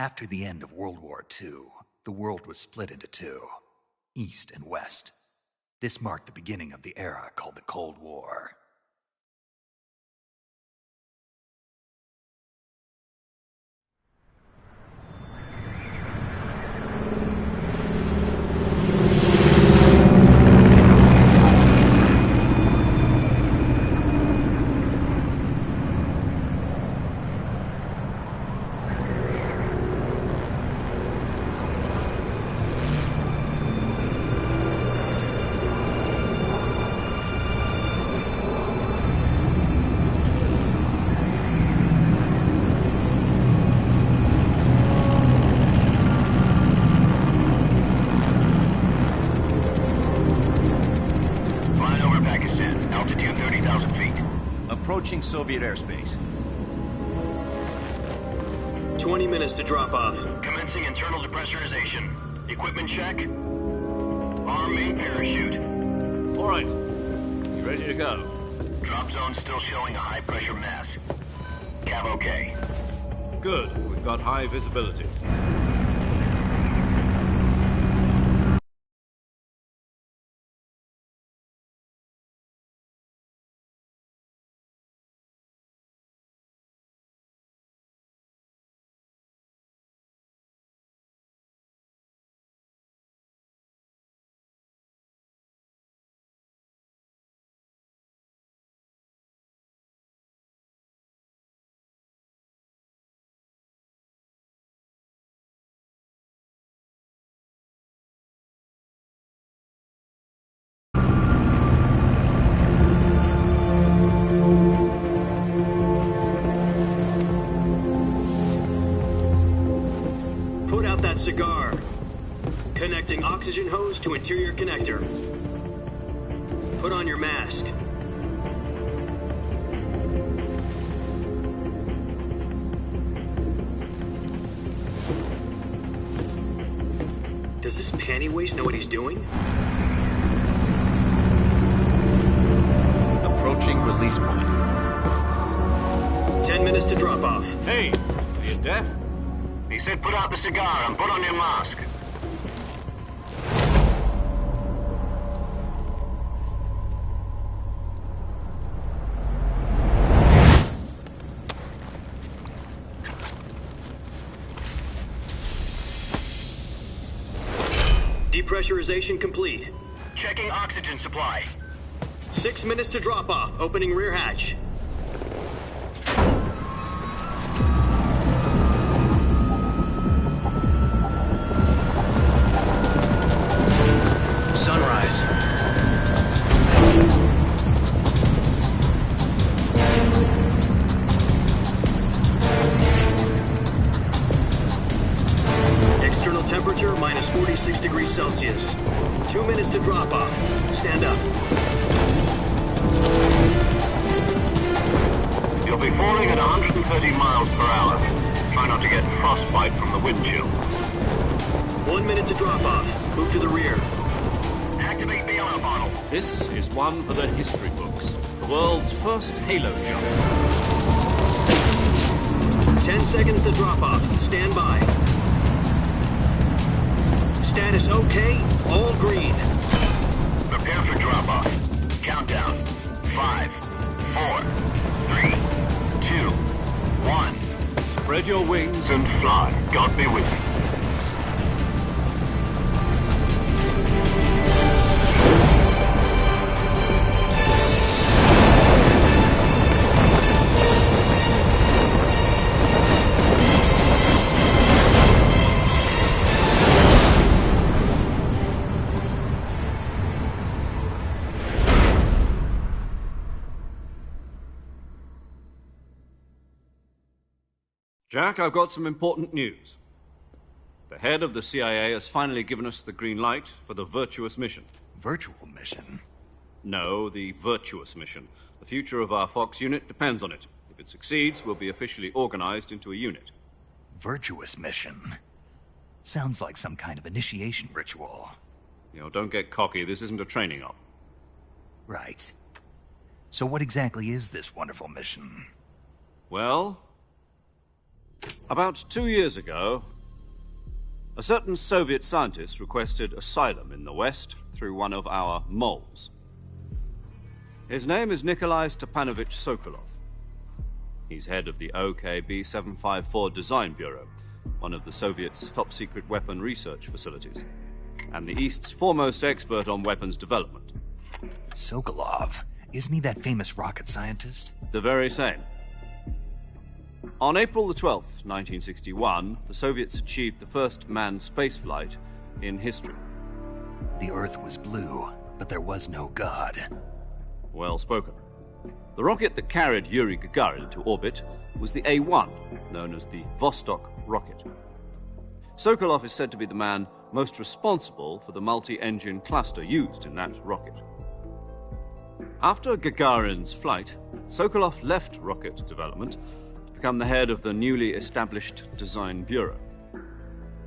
After the end of World War II, the world was split into two, East and West. This marked the beginning of the era called the Cold War. Approaching Soviet airspace. 20 minutes to drop off. Commencing internal depressurization. Equipment check. Arm main parachute. All right. You ready to go? Drop zone still showing a high pressure mass. Cav okay. Good. We've got high visibility. Cigar. Connecting oxygen hose to interior connector. Put on your mask. Does this panty waste know what he's doing? Approaching release point. 10 minutes to drop off. Hey, are you deaf? He said put out the cigar and put on your mask. Depressurization complete. Checking oxygen supply. 6 minutes to drop off. Opening rear hatch. Temperature minus 46 degrees Celsius. 2 minutes to drop off. Stand up. You'll be falling at 130 miles per hour. Try not to get frostbite from the wind chill. 1 minute to drop off. Move to the rear. Activate the air bottle. This is one for the history books. The world's first halo jump. 10 seconds to drop off. Stand by. Status okay, all green. Prepare for drop-off. Countdown. 5, 4, 3, 2, 1. Spread your wings and fly. God be with you. Jack, I've got some important news. The head of the CIA has finally given us the green light for the Virtuous Mission. Virtual Mission? No, the Virtuous Mission. The future of our Fox unit depends on it. If it succeeds, we'll be officially organized into a unit. Virtuous Mission? Sounds like some kind of initiation ritual. You know, don't get cocky. This isn't a training op. Right. So what exactly is this wonderful mission? Well, About 2 years ago, a certain Soviet scientist requested asylum in the West through one of our moles. His name is Nikolai Stepanovich Sokolov. He's head of the OKB 754 Design Bureau, one of the Soviets' top-secret weapon research facilities, and the East's foremost expert on weapons development. Sokolov? Isn't he that famous rocket scientist? The very same. On April the 12th, 1961, the Soviets achieved the first manned spaceflight in history. The Earth was blue, but there was no God. Well spoken. The rocket that carried Yuri Gagarin to orbit was the A-1, known as the Vostok rocket. Sokolov is said to be the man most responsible for the multi-engine cluster used in that rocket. After Gagarin's flight, Sokolov left rocket development to become the head of the newly established Design Bureau.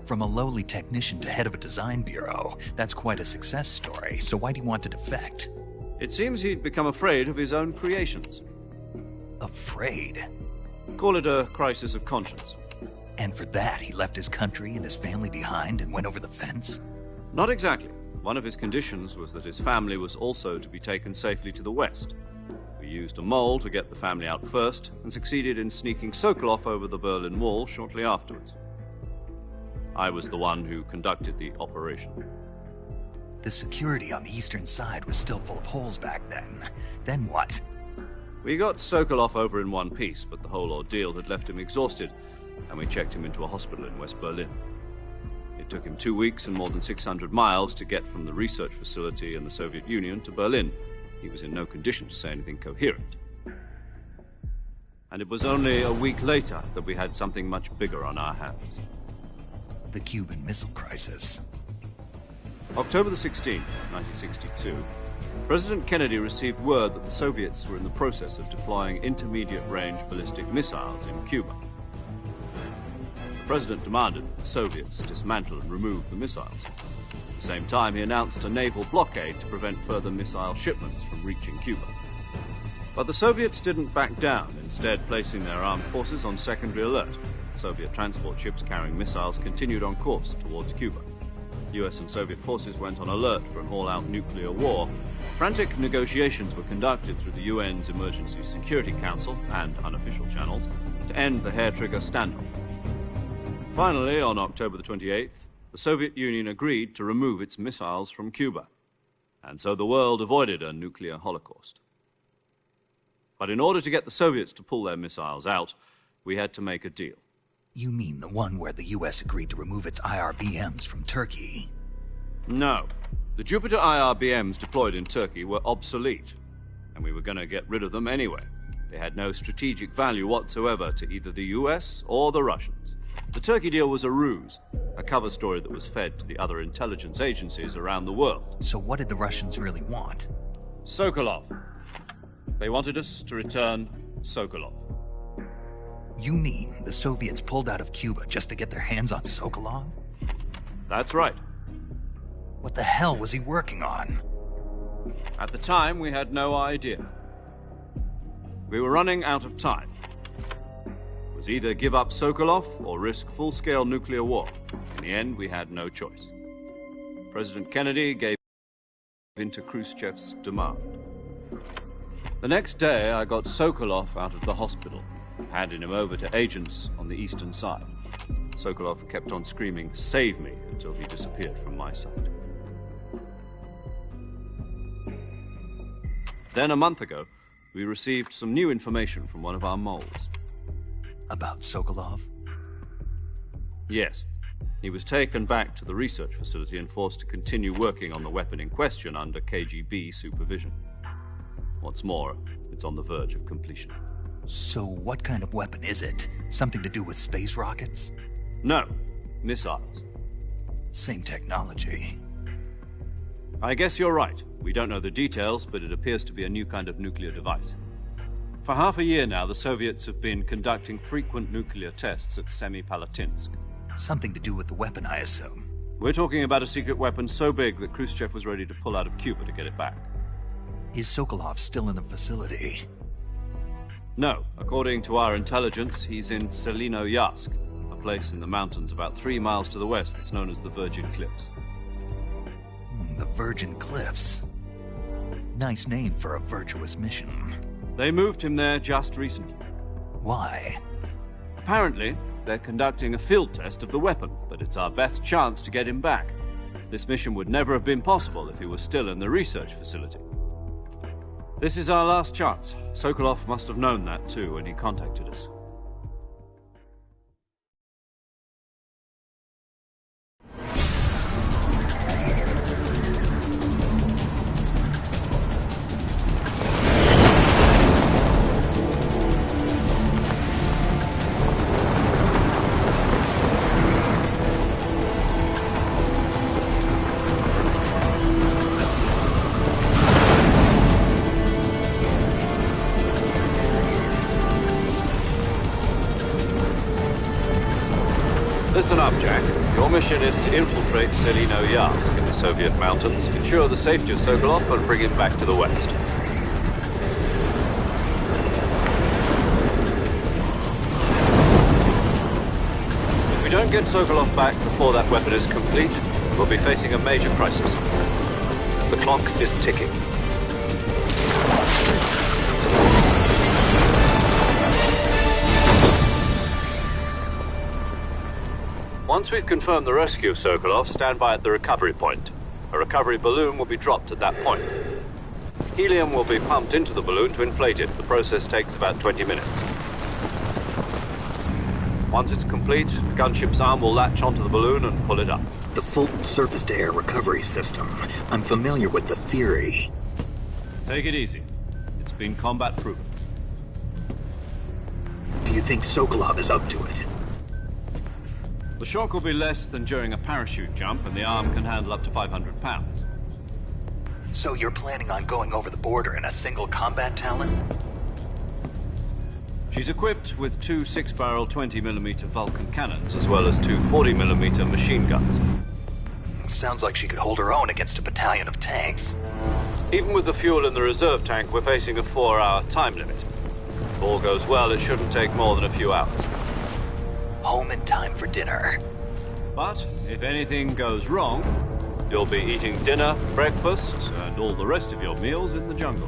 From a lowly technician to head of a design bureau, that's quite a success story, so why do you want to defect? It seems he'd become afraid of his own creations. Afraid? Call it a crisis of conscience. And for that, he left his country and his family behind and went over the fence? Not exactly. One of his conditions was that his family was also to be taken safely to the West. We used a mole to get the family out first, and succeeded in sneaking Sokolov over the Berlin Wall shortly afterwards. I was the one who conducted the operation. The security on the eastern side was still full of holes back then. Then what? We got Sokolov over in one piece, but the whole ordeal had left him exhausted, and we checked him into a hospital in West Berlin. It took him 2 weeks and more than 600 miles to get from the research facility in the Soviet Union to Berlin. He was in no condition to say anything coherent. And it was only a week later that we had something much bigger on our hands. The Cuban Missile Crisis. October the 16th, 1962, President Kennedy received word that the Soviets were in the process of deploying intermediate-range ballistic missiles in Cuba. The President demanded that the Soviets dismantle and remove the missiles. At the same time, he announced a naval blockade to prevent further missile shipments from reaching Cuba. But the Soviets didn't back down, instead placing their armed forces on secondary alert. Soviet transport ships carrying missiles continued on course towards Cuba. US and Soviet forces went on alert for an all-out nuclear war. Frantic negotiations were conducted through the UN's Emergency Security Council and unofficial channels to end the hair-trigger standoff. Finally, on October the 28th, the Soviet Union agreed to remove its missiles from Cuba, and so the world avoided a nuclear holocaust. But in order to get the Soviets to pull their missiles out, we had to make a deal. You mean the one where the US agreed to remove its IRBMs from Turkey? No. The Jupiter IRBMs deployed in Turkey were obsolete, and we were going to get rid of them anyway. They had no strategic value whatsoever to either the US or the Russians. The Turkey deal was a ruse, a cover story that was fed to the other intelligence agencies around the world. So what did the Russians really want? Sokolov. They wanted us to return Sokolov. You mean the Soviets pulled out of Cuba just to get their hands on Sokolov? That's right. What the hell was he working on? At the time, we had no idea. We were running out of time. It was either give up Sokolov or risk full-scale nuclear war. In the end, we had no choice. President Kennedy gave in to Khrushchev's demand. The next day, I got Sokolov out of the hospital, handing him over to agents on the eastern side. Sokolov kept on screaming, "Save me," until he disappeared from my sight. Then, a month ago, we received some new information from one of our moles. About Sokolov? Yes. He was taken back to the research facility and forced to continue working on the weapon in question under KGB supervision. What's more, it's on the verge of completion. So what kind of weapon is it? Something to do with space rockets? No, missiles. Same technology. I guess you're right. We don't know the details, but it appears to be a new kind of nuclear device. For half a year now, the Soviets have been conducting frequent nuclear tests at Semipalatinsk. Something to do with the weapon, I assume. We're talking about a secret weapon so big that Khrushchev was ready to pull out of Cuba to get it back. Is Sokolov still in the facility? No. According to our intelligence, he's in Selino-Yask, a place in the mountains about 3 miles to the west that's known as the Virgin Cliffs. The Virgin Cliffs. Nice name for a virtuous mission. They moved him there just recently. Why? Apparently, they're conducting a field test of the weapon, but it's our best chance to get him back. This mission would never have been possible if he was still in the research facility. This is our last chance. Sokolov must have known that too when he contacted us. Listen up, Jack. Your mission is to infiltrate Selino-Yask in the Soviet mountains, ensure the safety of Sokolov, and bring him back to the west. If we don't get Sokolov back before that weapon is complete, we'll be facing a major crisis. The clock is ticking. Once we've confirmed the rescue of Sokolov, stand by at the recovery point. A recovery balloon will be dropped at that point. Helium will be pumped into the balloon to inflate it. The process takes about 20 minutes. Once it's complete, the gunship's arm will latch onto the balloon and pull it up. The Fulton surface-to-air recovery system. I'm familiar with the theory. Take it easy. It's been combat-proven. Do you think Sokolov is up to it? The shock will be less than during a parachute jump, and the arm can handle up to 500 pounds. So you're planning on going over the border in a single combat Talon? She's equipped with 2 6-barrel 20mm Vulcan cannons, as well as 2 40mm machine guns. Sounds like she could hold her own against a battalion of tanks. Even with the fuel in the reserve tank, we're facing a 4-hour time limit. If all goes well, it shouldn't take more than a few hours. Home in time for dinner. But if anything goes wrong, You'll be eating dinner, breakfast, and all the rest of your meals in the jungle.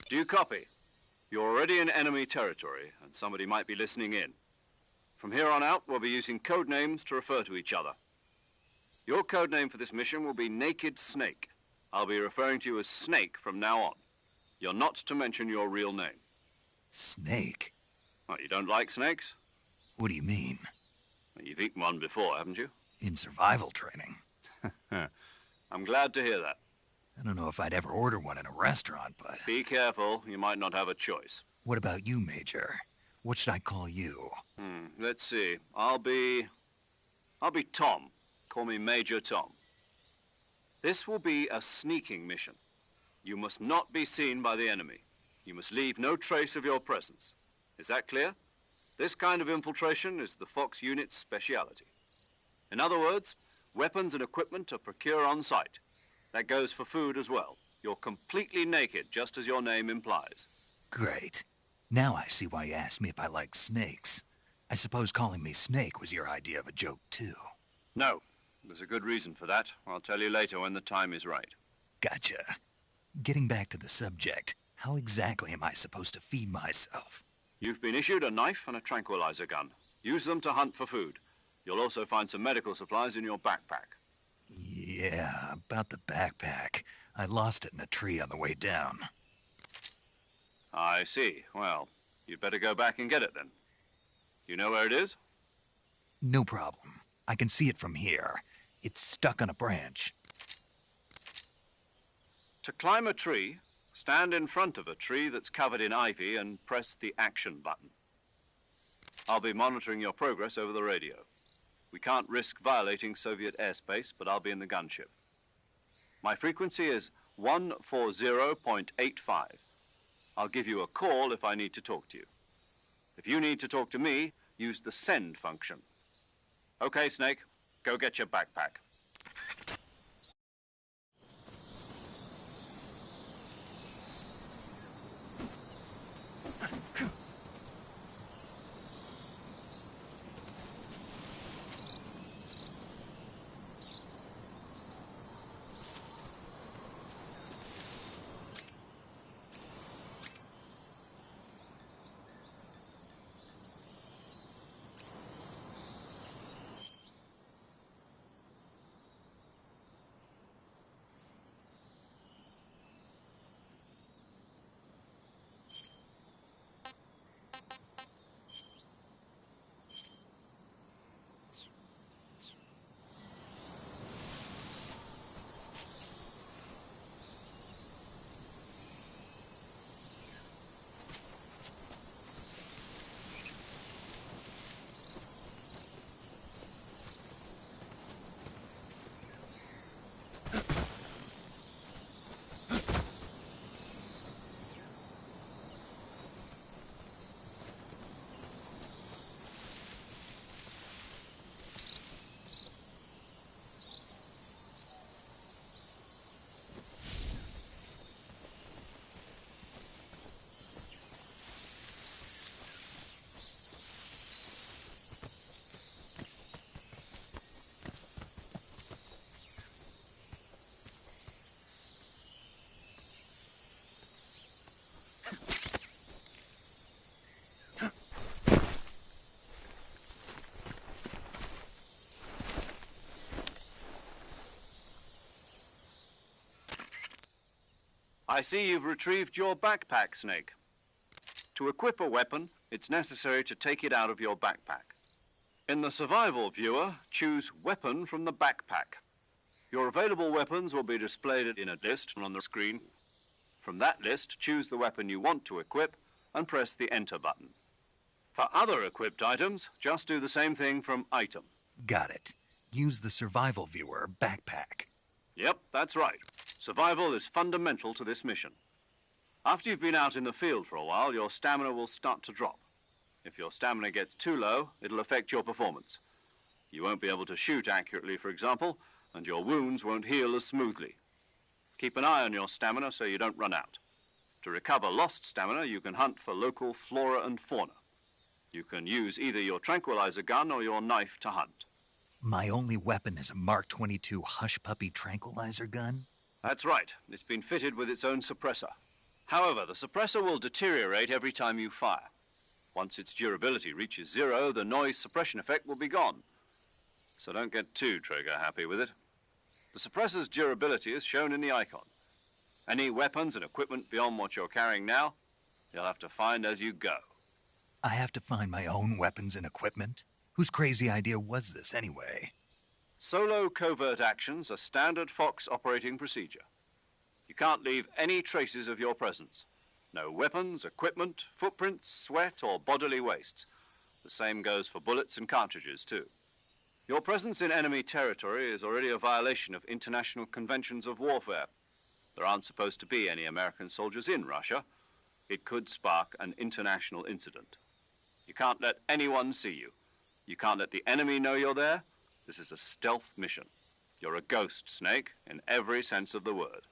Do you copy? You're already in enemy territory, and somebody might be listening in. From here on out, we'll be using code names to refer to each other. Your code name for this mission will be Naked Snake. I'll be referring to you as Snake from now on. You're not to mention your real name. Snake? Oh, you don't like snakes? What do you mean? Well, you've eaten one before, haven't you? In survival training. I'm glad to hear that. I don't know if I'd ever order one in a restaurant, but... Be careful, you might not have a choice. What about you, Major? What should I call you? Let's see. I'll be... I'll be Tom. Call me Major Tom. This will be a sneaking mission. You must not be seen by the enemy. You must leave no trace of your presence. Is that clear? This kind of infiltration is the Fox unit's speciality. In other words, weapons and equipment to procure on site. That goes for food as well. You're completely naked, just as your name implies. Great. Now I see why you asked me if I like snakes. I suppose calling me Snake was your idea of a joke, too. No. There's a good reason for that. I'll tell you later when the time is right. Gotcha. Getting back to the subject, how exactly am I supposed to feed myself? You've been issued a knife and a tranquilizer gun. Use them to hunt for food. You'll also find some medical supplies in your backpack. Yeah, about the backpack. I lost it in a tree on the way down. I see. Well, you'd better go back and get it then. You know where it is? No problem. I can see it from here. It's stuck on a branch. To climb a tree, stand in front of a tree that's covered in ivy and press the action button. I'll be monitoring your progress over the radio. We can't risk violating Soviet airspace, but I'll be in the gunship. My frequency is 140.85. I'll give you a call if I need to talk to you. If you need to talk to me, use the send function. Okay, Snake, go get your backpack. I see you've retrieved your backpack, Snake. To equip a weapon, it's necessary to take it out of your backpack. In the survival viewer, choose Weapon from the backpack. Your available weapons will be displayed in a list on the screen. From that list, choose the weapon you want to equip and press the Enter button. For other equipped items, just do the same thing from Item. Got it. Use the survival viewer backpack. Yep, that's right. Survival is fundamental to this mission. After you've been out in the field for a while, your stamina will start to drop. If your stamina gets too low, it'll affect your performance. You won't be able to shoot accurately, for example, and your wounds won't heal as smoothly. Keep an eye on your stamina so you don't run out. To recover lost stamina, you can hunt for local flora and fauna. You can use either your tranquilizer gun or your knife to hunt. My only weapon is a Mark 22 Hush Puppy tranquilizer gun? That's right. It's been fitted with its own suppressor. However, the suppressor will deteriorate every time you fire. Once its durability reaches 0, the noise suppression effect will be gone. So don't get too trigger happy with it. The suppressor's durability is shown in the icon. Any weapons and equipment beyond what you're carrying now, you'll have to find as you go. I have to find my own weapons and equipment? Whose crazy idea was this, anyway? Solo covert actions are standard Fox operating procedure. You can't leave any traces of your presence. No weapons, equipment, footprints, sweat, or bodily waste. The same goes for bullets and cartridges, too. Your presence in enemy territory is already a violation of international conventions of warfare. There aren't supposed to be any American soldiers in Russia. It could spark an international incident. You can't let anyone see you. You can't let the enemy know you're there. This is a stealth mission. You're a ghost, Snake, in every sense of the word.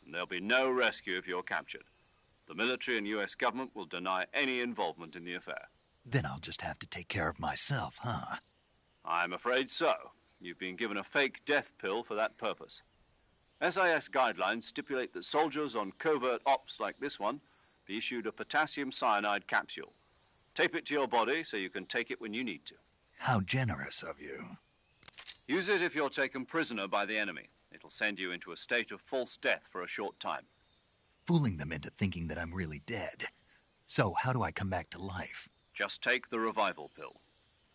And there'll be no rescue if you're captured. The military and US government will deny any involvement in the affair. Then I'll just have to take care of myself, huh? I'm afraid so. You've been given a fake death pill for that purpose. SIS guidelines stipulate that soldiers on covert ops like this one be issued a potassium cyanide capsule. Tape it to your body so you can take it when you need to. How generous of you. Use it if you're taken prisoner by the enemy. It'll send you into a state of false death for a short time. Fooling them into thinking that I'm really dead. So how do I come back to life? Just take the revival pill.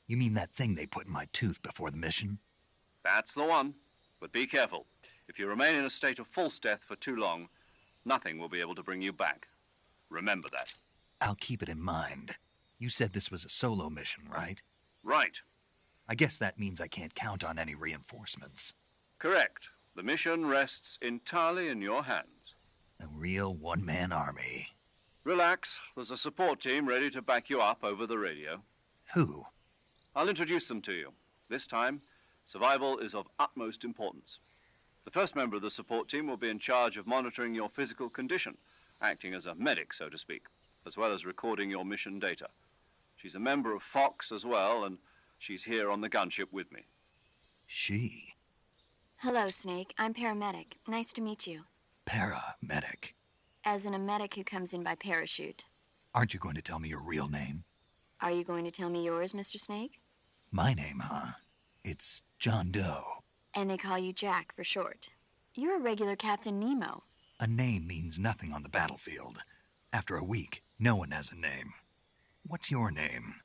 You mean that thing they put in my tooth before the mission? That's the one. But be careful. If you remain in a state of false death for too long, nothing will be able to bring you back. Remember that. I'll keep it in mind. You said this was a solo mission, right? Right. I guess that means I can't count on any reinforcements. Correct. The mission rests entirely in your hands. A real one-man army. Relax. There's a support team ready to back you up over the radio. Who? I'll introduce them to you. This time, survival is of utmost importance. The first member of the support team will be in charge of monitoring your physical condition, acting as a medic, so to speak, as well as recording your mission data. She's a member of Fox as well, and she's here on the gunship with me. She? Hello, Snake. I'm paramedic. Nice to meet you. Paramedic. As in a medic who comes in by parachute. Aren't you going to tell me your real name? Are you going to tell me yours, Mr. Snake? My name, huh? It's John Doe. And they call you Jack for short. You're a regular Captain Nemo. A name means nothing on the battlefield. After a week, no one has a name. What's your name?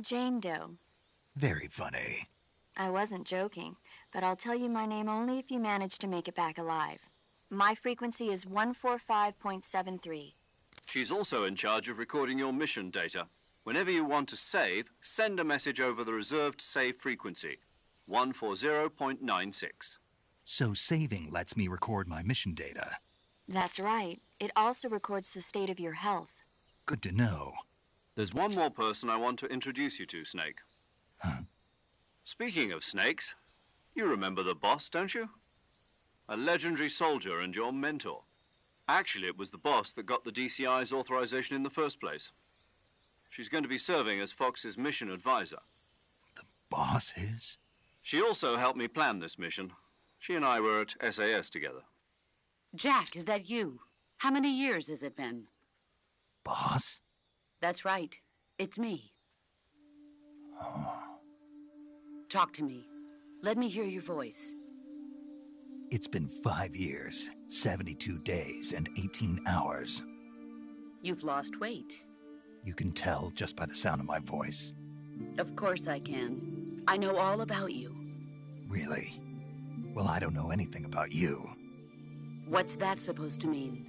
Jane Doe. Very funny. I wasn't joking, but I'll tell you my name only if you manage to make it back alive. My frequency is 145.73. She's also in charge of recording your mission data. Whenever you want to save, send a message over the reserved save frequency, 140.96. So saving lets me record my mission data. That's right. It also records the state of your health. Good to know. There's one more person I want to introduce you to, Snake. Huh? Speaking of snakes, you remember the boss, don't you? A legendary soldier and your mentor. Actually, it was the boss that got the DCI's authorization in the first place. She's going to be serving as Fox's mission advisor. The boss is? She also helped me plan this mission. She and I were at SAS together. Jack, is that you? How many years has it been? Boss? That's right. It's me. Oh. Talk to me. Let me hear your voice. It's been 5 years, 72 days, and 18 hours. You've lost weight. You can tell just by the sound of my voice. Of course I can. I know all about you. Really? Well, I don't know anything about you. What's that supposed to mean?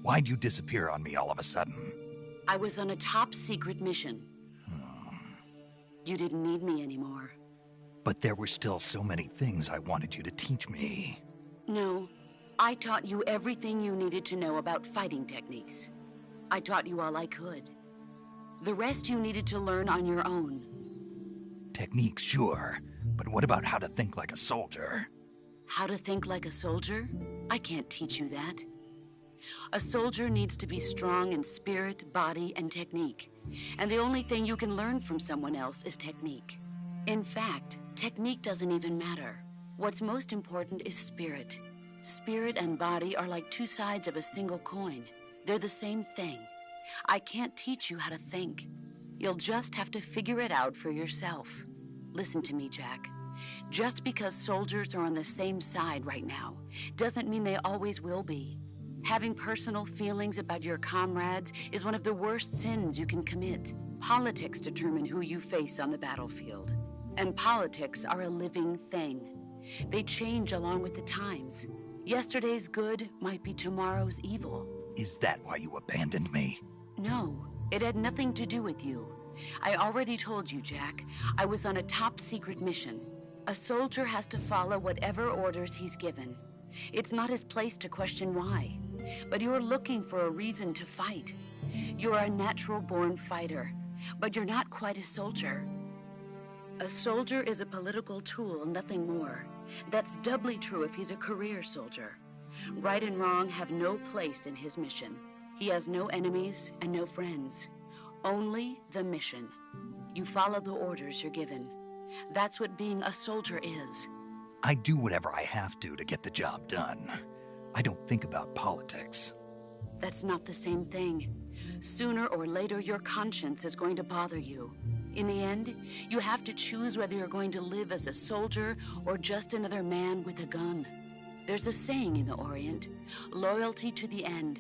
Why'd you disappear on me all of a sudden? I was on a top-secret mission. You didn't need me anymore. But there were still so many things I wanted you to teach me. No, I taught you everything you needed to know about fighting techniques. I taught you all I could. The rest you needed to learn on your own. Techniques, sure. But what about how to think like a soldier? How to think like a soldier? I can't teach you that. A soldier needs to be strong in spirit, body, and technique. And the only thing you can learn from someone else is technique. In fact, technique doesn't even matter. What's most important is spirit. Spirit and body are like two sides of a single coin. They're the same thing. I can't teach you how to think. You'll just have to figure it out for yourself. Listen to me, Jack. Just because soldiers are on the same side right now doesn't mean they always will be. Having personal feelings about your comrades is one of the worst sins you can commit. Politics determine who you face on the battlefield. And politics are a living thing. They change along with the times. Yesterday's good might be tomorrow's evil. Is that why you abandoned me? No, it had nothing to do with you. I already told you, Jack. I was on a top-secret mission. A soldier has to follow whatever orders he's given. It's not his place to question why, but you're looking for a reason to fight. You're a natural-born fighter, but you're not quite a soldier. A soldier is a political tool, nothing more. That's doubly true if he's a career soldier. Right and wrong have no place in his mission. He has no enemies and no friends. Only the mission. You follow the orders you're given. That's what being a soldier is. I do whatever I have to get the job done. I don't think about politics. That's not the same thing. Sooner or later, your conscience is going to bother you. In the end, you have to choose whether you're going to live as a soldier or just another man with a gun. There's a saying in the Orient, loyalty to the end.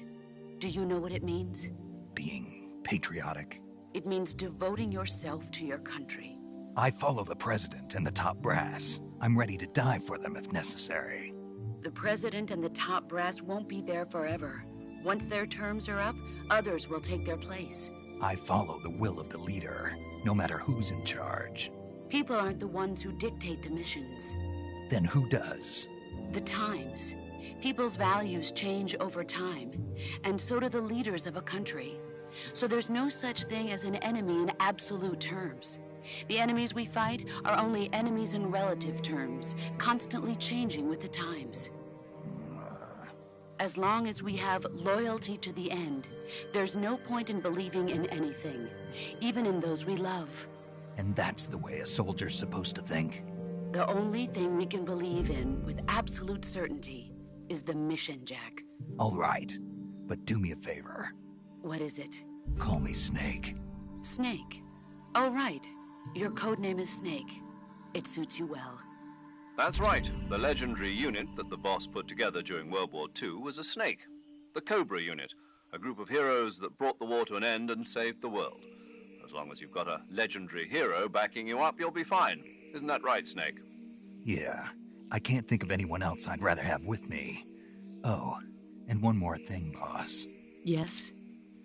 Do you know what it means? Being patriotic. It means devoting yourself to your country. I follow the president and the top brass. I'm ready to die for them if necessary. The president and the top brass won't be there forever. Once their terms are up, others will take their place. I follow the will of the leader, no matter who's in charge. People aren't the ones who dictate the missions. Then who does? The times. People's values change over time, and so do the leaders of a country. So there's no such thing as an enemy in absolute terms. The enemies we fight are only enemies in relative terms, constantly changing with the times. As long as we have loyalty to the end, there's no point in believing in anything, even in those we love. And that's the way a soldier's supposed to think? The only thing we can believe in with absolute certainty is the mission, Jack. All right, but do me a favor. What is it? Call me Snake. Snake? Oh, right. Your codename is Snake. It suits you well. That's right. The legendary unit that the boss put together during World War II was a snake. The Cobra unit, a group of heroes that brought the war to an end and saved the world. As long as you've got a legendary hero backing you up, you'll be fine. Isn't that right, Snake? Yeah. I can't think of anyone else I'd rather have with me. Oh, and one more thing, boss. Yes?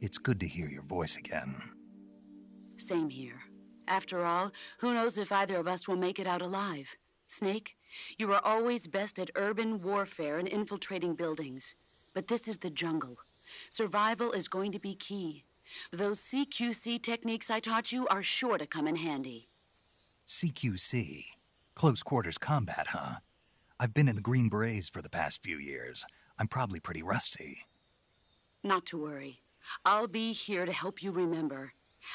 It's good to hear your voice again. Same here. After all, who knows if either of us will make it out alive? Snake, you are always best at urban warfare and infiltrating buildings. But this is the jungle. Survival is going to be key. Those CQC techniques I taught you are sure to come in handy. CQC? Close quarters combat, huh? I've been in the Green Berets for the past few years. I'm probably pretty rusty. Not to worry. I'll be here to help you remember.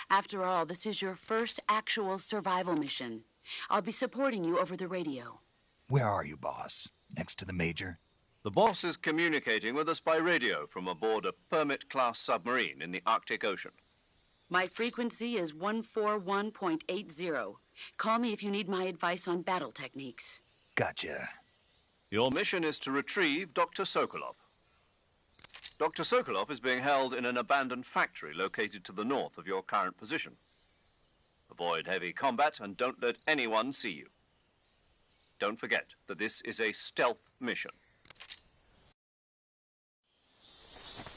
After all, this is your first actual survival mission. I'll be supporting you over the radio. Where are you, boss? Next to the Major? The boss is communicating with us by radio from aboard a Permit-class submarine in the Arctic Ocean. My frequency is 141.80. Call me if you need my advice on battle techniques. Gotcha. Your mission is to retrieve Dr. Sokolov. Dr. Sokolov is being held in an abandoned factory located to the north of your current position. Avoid heavy combat and don't let anyone see you. Don't forget that this is a stealth mission.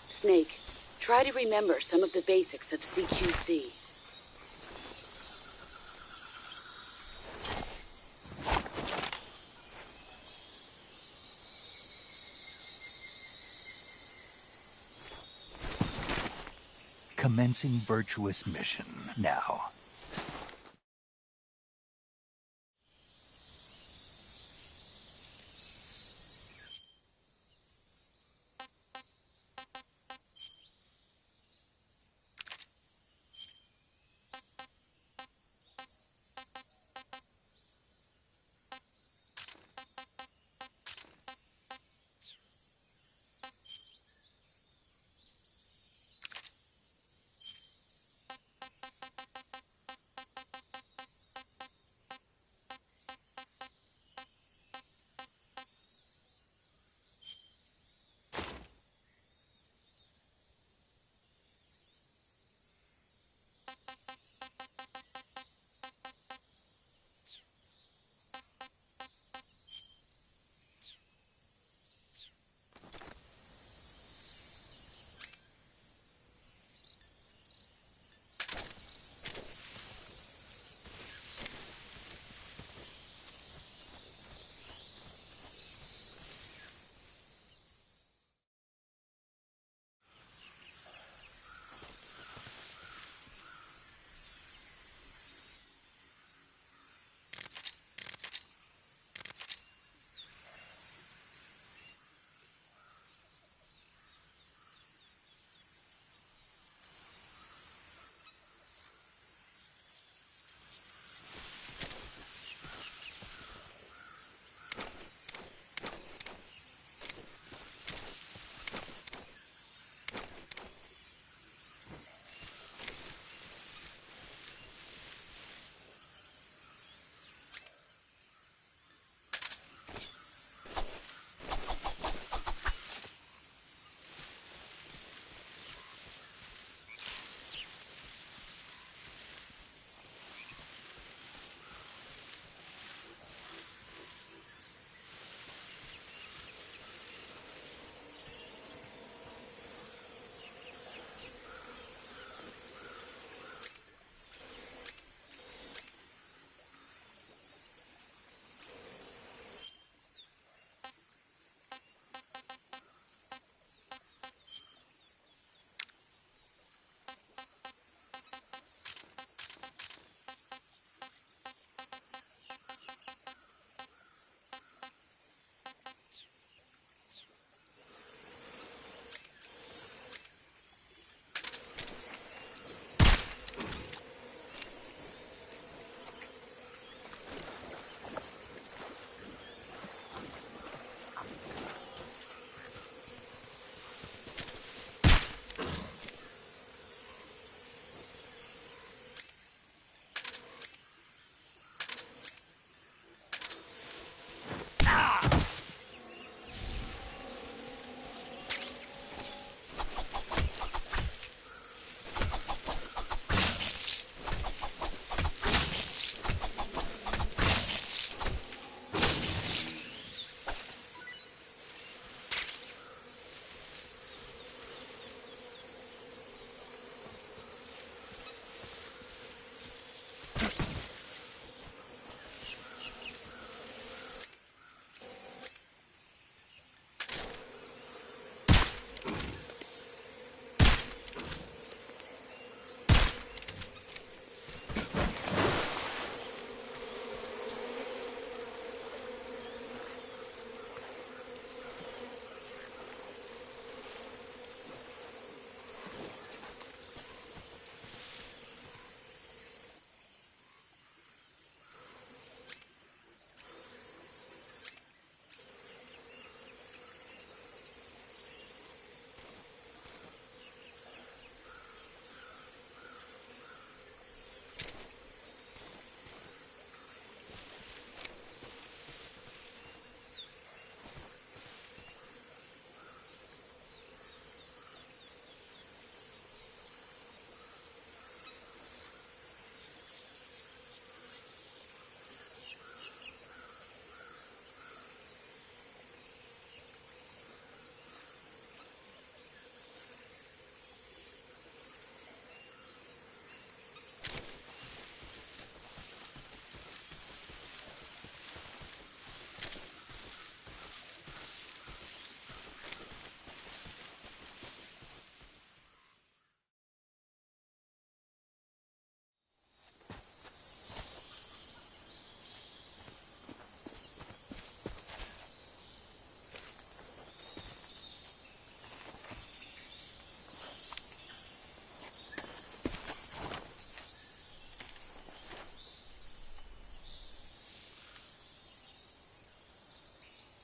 Snake, try to remember some of the basics of CQC. Commencing Virtuous Mission now.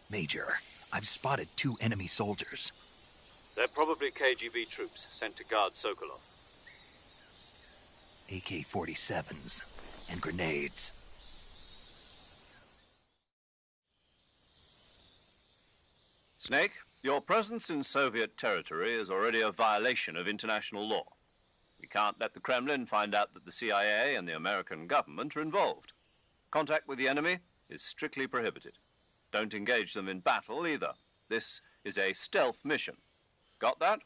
Major, I've spotted 2 enemy soldiers. They're probably KGB troops sent to guard Sokolov. AK-47s and grenades. Snake, your presence in Soviet territory is already a violation of international law. We can't let the Kremlin find out that the CIA and the American government are involved. Contact with the enemy is strictly prohibited. Don't engage them in battle either. This is a stealth mission. Got that?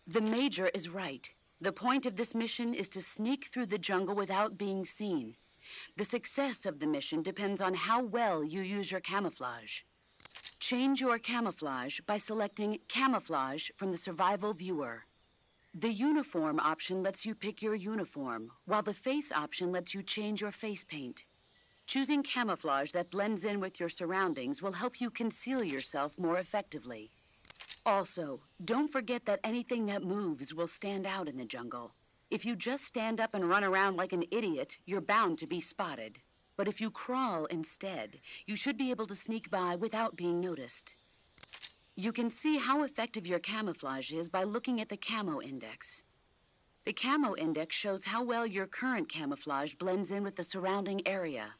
The Major is right. The point of this mission is to sneak through the jungle without being seen. The success of the mission depends on how well you use your camouflage. Change your camouflage by selecting Camouflage from the Survival Viewer. The Uniform option lets you pick your uniform, while the Face option lets you change your face paint. Choosing camouflage that blends in with your surroundings will help you conceal yourself more effectively. Also, don't forget that anything that moves will stand out in the jungle. If you just stand up and run around like an idiot, you're bound to be spotted. But if you crawl instead, you should be able to sneak by without being noticed. You can see how effective your camouflage is by looking at the Camo Index. The Camo Index shows how well your current camouflage blends in with the surrounding area.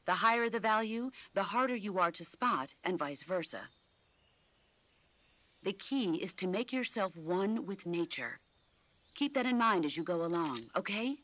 The higher the value, the harder you are to spot, and vice versa. The key is to make yourself one with nature. Keep that in mind as you go along, okay?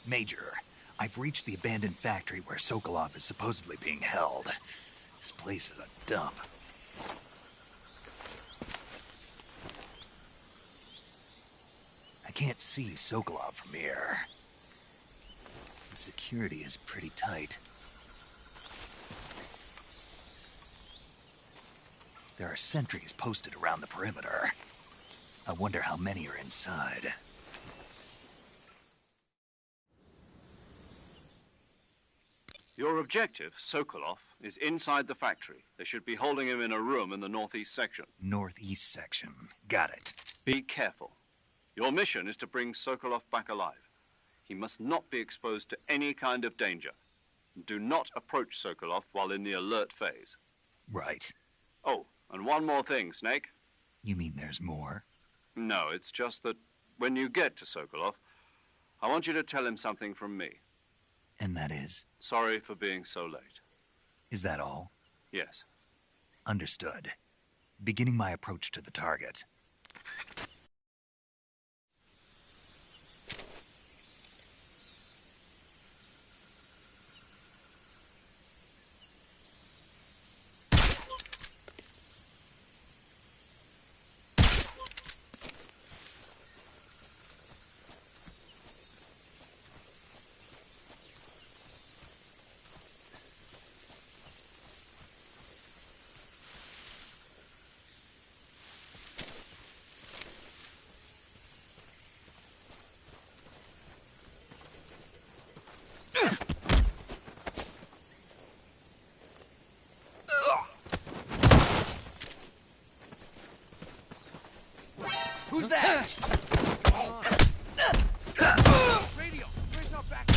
Major, I've reached the abandoned factory where Sokolov is supposedly being held. This place is a dump. I can't see Sokolov from here. The security is pretty tight. There are sentries posted around the perimeter. I wonder how many are inside. Your objective, Sokolov, is inside the factory. They should be holding him in a room in the northeast section. Northeast section. Got it. Be careful. Your mission is to bring Sokolov back alive. He must not be exposed to any kind of danger. Do not approach Sokolov while in the alert phase. Right. Oh, and one more thing, Snake. You mean there's more? No, it's just that when you get to Sokolov, I want you to tell him something from me. And that is? Sorry for being so late. Is that all? Yes. Understood. Beginning my approach to the target. Who's that? Radio, where's our back?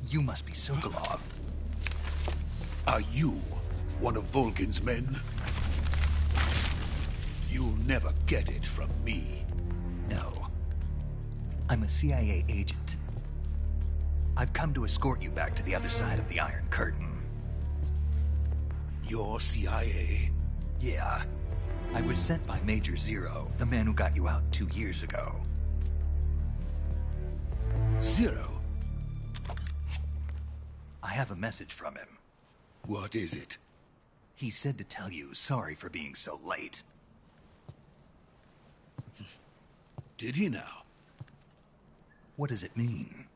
You must be Sokolov. Are you one of Volgin's men? You'll never get it from me. No. I'm a CIA agent. I've come to escort you back to the other side of the Iron Curtain. You're CIA? Yeah. I was sent by Major Zero, the man who got you out 2 years ago. Zero? I have a message from him. What is it? He said to tell you sorry for being so late. Did he now? What does it mean?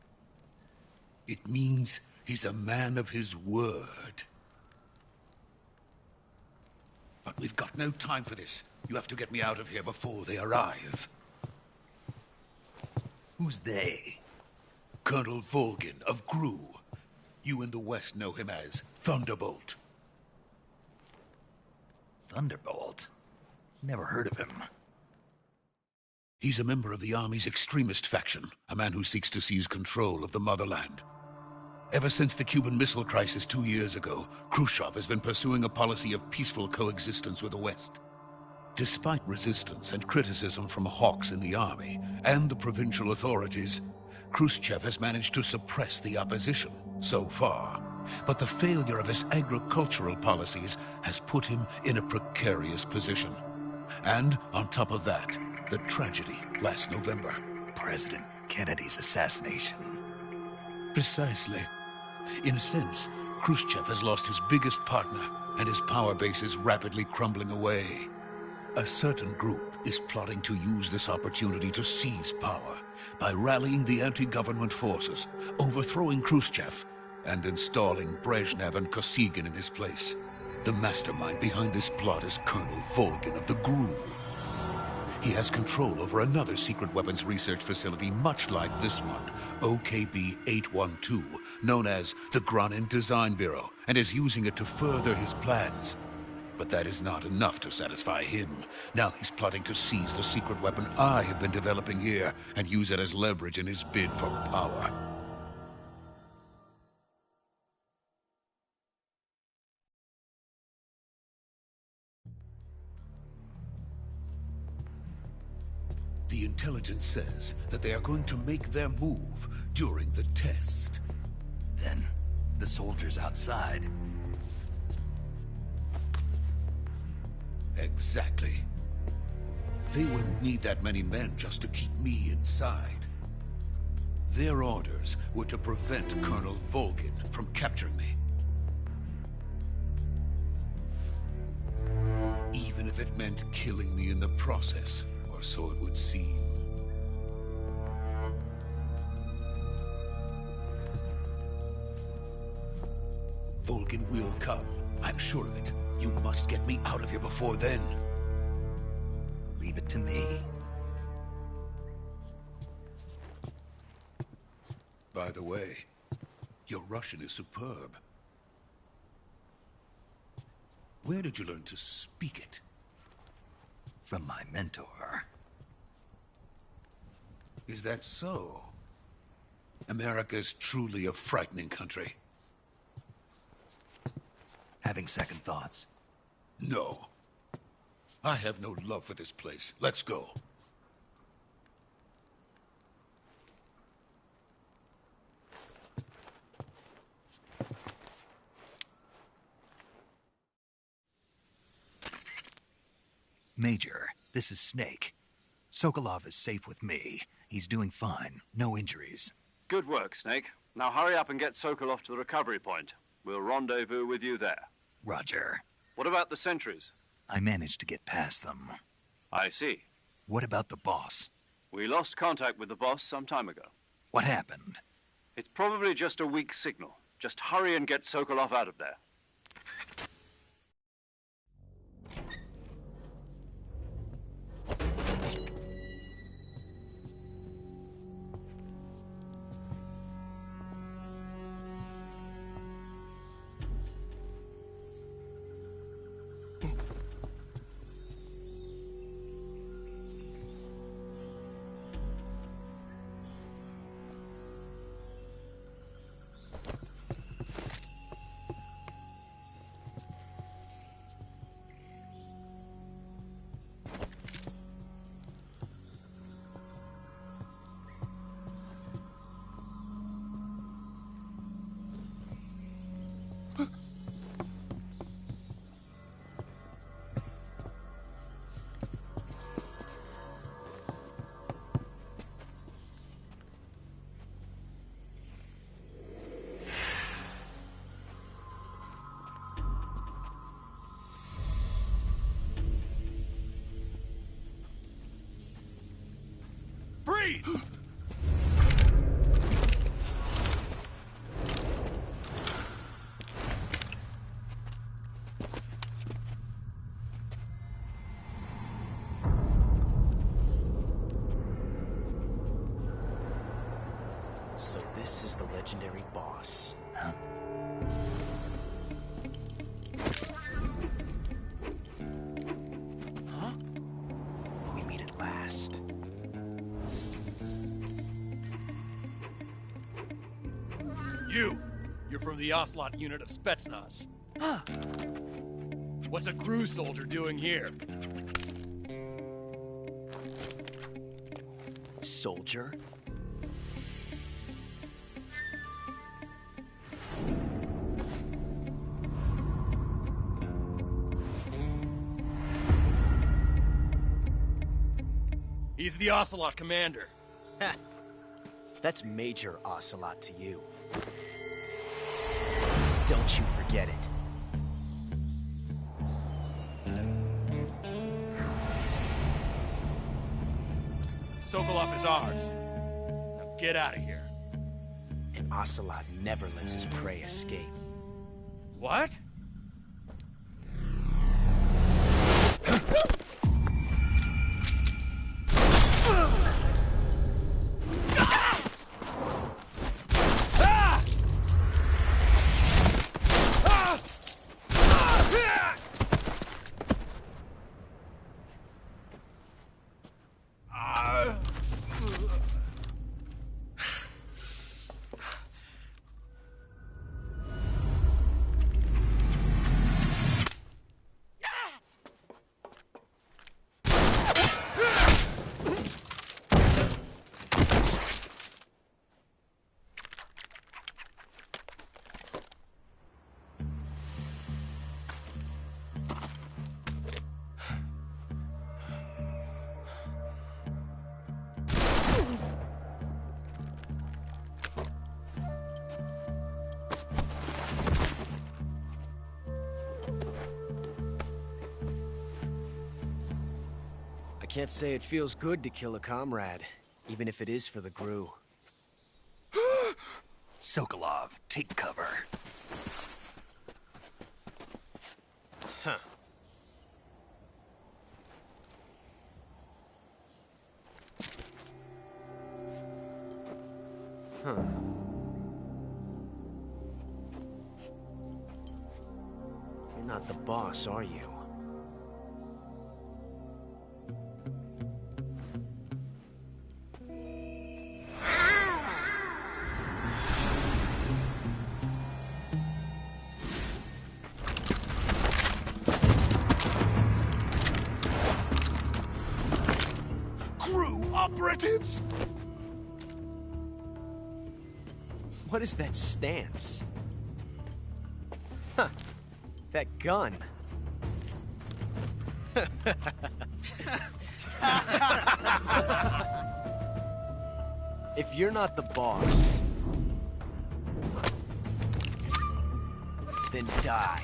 It means he's a man of his word. But we've got no time for this. You have to get me out of here before they arrive. Who's they? Colonel Volgin of Gru. You in the West know him as Thunderbolt. Thunderbolt? Never heard of him. He's a member of the Army's extremist faction, a man who seeks to seize control of the motherland. Ever since the Cuban Missile Crisis 2 years ago, Khrushchev has been pursuing a policy of peaceful coexistence with the West. Despite resistance and criticism from hawks in the Army and the provincial authorities, Khrushchev has managed to suppress the opposition so far. But the failure of his agricultural policies has put him in a precarious position. And on top of that, the tragedy last November. President Kennedy's assassination. Precisely. In a sense, Khrushchev has lost his biggest partner, and his power base is rapidly crumbling away. A certain group is plotting to use this opportunity to seize power by rallying the anti-government forces, overthrowing Khrushchev, and installing Brezhnev and Kosygin in his place. The mastermind behind this plot is Colonel Volgin of the Gruul. He has control over another secret weapons research facility much like this one, OKB-812, known as the Granin Design Bureau, and is using it to further his plans. But that is not enough to satisfy him. Now he's plotting to seize the secret weapon I have been developing here and use it as leverage in his bid for power. The intelligence says that they are going to make their move during the test. Then, the soldiers outside. Exactly. They wouldn't need that many men just to keep me inside. Their orders were to prevent Colonel Volgin from capturing me. Even if it meant killing me in the process, or so it would seem. Volgin will come. I'm sure of it. You must get me out of here before then. Leave it to me. By the way, your Russian is superb. Where did you learn to speak it? From my mentor. Is that so? America's truly a frightening country. Having second thoughts? No. I have no love for this place. Let's go. Major, this is Snake. Sokolov is safe with me. He's doing fine. No injuries. Good work, Snake. Now hurry up and get Sokolov to the recovery point. We'll rendezvous with you there. Roger. What about the sentries? I managed to get past them. I see. What about the boss? We lost contact with the boss some time ago. What happened? It's probably just a weak signal. Just hurry and get Sokolov out of there. Freeze! So this is the legendary boss. Huh? Huh? We meet at last. You're from the Ocelot unit of Spetsnaz. What's a crew soldier doing here? Soldier? He's the Ocelot commander. Ha! That's Major Ocelot to you. Don't you forget it. Sokolov is ours. Now get out of here. And Ocelot never lets his prey escape. What? Can't say it feels good to kill a comrade, even if it is for the GRU. Sokolov, take cover. Huh. Huh. You're not the boss, are you? Operatives! What is that stance? Huh. That gun. If you're not the boss, then die.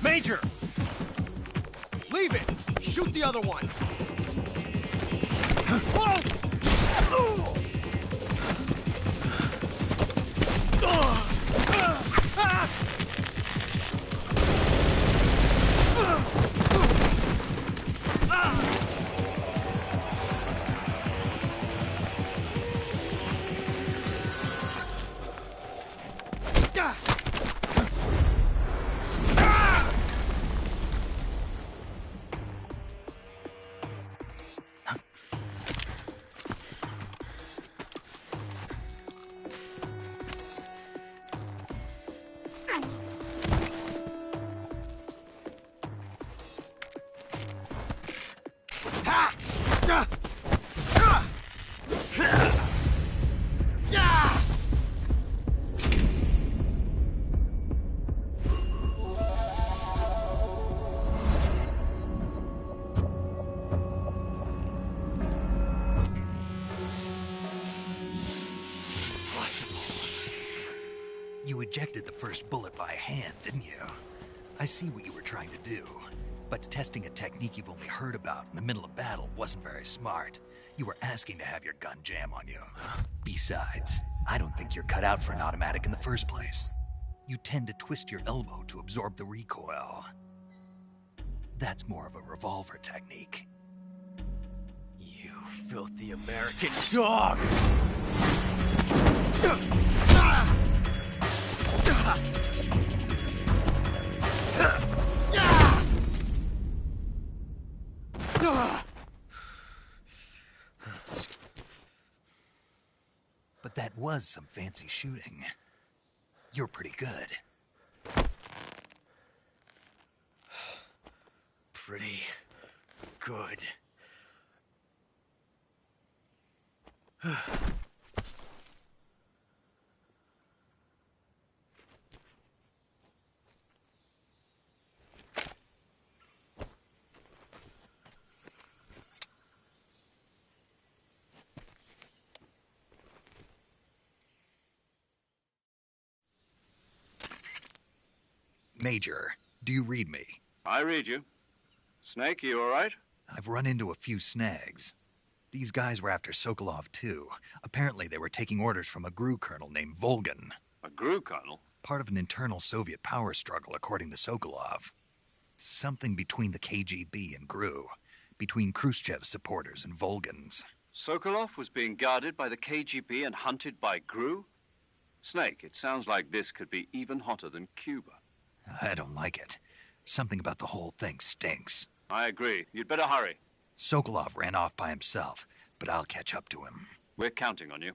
Major! Leave it! Shoot the other one! You ejected the first bullet by hand, didn't you? I see what you were trying to do. But testing a technique you've only heard about in the middle of battle wasn't very smart. You were asking to have your gun jam on you. Besides, I don't think you're cut out for an automatic in the first place. You tend to twist your elbow to absorb the recoil. That's more of a revolver technique. You filthy American dog! But that was some fancy shooting. You're pretty good. Pretty good. Major, do you read me? I read you. Snake, you all right? I've run into a few snags. These guys were after Sokolov, too. Apparently they were taking orders from a GRU colonel named Volgin. A GRU colonel? Part of an internal Soviet power struggle, according to Sokolov. Something between the KGB and GRU. Between Khrushchev's supporters and Volgin's. Sokolov was being guarded by the KGB and hunted by GRU? Snake, it sounds like this could be even hotter than Cuba. I don't like it. Something about the whole thing stinks. I agree. You'd better hurry. Sokolov ran off by himself, but I'll catch up to him. We're counting on you.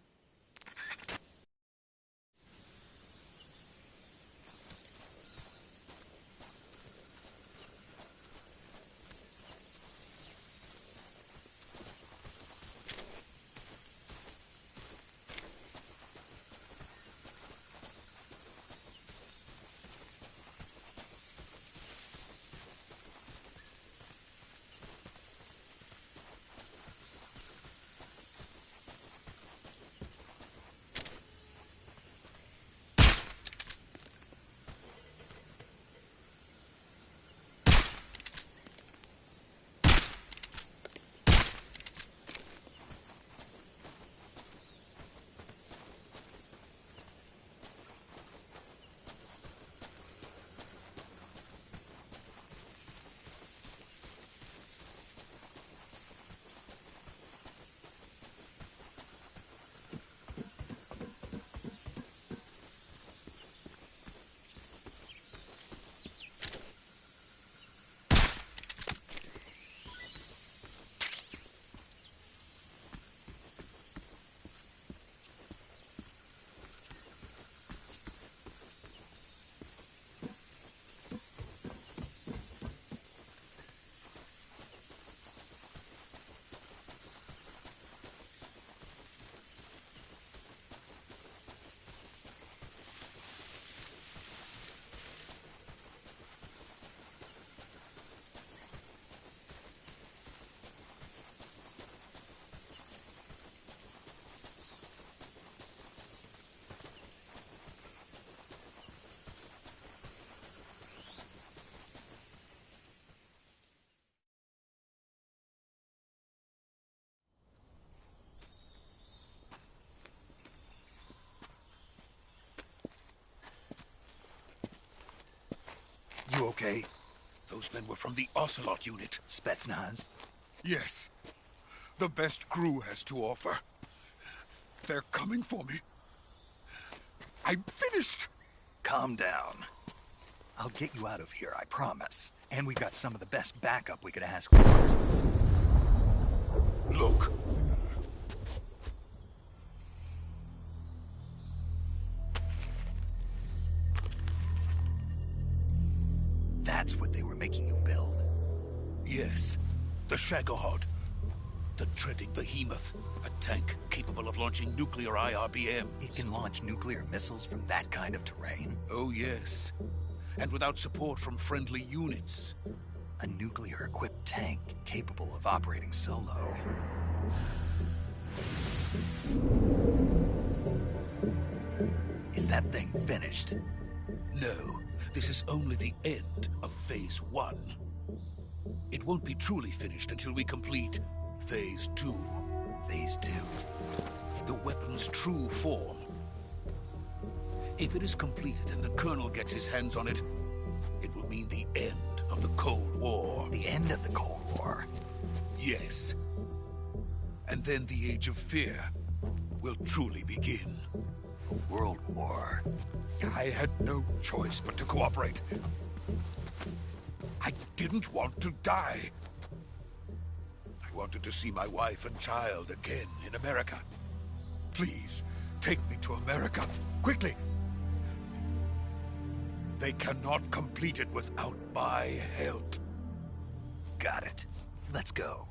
You okay? Those men were from the Ocelot unit. Spetsnaz? Yes. The best crew has to offer. They're coming for me. I'm finished! Calm down. I'll get you out of here, I promise. And we've got some of the best backup we could ask for. Look. That's what they were making you build? Yes. The Shagohod. The dreaded behemoth. A tank capable of launching nuclear IRBMs. It can launch nuclear missiles from that kind of terrain? Oh, yes. And without support from friendly units. A nuclear-equipped tank capable of operating solo. Is that thing finished? No. This is only the end of Phase 1. It won't be truly finished until we complete Phase 2. Phase 2? The weapon's true form. If it is completed and the Colonel gets his hands on it, it will mean the end of the Cold War. The end of the Cold War? Yes. And then the Age of Fear will truly begin. A world war? I had no choice but to cooperate. I didn't want to die. I wanted to see my wife and child again in America. Please, take me to America, quickly. They cannot complete it without my help. Got it. Let's go.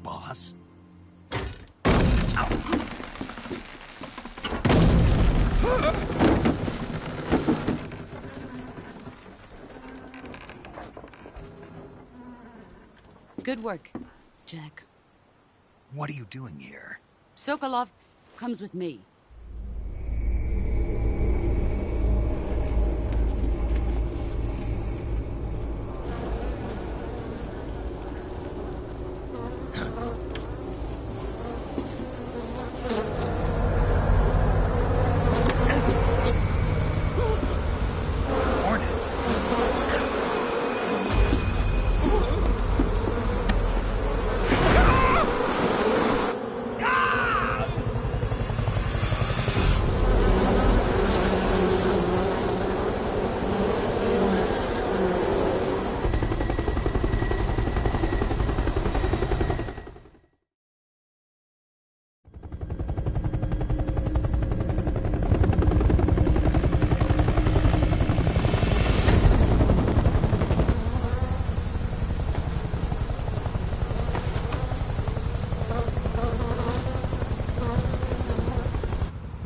Boss? Good work, Jack. What are you doing here? Sokolov comes with me.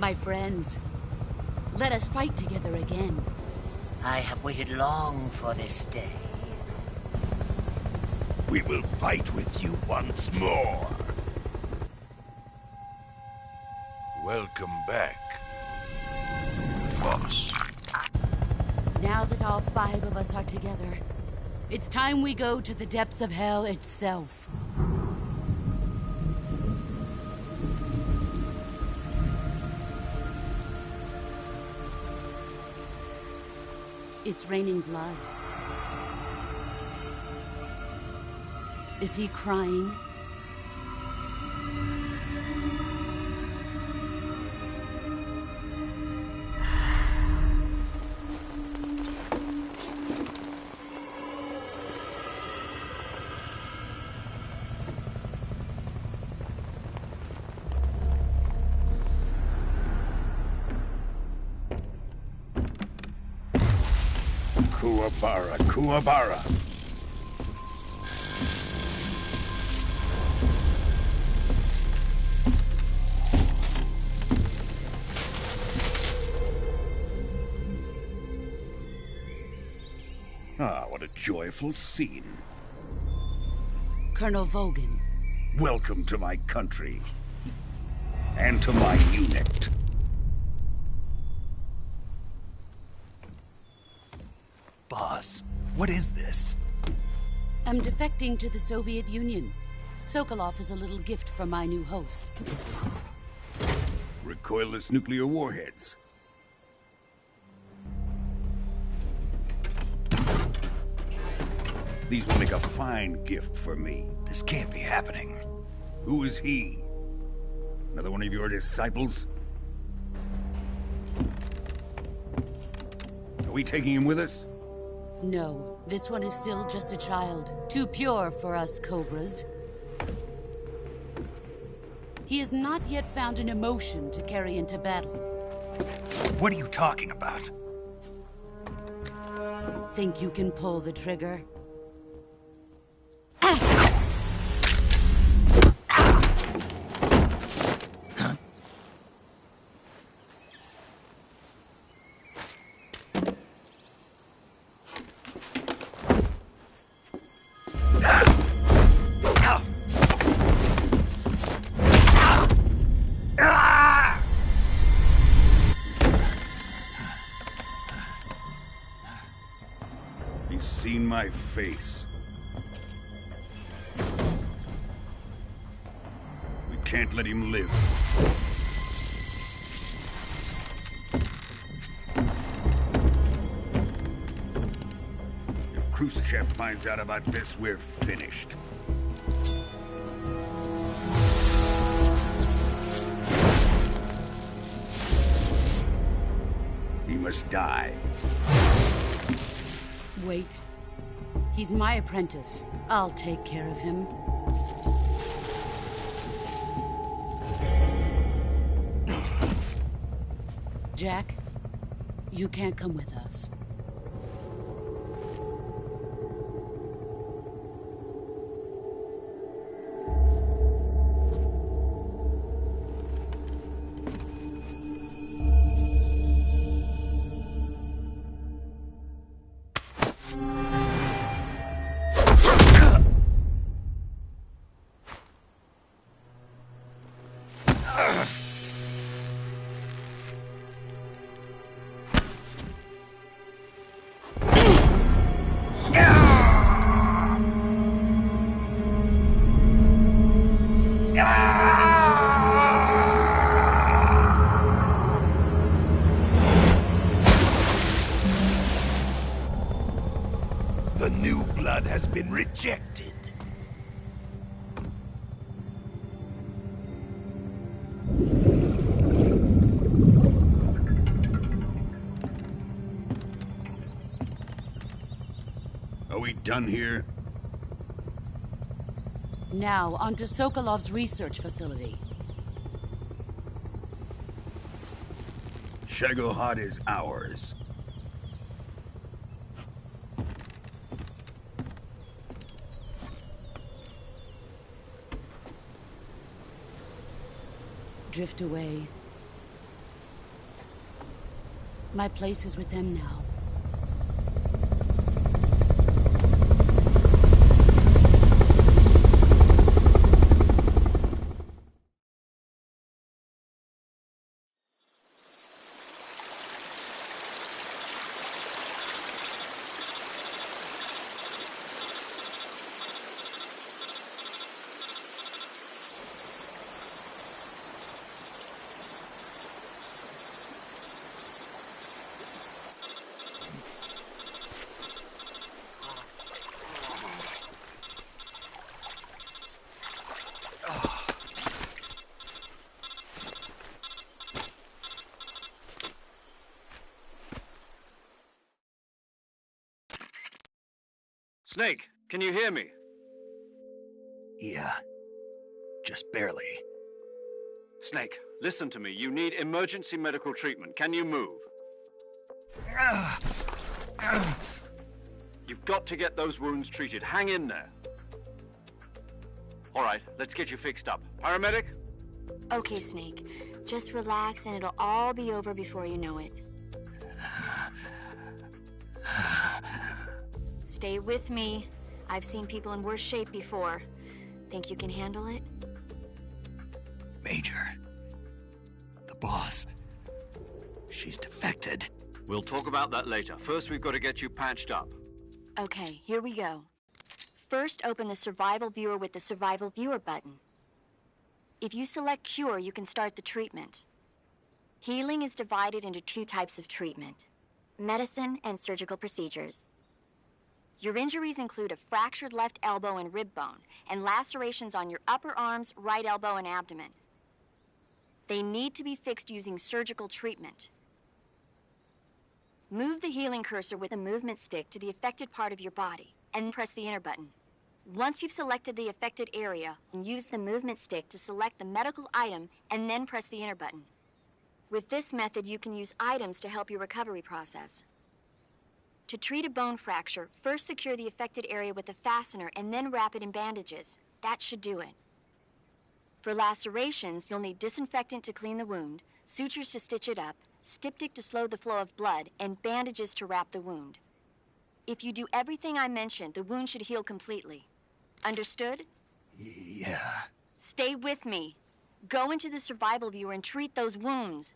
My friends, let us fight together again. I have waited long for this day. We will fight with you once more. Welcome back, boss. Now that all 5 of us are together, it's time we go to the depths of hell itself. It's raining blood. Is he crying? Kuwabara, Kuwabara. Ah, what a joyful scene. Colonel Volgin. Welcome to my country. And to my unit. Boss, what is this? I'm defecting to the Soviet Union. Sokolov is a little gift from my new hosts. Recoilless nuclear warheads. These will make a fine gift for me. This can't be happening. Who is he? Another one of your disciples? Are we taking him with us? No, this one is still just a child. Too pure for us Cobras. He has not yet found an emotion to carry into battle. What are you talking about? Think you can pull the trigger? He's seen my face. We can't let him live. If Khrushchev finds out about this, we're finished. He must die. Wait. He's my apprentice. I'll take care of him. Jack, you can't come with us. The new blood has been rejected. Are we done here? Now, onto Sokolov's research facility. Shagohod is ours. Drift away. My place is with them now. Snake, can you hear me? Yeah. Just barely. Snake, listen to me. You need emergency medical treatment. Can you move? You've got to get those wounds treated. Hang in there. All right, let's get you fixed up. Paramedic? Okay, Snake. Just relax and it'll all be over before you know it. Stay with me. I've seen people in worse shape before. Think you can handle it? Major. The boss. She's defected. We'll talk about that later. First, we've got to get you patched up. Okay, here we go. First, open the Survival Viewer with the Survival Viewer button. If you select Cure, you can start the treatment. Healing is divided into 2 types of treatment: medicine and surgical procedures. Your injuries include a fractured left elbow and rib bone, and lacerations on your upper arms, right elbow, and abdomen. They need to be fixed using surgical treatment. Move the healing cursor with a movement stick to the affected part of your body, and press the enter button. Once you've selected the affected area, use the movement stick to select the medical item, and then press the enter button. With this method, you can use items to help your recovery process. To treat a bone fracture, first secure the affected area with a fastener and then wrap it in bandages. That should do it. For lacerations, you'll need disinfectant to clean the wound, sutures to stitch it up, styptic to slow the flow of blood, and bandages to wrap the wound. If you do everything I mentioned, the wound should heal completely. Understood? Yeah. Stay with me. Go into the Survival Viewer and treat those wounds.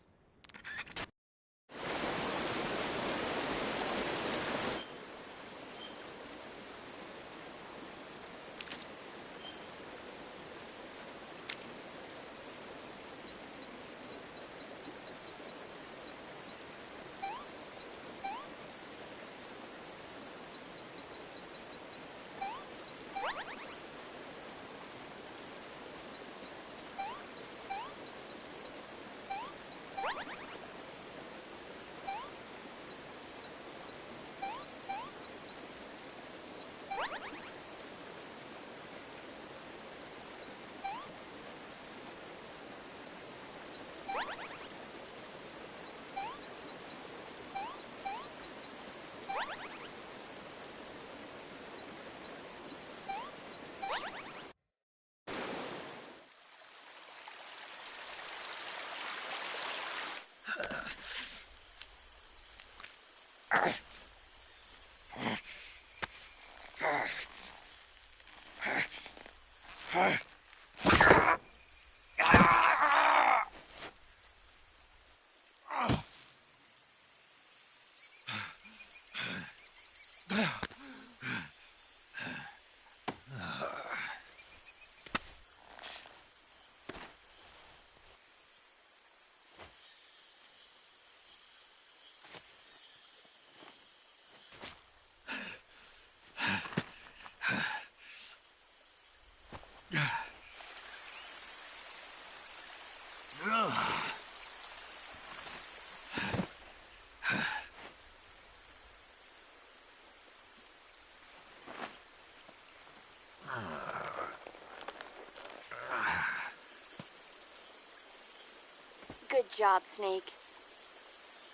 Good job, Snake.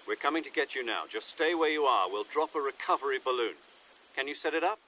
We're coming to get you now. Just stay where you are. We'll drop a recovery balloon. Can you set it up?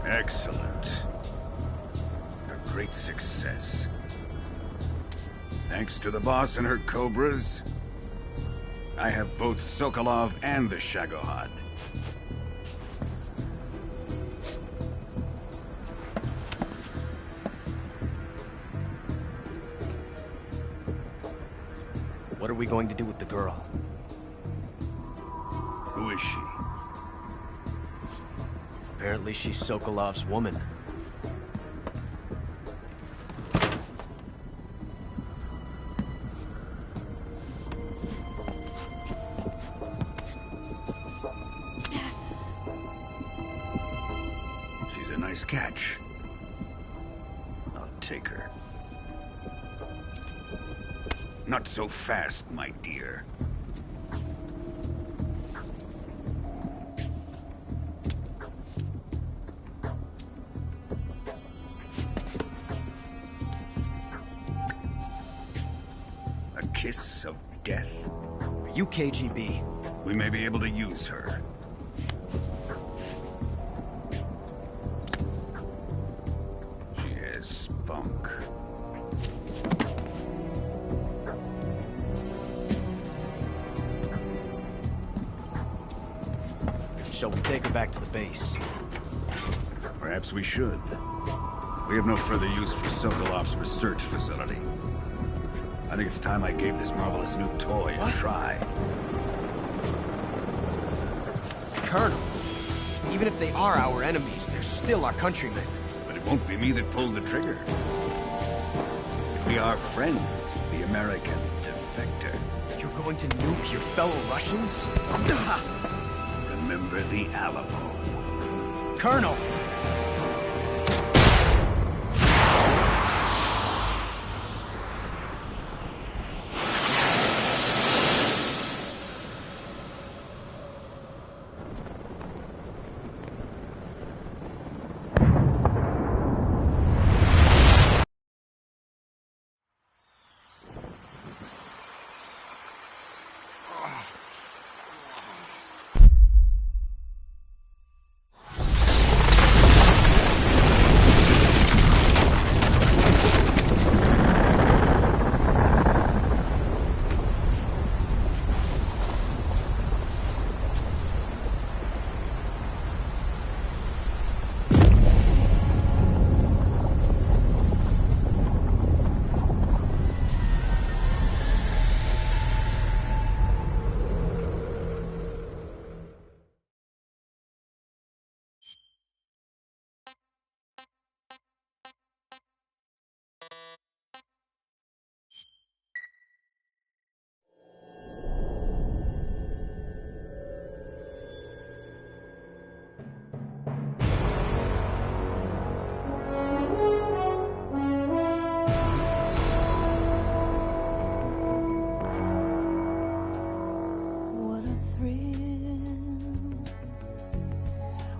Excellent. A great success. Thanks to the boss and her Cobras, I have both Sokolov and the Shagohod. What are we going to do with the girl? Who is she? Apparently she's Sokolov's woman. She's a nice catch. I'll take her. Not so fast, my dear. A kiss of death? Are you KGB? We may be able to use her. She has spunk. Shall we take her back to the base? Perhaps we should. We have no further use for Sokolov's research facility. I think it's time I gave this marvelous new toy a try. Colonel, even if they are our enemies, they're still our countrymen. But it won't be me that pulled the trigger. It'll be our friend, the American defector. You're going to nuke your fellow Russians? Remember the Alamo. Colonel!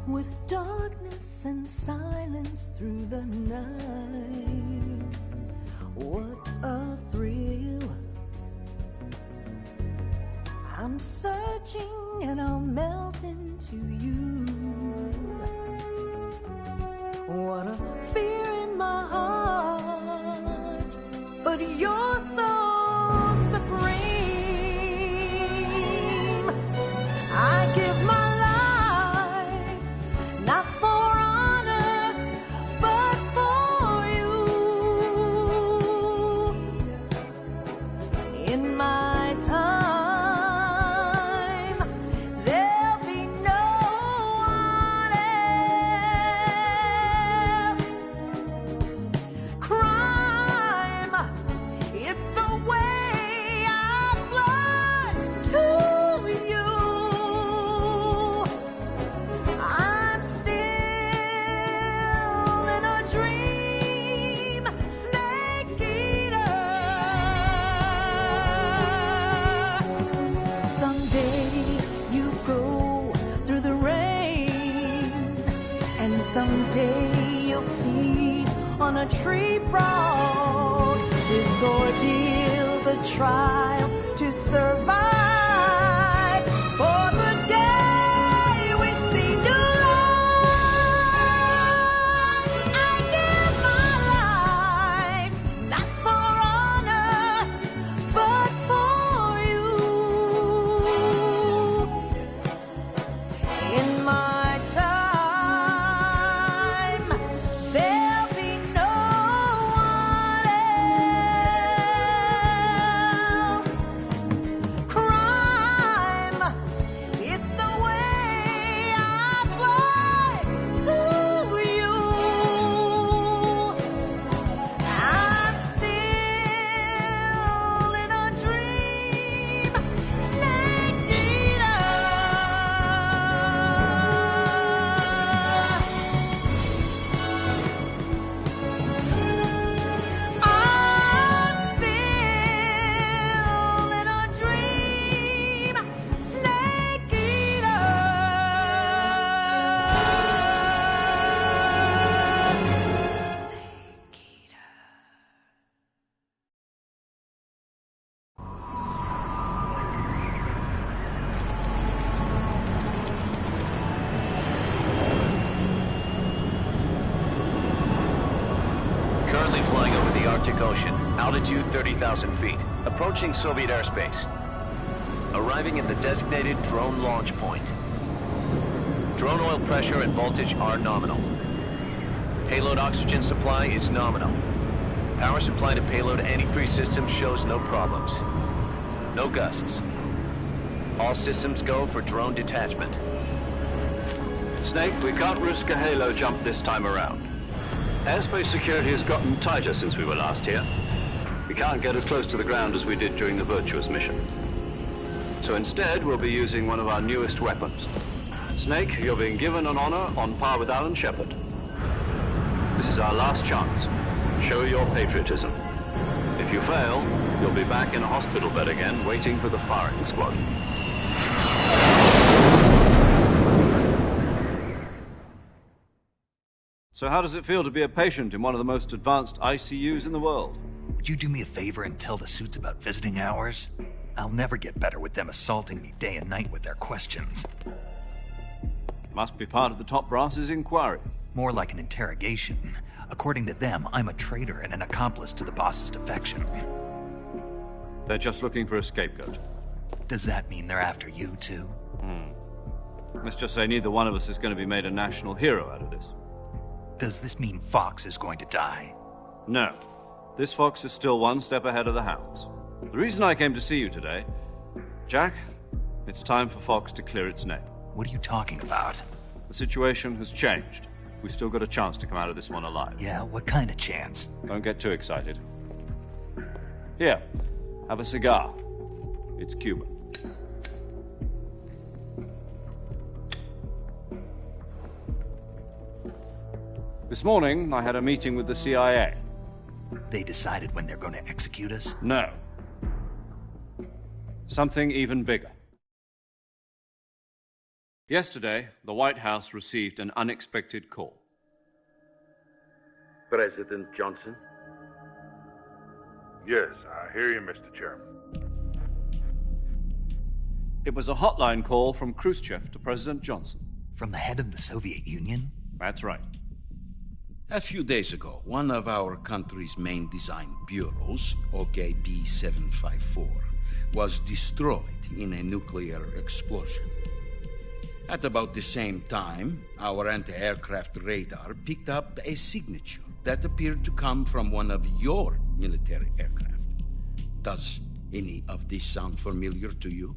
With darkness and silence through the night, what a thrill. I'm searching and I'll melt into you. What a fear in my heart, but you're so supreme. I give my not for honor, but for you. In my time, there'll be no one else. Crime, it's the way I fly to you. Someday you'll feed on a tree frog. This ordeal, the trial to survive. 3,000 feet, approaching Soviet airspace. Arriving at the designated drone launch point. Drone oil pressure and voltage are nominal. Payload oxygen supply is nominal. Power supply to payload antifreeze system shows no problems. No gusts. All systems go for drone detachment. Snake, we can't risk a halo jump this time around. Airspace security has gotten tighter since we were last here. We can't get as close to the ground as we did during the Virtuous Mission. So instead, we'll be using one of our newest weapons. Snake, you're being given an honor on par with Alan Shepard. This is our last chance. Show your patriotism. If you fail, you'll be back in a hospital bed again, waiting for the firing squad. So how does it feel to be a patient in one of the most advanced ICUs in the world? Would you do me a favor and tell the suits about visiting hours? I'll never get better with them assaulting me day and night with their questions. Must be part of the top brass's inquiry. More like an interrogation. According to them, I'm a traitor and an accomplice to the boss's defection. They're just looking for a scapegoat. Does that mean they're after you, too? Let's just say neither one of us is going to be made a national hero out of this. Does this mean Fox is going to die? No. This fox is still one step ahead of the hounds. The reason I came to see you today, Jack, it's time for Fox to clear its name. What are you talking about? The situation has changed. We've still got a chance to come out of this one alive. Yeah, what kind of chance? Don't get too excited. Here, have a cigar. It's Cuban. This morning, I had a meeting with the CIA. They decided when they're going to execute us? No. Something even bigger. Yesterday, the White House received an unexpected call. President Johnson? Yes, I hear you, Mr. Chairman. It was a hotline call from Khrushchev to President Johnson. From the head of the Soviet Union? That's right. A few days ago, one of our country's main design bureaus, OKB 754, was destroyed in a nuclear explosion. At about the same time, our anti-aircraft radar picked up a signature that appeared to come from one of your military aircraft. Does any of this sound familiar to you?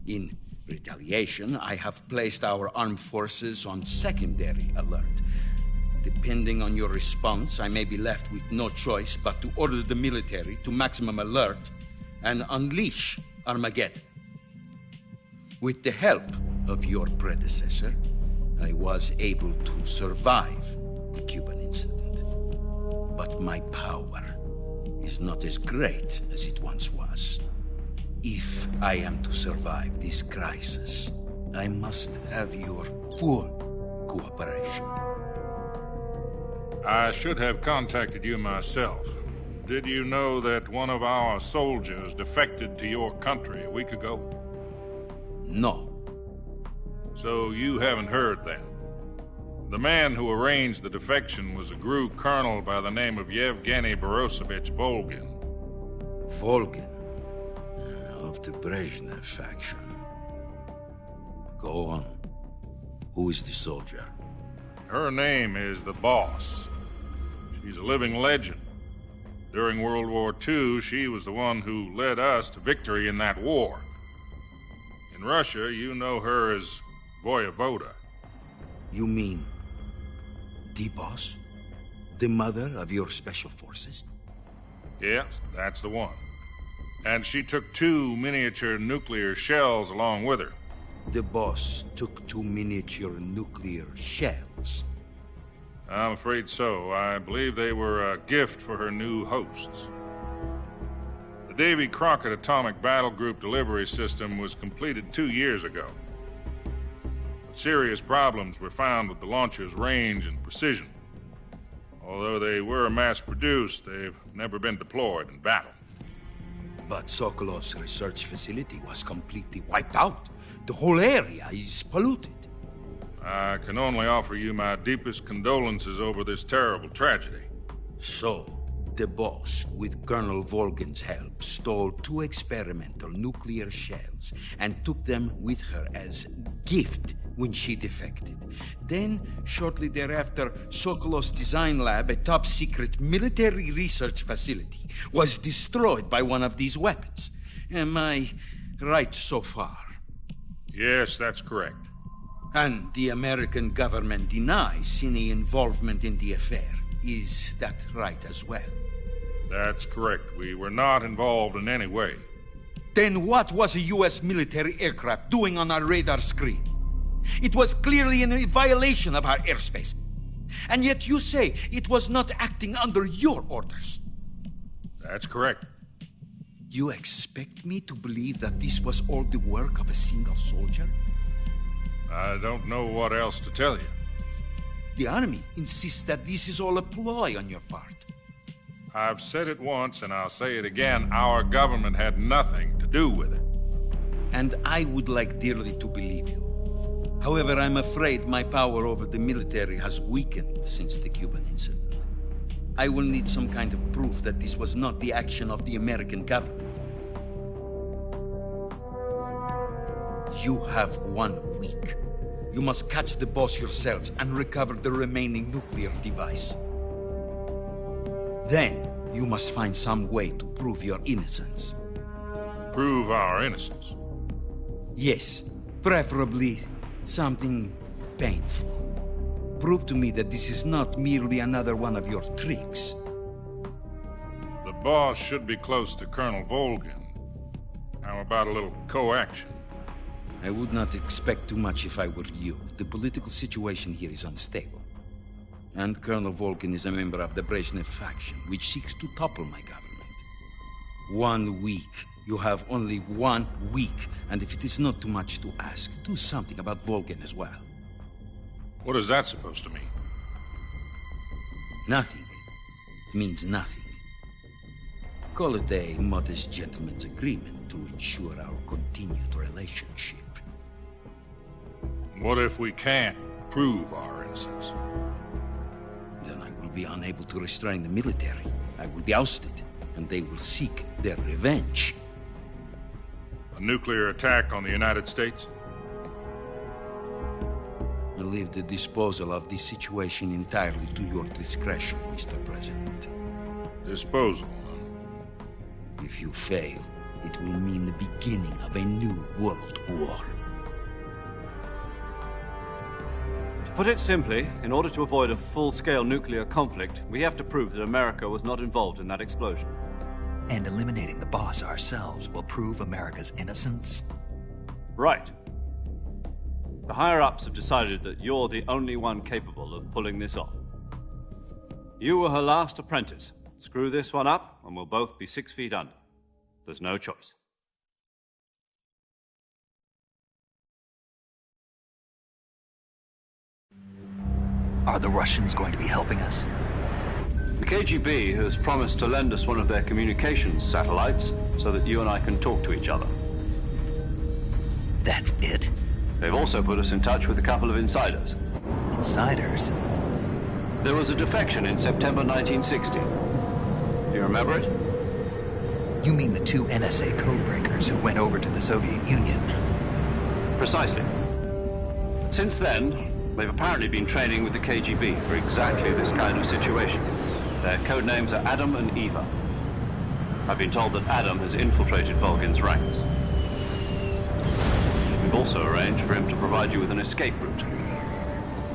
In retaliation, I have placed our armed forces on secondary alert. Depending on your response, I may be left with no choice but to order the military to maximum alert and unleash Armageddon. With the help of your predecessor, I was able to survive the Cuban incident. But my power is not as great as it once was. If I am to survive this crisis, I must have your full cooperation. I should have contacted you myself. Did you know that one of our soldiers defected to your country a week ago? No. So you haven't heard then. The man who arranged the defection was a GRU colonel by the name of Yevgeny Borisovich Volgin. Volgin? Of the Brezhnev faction. Go on. Who is the soldier? Her name is the Boss. She's a living legend. During World War II, she was the one who led us to victory in that war. In Russia, you know her as Voyevoda. You mean the Boss? The mother of your special forces? Yes, that's the one. And she took 2 miniature nuclear shells along with her. The Boss took 2 miniature nuclear shells? I'm afraid so. I believe they were a gift for her new hosts. The Davy Crockett Atomic Battle Group delivery system was completed 2 years ago. But serious problems were found with the launcher's range and precision. Although they were mass-produced, they've never been deployed in battle. But Sokolov's research facility was completely wiped out. The whole area is polluted. I can only offer you my deepest condolences over this terrible tragedy. So, the boss, with Colonel Volgin's help, stole 2 experimental nuclear shells and took them with her as gift when she defected. Then, shortly thereafter, Sokolov's design lab, a top-secret military research facility, was destroyed by one of these weapons. Am I right so far? Yes, that's correct. And the American government denies any involvement in the affair. Is that right as well? That's correct. We were not involved in any way. Then what was a U.S. military aircraft doing on our radar screen? It was clearly in violation of our airspace. And yet you say it was not acting under your orders. That's correct. You expect me to believe that this was all the work of a single soldier? I don't know what else to tell you. The Army insists that this is all a ploy on your part. I've said it once, and I'll say it again. Our government had nothing to do with it. And I would like dearly to believe you. However, I'm afraid my power over the military has weakened since the Cuban incident. I will need some kind of proof that this was not the action of the American government. You have 1 week. You must catch the boss yourselves and recover the remaining nuclear device. Then, you must find some way to prove your innocence. Prove our innocence? Yes, preferably something painful. Prove to me that this is not merely another one of your tricks. The boss should be close to Colonel Volgin. How about a little co-action? I would not expect too much if I were you. The political situation here is unstable. And Colonel Volgin is a member of the Brezhnev faction, which seeks to topple my government. 1 week. You have only 1 week. And if it is not too much to ask, do something about Volgin as well. What is that supposed to mean? Nothing. It means nothing. Call it a modest gentleman's agreement to ensure our continued relationship. What if we can't prove our innocence? Then I will be unable to restrain the military. I will be ousted, and they will seek their revenge. A nuclear attack on the United States? I leave the disposal of this situation entirely to your discretion, Mr. President. Disposal? If you fail, it will mean the beginning of a new world war. To put it simply, in order to avoid a full-scale nuclear conflict, we have to prove that America was not involved in that explosion. And eliminating the boss ourselves will prove America's innocence? Right. The higher-ups have decided that you're the only one capable of pulling this off. You were her last apprentice. Screw this one up, and we'll both be 6 feet under. There's no choice. Are the Russians going to be helping us? The KGB has promised to lend us one of their communications satellites so that you and I can talk to each other. That's it? They've also put us in touch with a couple of insiders. Insiders? There was a defection in September 1960. Do you remember it? You mean the 2 NSA codebreakers who went over to the Soviet Union? Precisely. Since then, they've apparently been training with the KGB for exactly this kind of situation. Their code names are Adam and Eva. I've been told that Adam has infiltrated Volgin's ranks. We've also arranged for him to provide you with an escape route.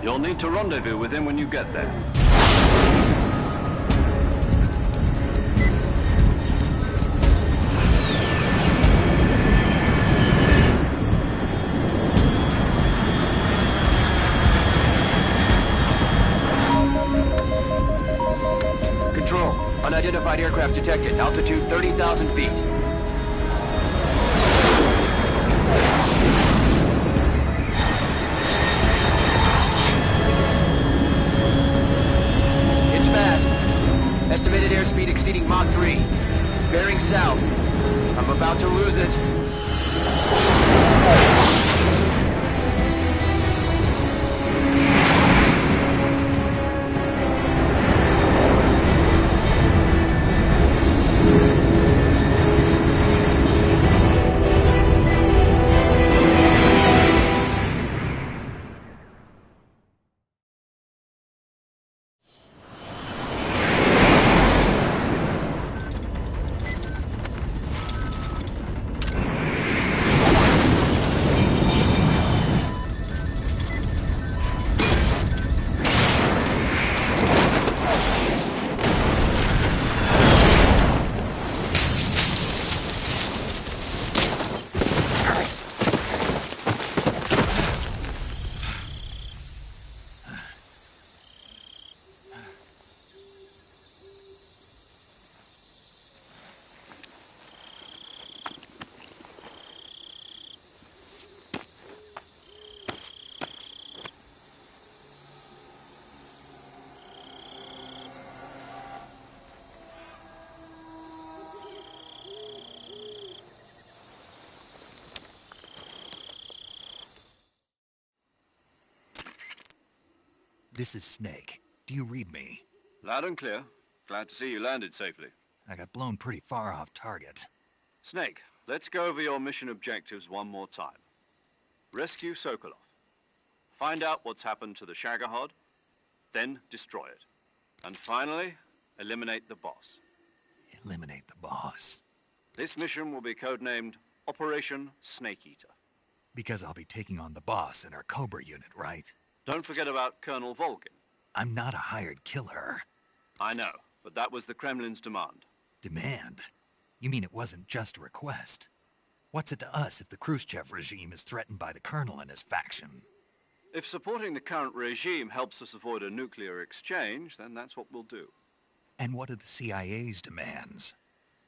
You'll need to rendezvous with him when you get there. Control. Unidentified aircraft detected. Altitude 30,000 feet. It's fast. Estimated airspeed exceeding Mach 3. Bearing south. I'm about to lose it. This is Snake. Do you read me? Loud and clear. Glad to see you landed safely. I got blown pretty far off target. Snake, let's go over your mission objectives one more time. Rescue Sokolov. Find out what's happened to the Shagohod, then destroy it. And finally, eliminate the boss. Eliminate the boss. This mission will be codenamed Operation Snake Eater. Because I'll be taking on the boss in our Cobra unit, right? Don't forget about Colonel Volgin. I'm not a hired killer. I know, but that was the Kremlin's demand. Demand? You mean it wasn't just a request? What's it to us if the Khrushchev regime is threatened by the Colonel and his faction? If supporting the current regime helps us avoid a nuclear exchange, then that's what we'll do. And what are the CIA's demands?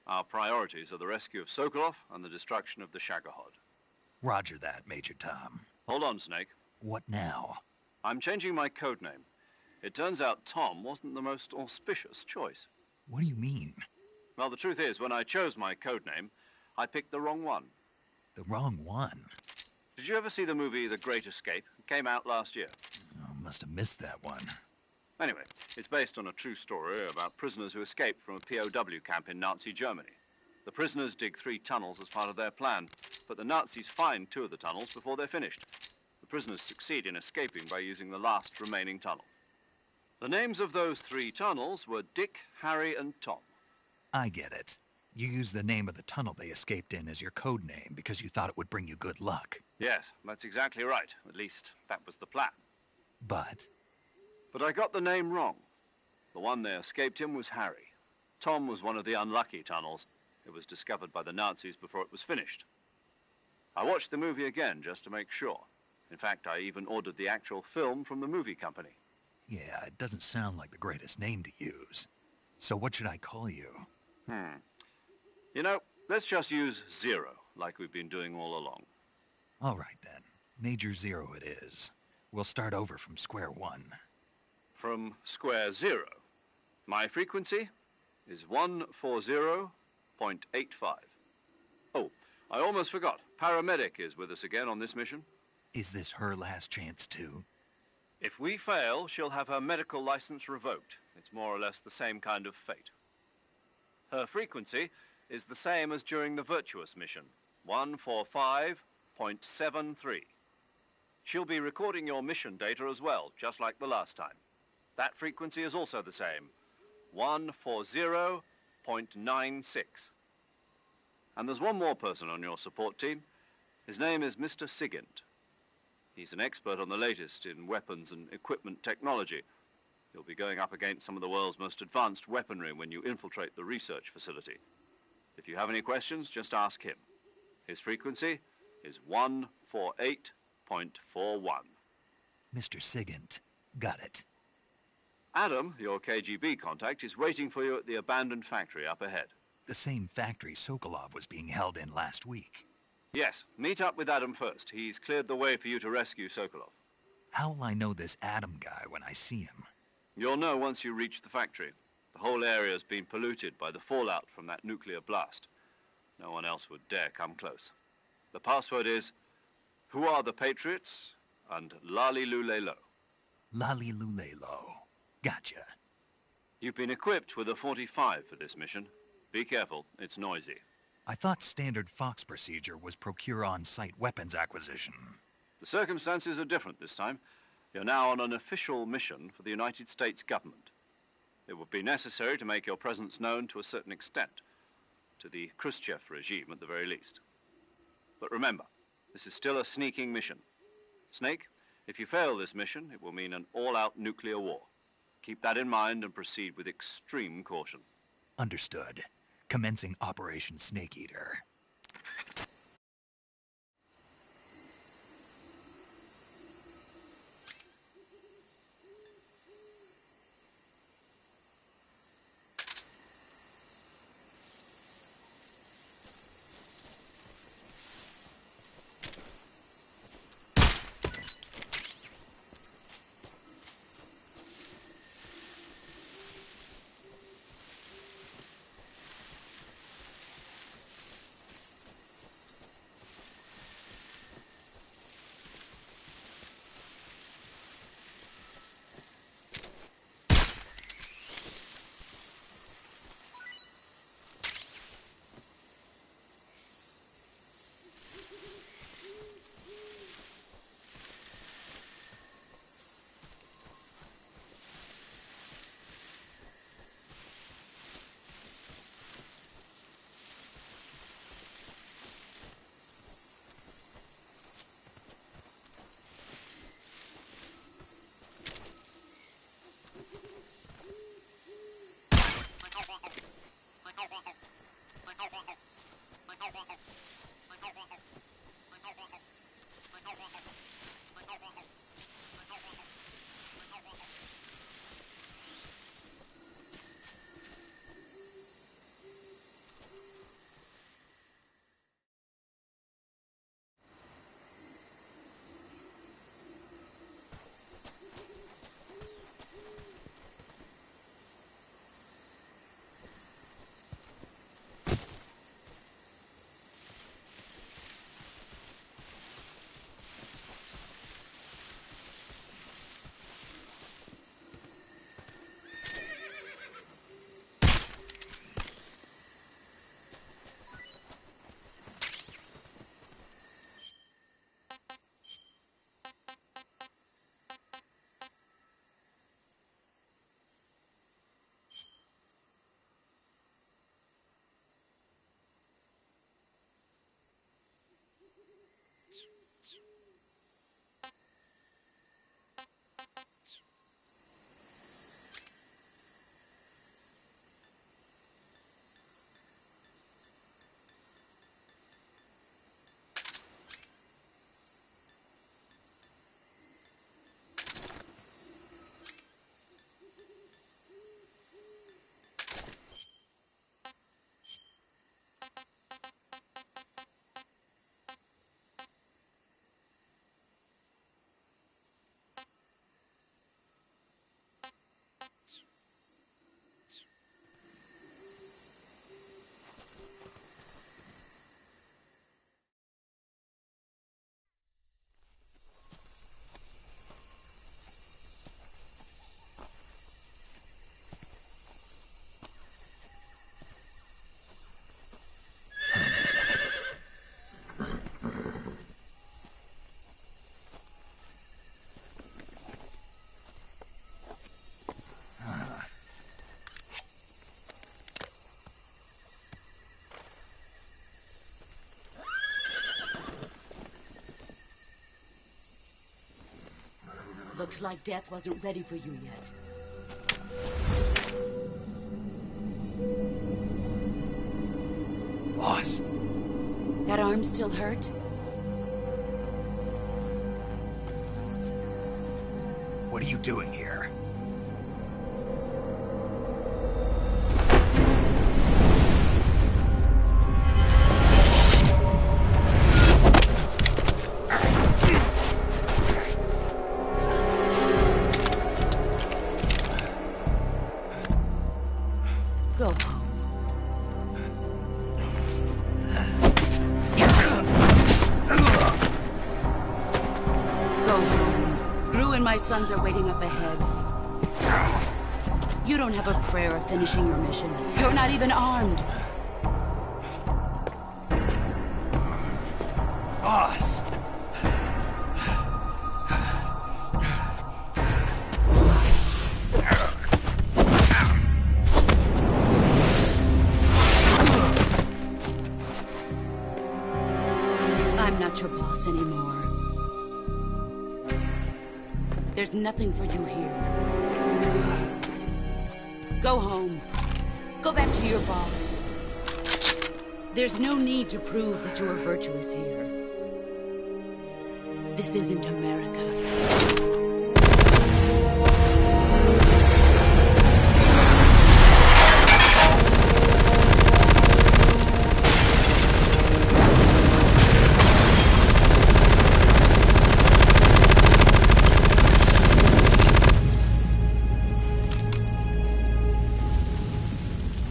Our priorities are the rescue of Sokolov and the destruction of the Shagohod. Roger that, Major Tom. Hold on, Snake. What now? I'm changing my codename. It turns out Tom wasn't the most auspicious choice. What do you mean? Well, the truth is, when I chose my codename, I picked the wrong one. The wrong one? Did you ever see the movie The Great Escape? It came out last year. Oh, must have missed that one. Anyway, it's based on a true story about prisoners who escaped from a POW camp in Nazi Germany. The prisoners dig 3 tunnels as part of their plan, but the Nazis find 2 of the tunnels before they're finished. The prisoners succeed in escaping by using the last remaining tunnel. The names of those 3 tunnels were Dick, Harry, and Tom. I get it. You used the name of the tunnel they escaped in as your code name because you thought it would bring you good luck. Yes, that's exactly right. At least, that was the plan. But I got the name wrong. The one they escaped in was Harry. Tom was one of the unlucky tunnels. It was discovered by the Nazis before it was finished. I watched the movie again just to make sure. In fact, I even ordered the actual film from the movie company. yeah, it doesn't sound like the greatest name to use. So what should I call you? You know, let's just use Zero, like we've been doing all along. All right then. Major Zero it is. We'll start over from square one. From square 0. My frequency is 140.85. Oh, I almost forgot. Paramedic is with us again on this mission. Is this her last chance too? If we fail, she'll have her medical license revoked. It's more or less the same kind of fate. Her frequency is the same as during the Virtuous Mission, 145.73. She'll be recording your mission data as well, just like the last time. That frequency is also the same, 140.96. And there's one more person on your support team. His name is Mr. Sigint. He's an expert on the latest in weapons and equipment technology. You'll be going up against some of the world's most advanced weaponry when you infiltrate the research facility. If you have any questions, just ask him. His frequency is 148.41. Mr. Sigint. Got it. Adam, your KGB contact, is waiting for you at the abandoned factory up ahead. The same factory Sokolov was being held in last week. Yes, meet up with Adam first. He's cleared the way for you to rescue Sokolov. How will I know this Adam guy when I see him? You'll know once you reach the factory. The whole area's been polluted by the fallout from that nuclear blast. No one else would dare come close. The password is, "Who are the Patriots?" and Lali Lulelo. Lali Lulelo. Gotcha. You've been equipped with a 45 for this mission. Be careful, it's noisy. I thought standard Fox procedure was procure on-site weapons acquisition. The circumstances are different this time. You're now on an official mission for the United States government. It would be necessary to make your presence known to a certain extent, to the Khrushchev regime at the very least. But remember, this is still a sneaking mission. Snake, if you fail this mission, it will mean an all-out nuclear war. Keep that in mind and proceed with extreme caution. Understood. Commencing Operation Snake Eater. Looks like death wasn't ready for you yet. Boss. That arm still hurt? What are you doing here? Go home. Go home. Gru and my sons are waiting up ahead. You don't have a prayer of finishing your mission. You're not even armed. Boss! I'm not your boss anymore. There's nothing for you here. Go home. Go back to your boss. There's no need to prove that you are virtuous here. This isn't America.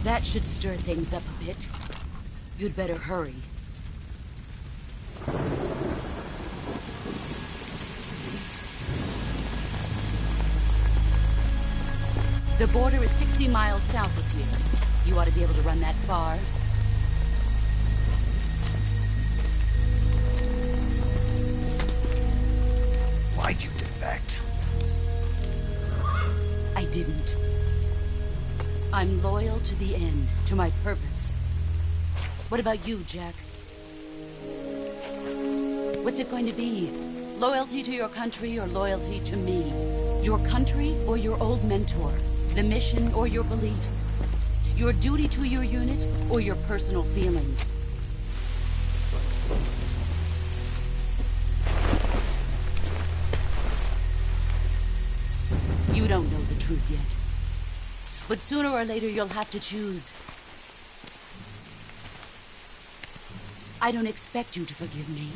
That should stir things up a bit. You'd better hurry. The border is 60 miles south of here. You ought to be able to run that far. Why'd you defect? I didn't. I'm loyal to the end, to my purpose. What about you, Jack? What's it going to be? Loyalty to your country or loyalty to me? Your country or your old mentor? The mission or your beliefs? Your duty to your unit or your personal feelings? You don't know the truth yet. But sooner or later, you'll have to choose. I don't expect you to forgive me.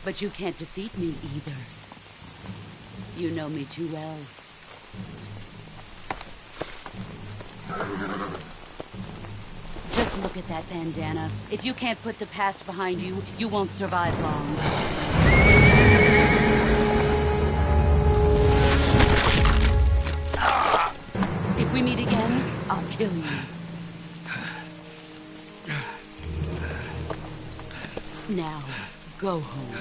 But you can't defeat me either. You know me too well. Just look at that bandana. If you can't put the past behind you, you won't survive long. If we meet again, I'll kill you. Now, go home.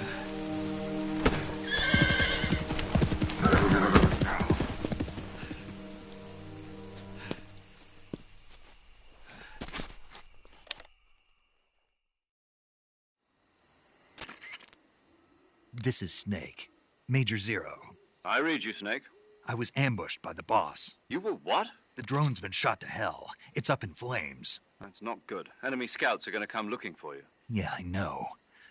This is Snake. Major Zero. I read you, Snake. I was ambushed by the boss. You were what? The drone's been shot to hell. It's up in flames. That's not good. Enemy scouts are going to come looking for you. Yeah, I know.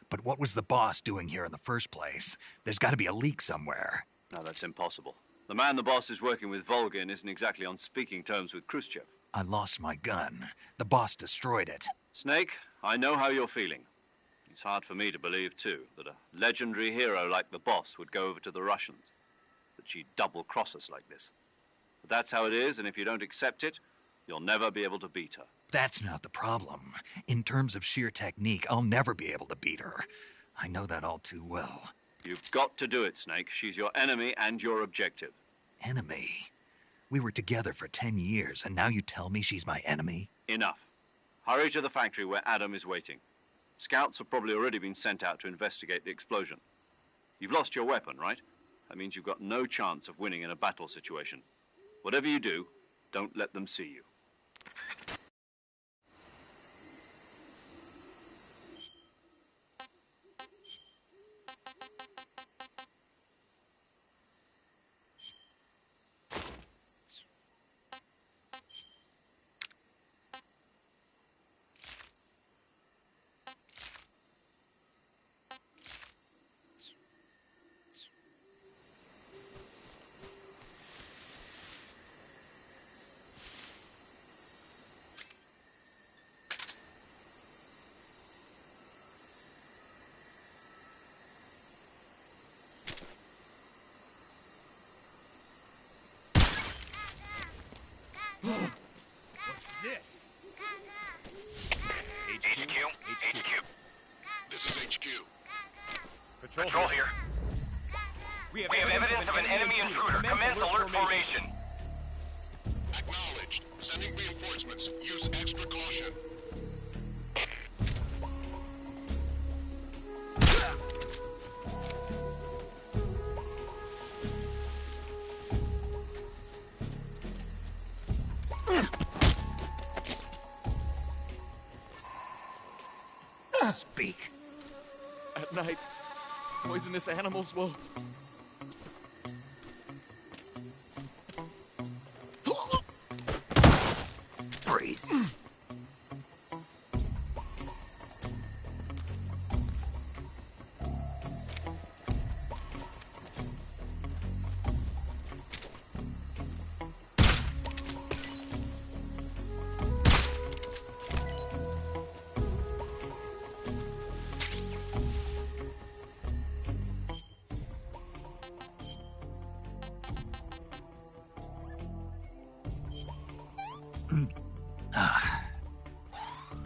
But what was the boss doing here in the first place? There's got to be a leak somewhere. No, that's impossible. The man the boss is working with, Volgin, isn't exactly on speaking terms with Khrushchev. I lost my gun. The boss destroyed it. Snake, I know how you're feeling. It's hard for me to believe, too, that a legendary hero like the boss would go over to the Russians. That she'd double-cross us like this. But that's how it is, and if you don't accept it, you'll never be able to beat her. That's not the problem. In terms of sheer technique, I'll never be able to beat her. I know that all too well. You've got to do it, Snake. She's your enemy and your objective. Enemy? We were together for 10 years, and now you tell me she's my enemy? Enough. Hurry to the factory where Adam is waiting. Scouts have probably already been sent out to investigate the explosion. You've lost your weapon, right? That means you've got no chance of winning in a battle situation. Whatever you do, don't let them see you. What's this? HQ. This is HQ. Patrol here. We have evidence of an enemy intruder. Commence alert formation. Acknowledged. Sending reinforcements. Use extra caution. Speak. At night, poisonous animals will... Freeze.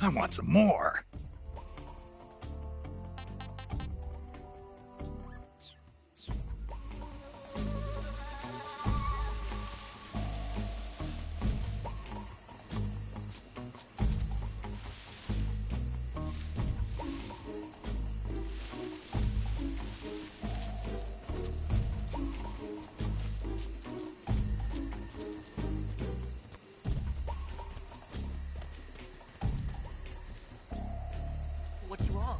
I want some more. What's wrong?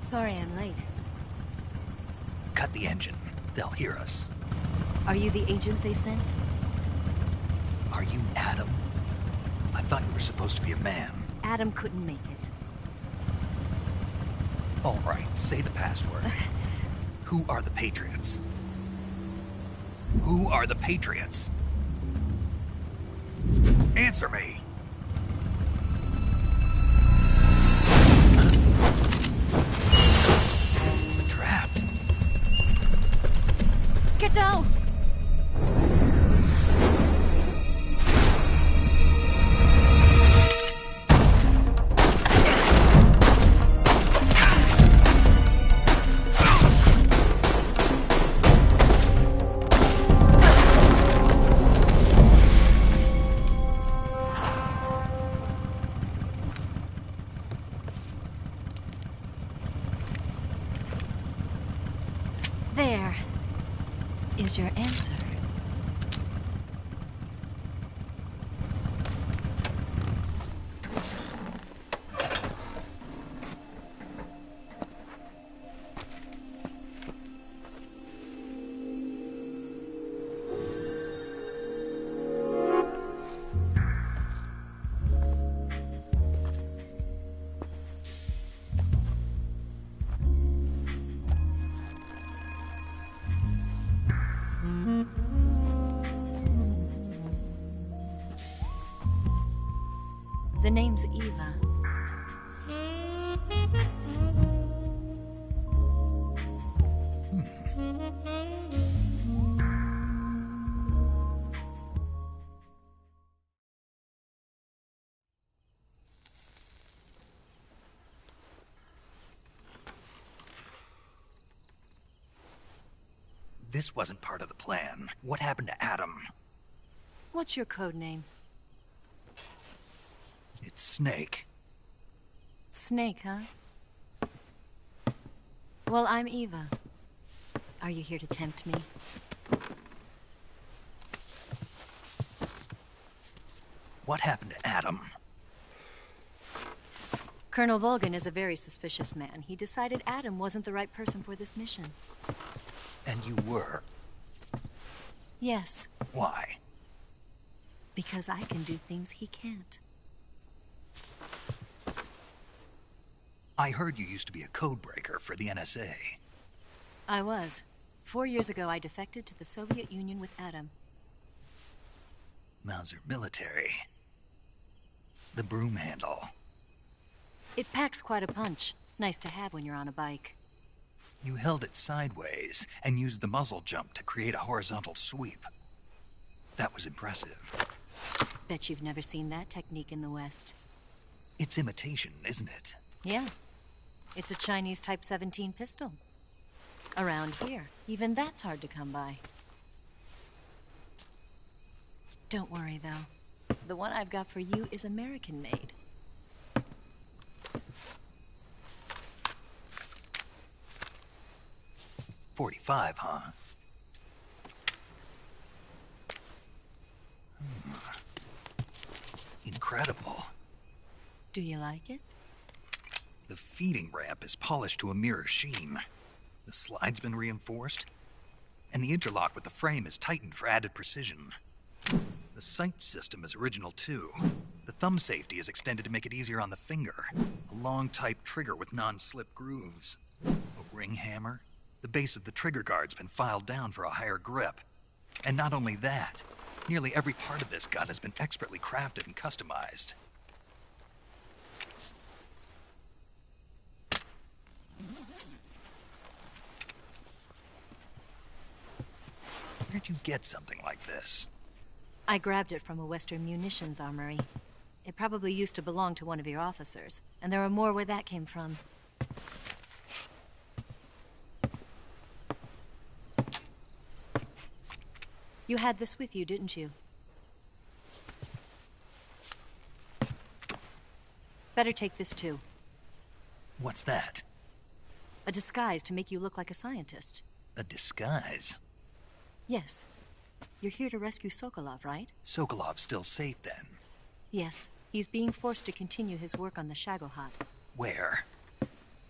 Sorry I'm late. Cut the engine. They'll hear us. Are you the agent they sent? Are you Adam? I thought you were supposed to be a man. Adam couldn't make it. All right, say the password. Who are the Patriots? Who are the Patriots? Answer me! Trapped. Get down! There is your answer. The name's Eva. This wasn't part of the plan. What happened to Adam? What's your code name? It's Snake. Snake, huh? Well, I'm Eva. Are you here to tempt me? What happened to Adam? Colonel Volgin is a very suspicious man. He decided Adam wasn't the right person for this mission. And you were? Yes. Why? Because I can do things he can't. I heard you used to be a codebreaker for the NSA. I was. 4 years ago, I defected to the Soviet Union with Adam. Mauser military. The broom handle. It packs quite a punch. Nice to have when you're on a bike. You held it sideways and used the muzzle jump to create a horizontal sweep. That was impressive. Bet you've never seen that technique in the West. It's imitation, isn't it? Yeah. It's a Chinese Type 17 pistol. Around here, even that's hard to come by. Don't worry, though. The one I've got for you is American-made. .45, huh? Incredible. Do you like it? The feeding ramp is polished to a mirror sheen. The slide's been reinforced, and the interlock with the frame is tightened for added precision. The sight system is original too. The thumb safety is extended to make it easier on the finger. A long type trigger with non-slip grooves. A ring hammer. The base of the trigger guard's been filed down for a higher grip. And not only that, nearly every part of this gun has been expertly crafted and customized. Where'd you get something like this? I grabbed it from a Western munitions armory. It probably used to belong to one of your officers, and there are more where that came from. You had this with you, didn't you? Better take this too. What's that? A disguise to make you look like a scientist. A disguise? Yes. You're here to rescue Sokolov, right? Sokolov's still safe then? Yes. He's being forced to continue his work on the Shagohod. Where?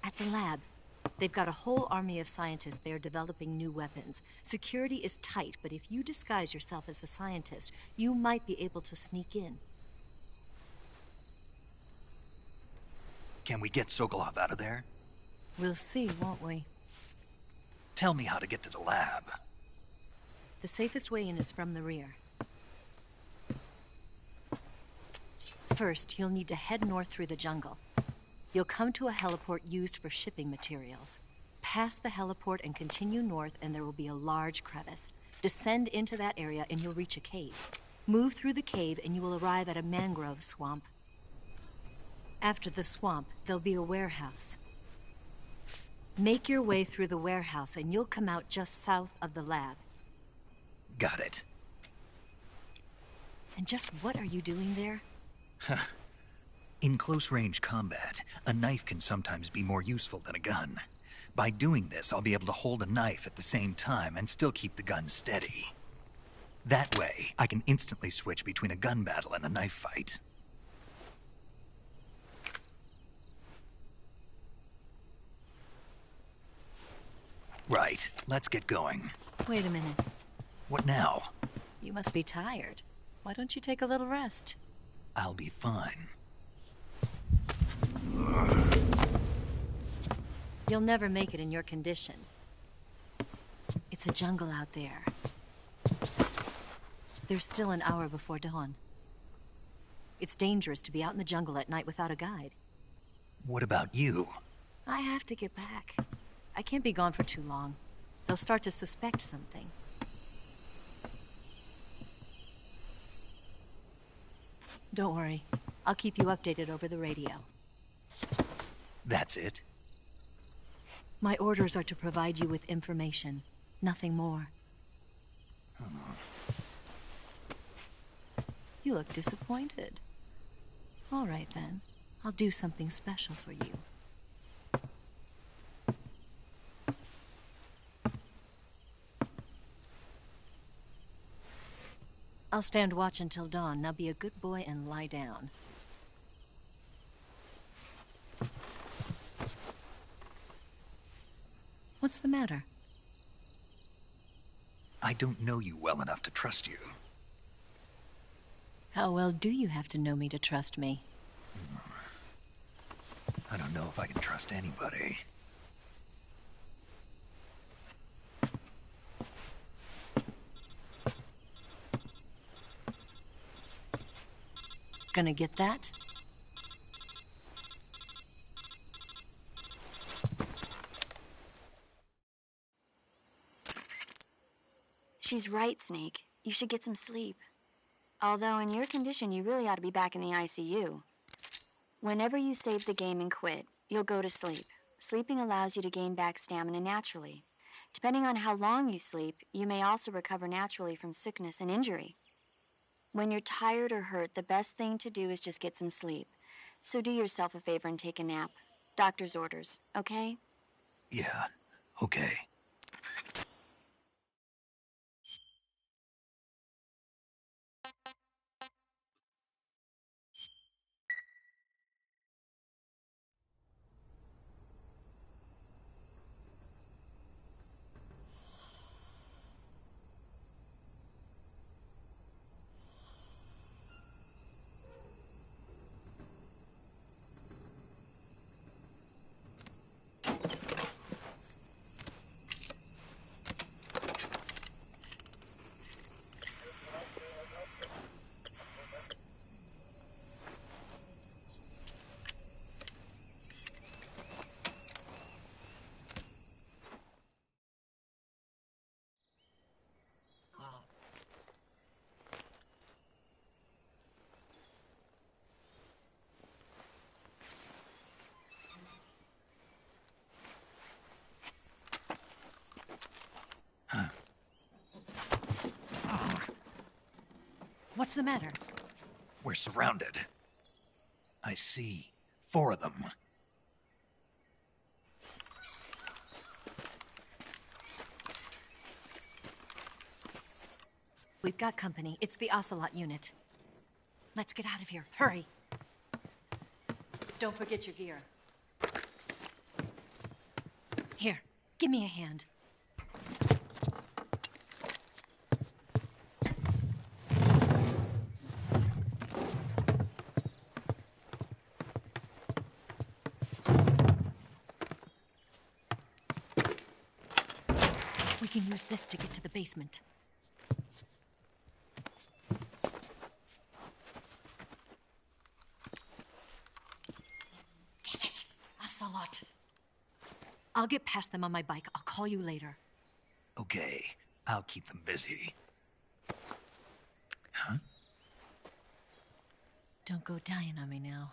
At the lab. They've got a whole army of scientists there developing new weapons. Security is tight, but if you disguise yourself as a scientist, you might be able to sneak in. Can we get Sokolov out of there? We'll see, won't we? Tell me how to get to the lab. The safest way in is from the rear. First, you'll need to head north through the jungle. You'll come to a heliport used for shipping materials. Pass the heliport and continue north, and there will be a large crevice. Descend into that area and you'll reach a cave. Move through the cave and you will arrive at a mangrove swamp. After the swamp, there'll be a warehouse. Make your way through the warehouse and you'll come out just south of the lab. Got it. And just what are you doing there? In close-range combat, a knife can sometimes be more useful than a gun. By doing this, I'll be able to hold a knife at the same time and still keep the gun steady. That way, I can instantly switch between a gun battle and a knife fight. Right, let's get going. Wait a minute. What now? You must be tired. Why don't you take a little rest? I'll be fine. You'll never make it in your condition. It's a jungle out there. There's still an hour before dawn. It's dangerous to be out in the jungle at night without a guide. What about you? I have to get back. I can't be gone for too long. They'll start to suspect something. Don't worry. I'll keep you updated over the radio. That's it? My orders are to provide you with information. Nothing more. You look disappointed. All right, then. I'll do something special for you. I'll stand watch until dawn. Now be a good boy and lie down. What's the matter? I don't know you well enough to trust you. How well do you have to know me to trust me? I don't know if I can trust anybody. Gonna get that? She's right, Snake. You should get some sleep. Although in your condition, you really ought to be back in the ICU. Whenever you save the game and quit, you'll go to sleep. Sleeping allows you to gain back stamina naturally. Depending on how long you sleep, you may also recover naturally from sickness and injury. When you're tired or hurt, the best thing to do is just get some sleep. So do yourself a favor and take a nap. Doctor's orders, okay? Yeah, okay. What's the matter? We're surrounded. I see 4 of them. We've got company. It's the Ocelot unit. Let's get out of here. Hurry. Don't forget your gear. Here, give me a hand. We can use this to get to the basement. Damn it! Ocelot! I'll get past them on my bike. I'll call you later. Okay, I'll keep them busy. Huh? Don't go dying on me now.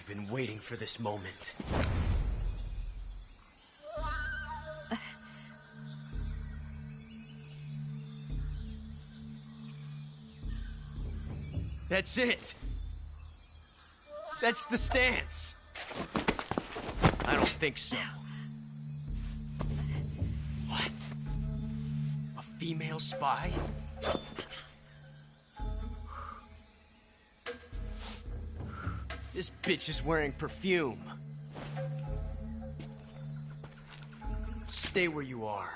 I've been waiting for this moment. That's it! That's the stance! I don't think so. What? A female spy? This bitch is wearing perfume. Stay where you are.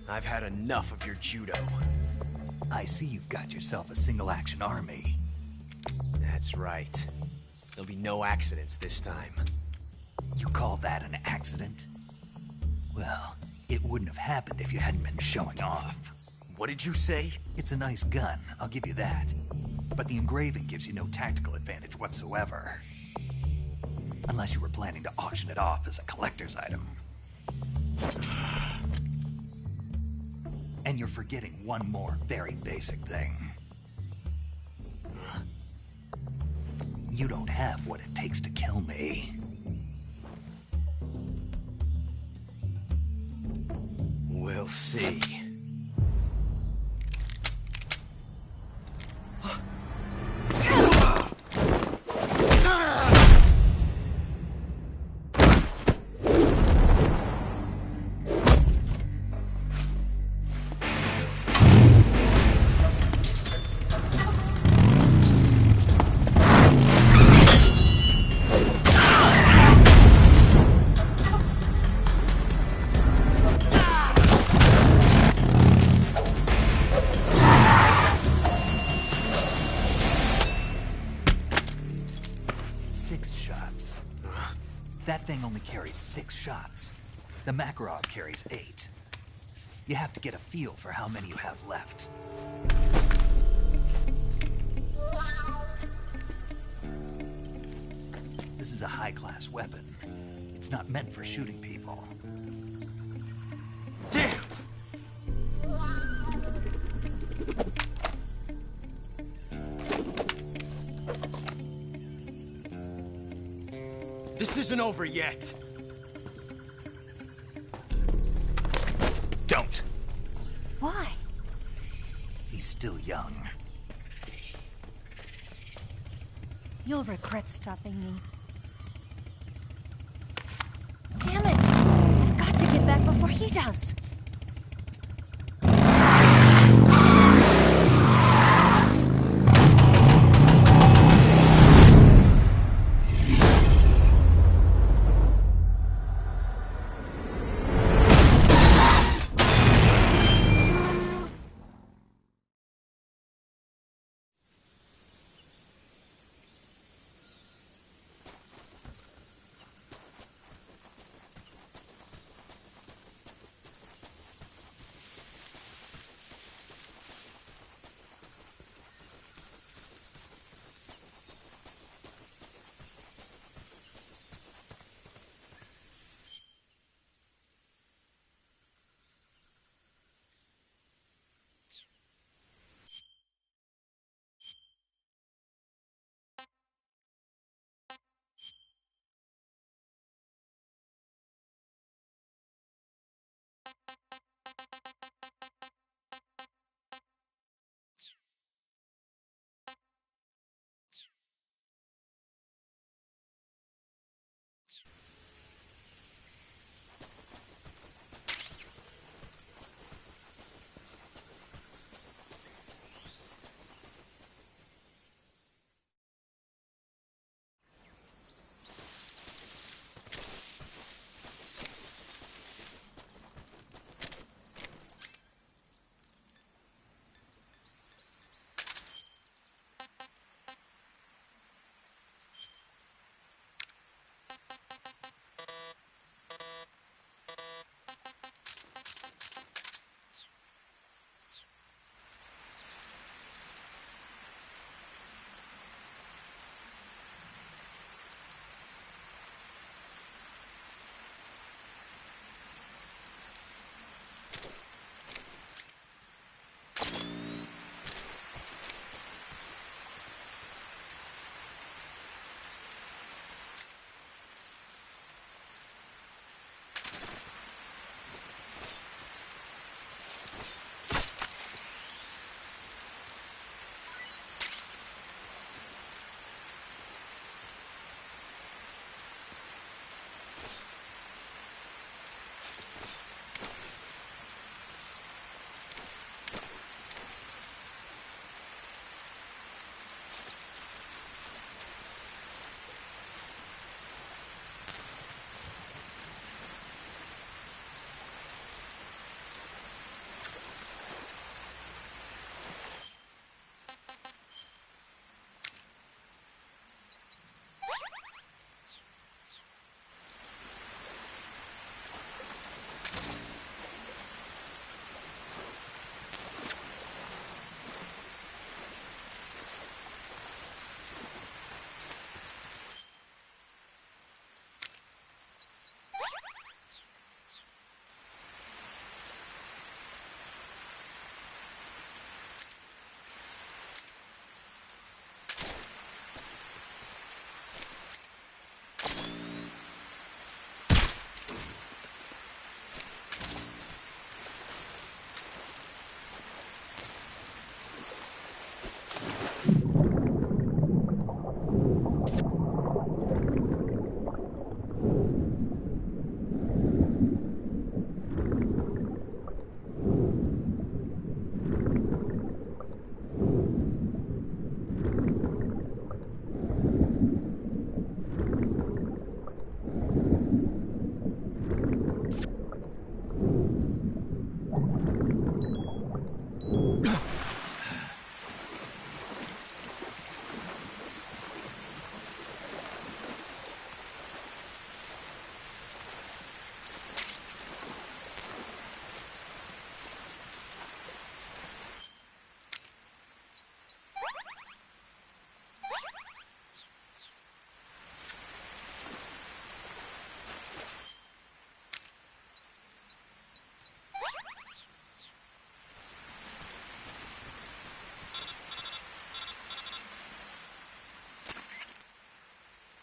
I've had enough of your judo. I see you've got yourself a single-action army. That's right. There'll be no accidents this time. You call that an accident? Well, it wouldn't have happened if you hadn't been showing off. What did you say? It's a nice gun, I'll give you that. But the engraving gives you no tactical advantage whatsoever. Unless you were planning to auction it off as a collector's item. And you're forgetting one more very basic thing. You don't have what it takes to kill me. We'll see. That thing only carries 6 shots. The Makarov carries 8. You have to get a feel for how many you have left. This is a high-class weapon. It's not meant for shooting people. Damn! This isn't over yet. Don't. Why? He's still young. You'll regret stopping me. Damn it! I've got to get back before he does.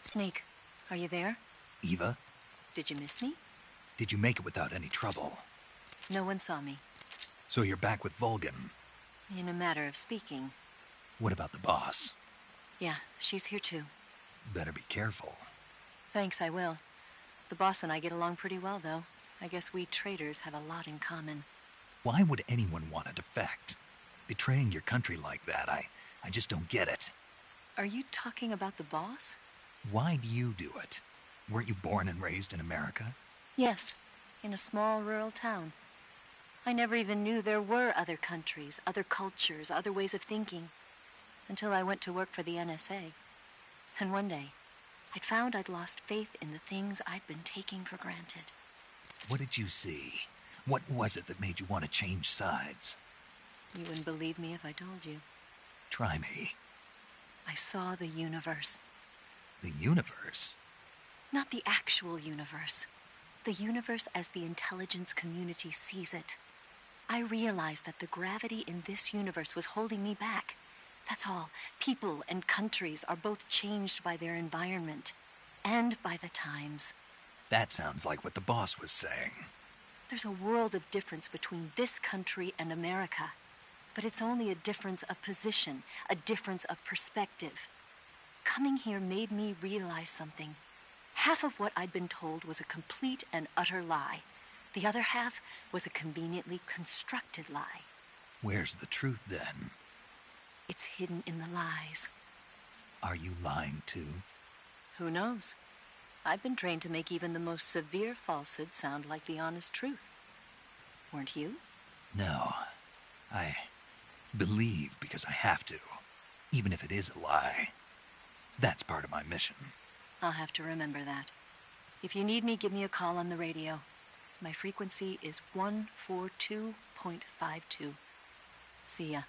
Snake, are you there? Eva? Did you miss me? Did you make it without any trouble? No one saw me. So you're back with Volgin? In a matter of speaking. What about the boss? Yeah, she's here too. Better be careful. Thanks, I will. The boss and I get along pretty well, though. I guess we traitors have a lot in common. Why would anyone want to defect? Betraying your country like that, I just don't get it. Are you talking about the boss? Why do you do it? Weren't you born and raised in America? Yes, in a small rural town. I never even knew there were other countries, other cultures, other ways of thinking, until I went to work for the NSA. And one day, I'd found I'd lost faith in the things I'd been taking for granted. What did you see? What was it that made you want to change sides? You wouldn't believe me if I told you. Try me. I saw the universe. The universe? Not the actual universe. The universe as the intelligence community sees it. I realized that the gravity in this universe was holding me back. That's all. People and countries are both changed by their environment and by the times. That sounds like what the boss was saying. There's a world of difference between this country and America. But it's only a difference of position, a difference of perspective. Coming here made me realize something. Half of what I'd been told was a complete and utter lie. The other half was a conveniently constructed lie. Where's the truth, then? It's hidden in the lies. Are you lying, too? Who knows? I've been trained to make even the most severe falsehood sound like the honest truth. Weren't you? No. I believe because I have to, even if it is a lie. That's part of my mission. I'll have to remember that. If you need me, give me a call on the radio. My frequency is 142.52. See ya.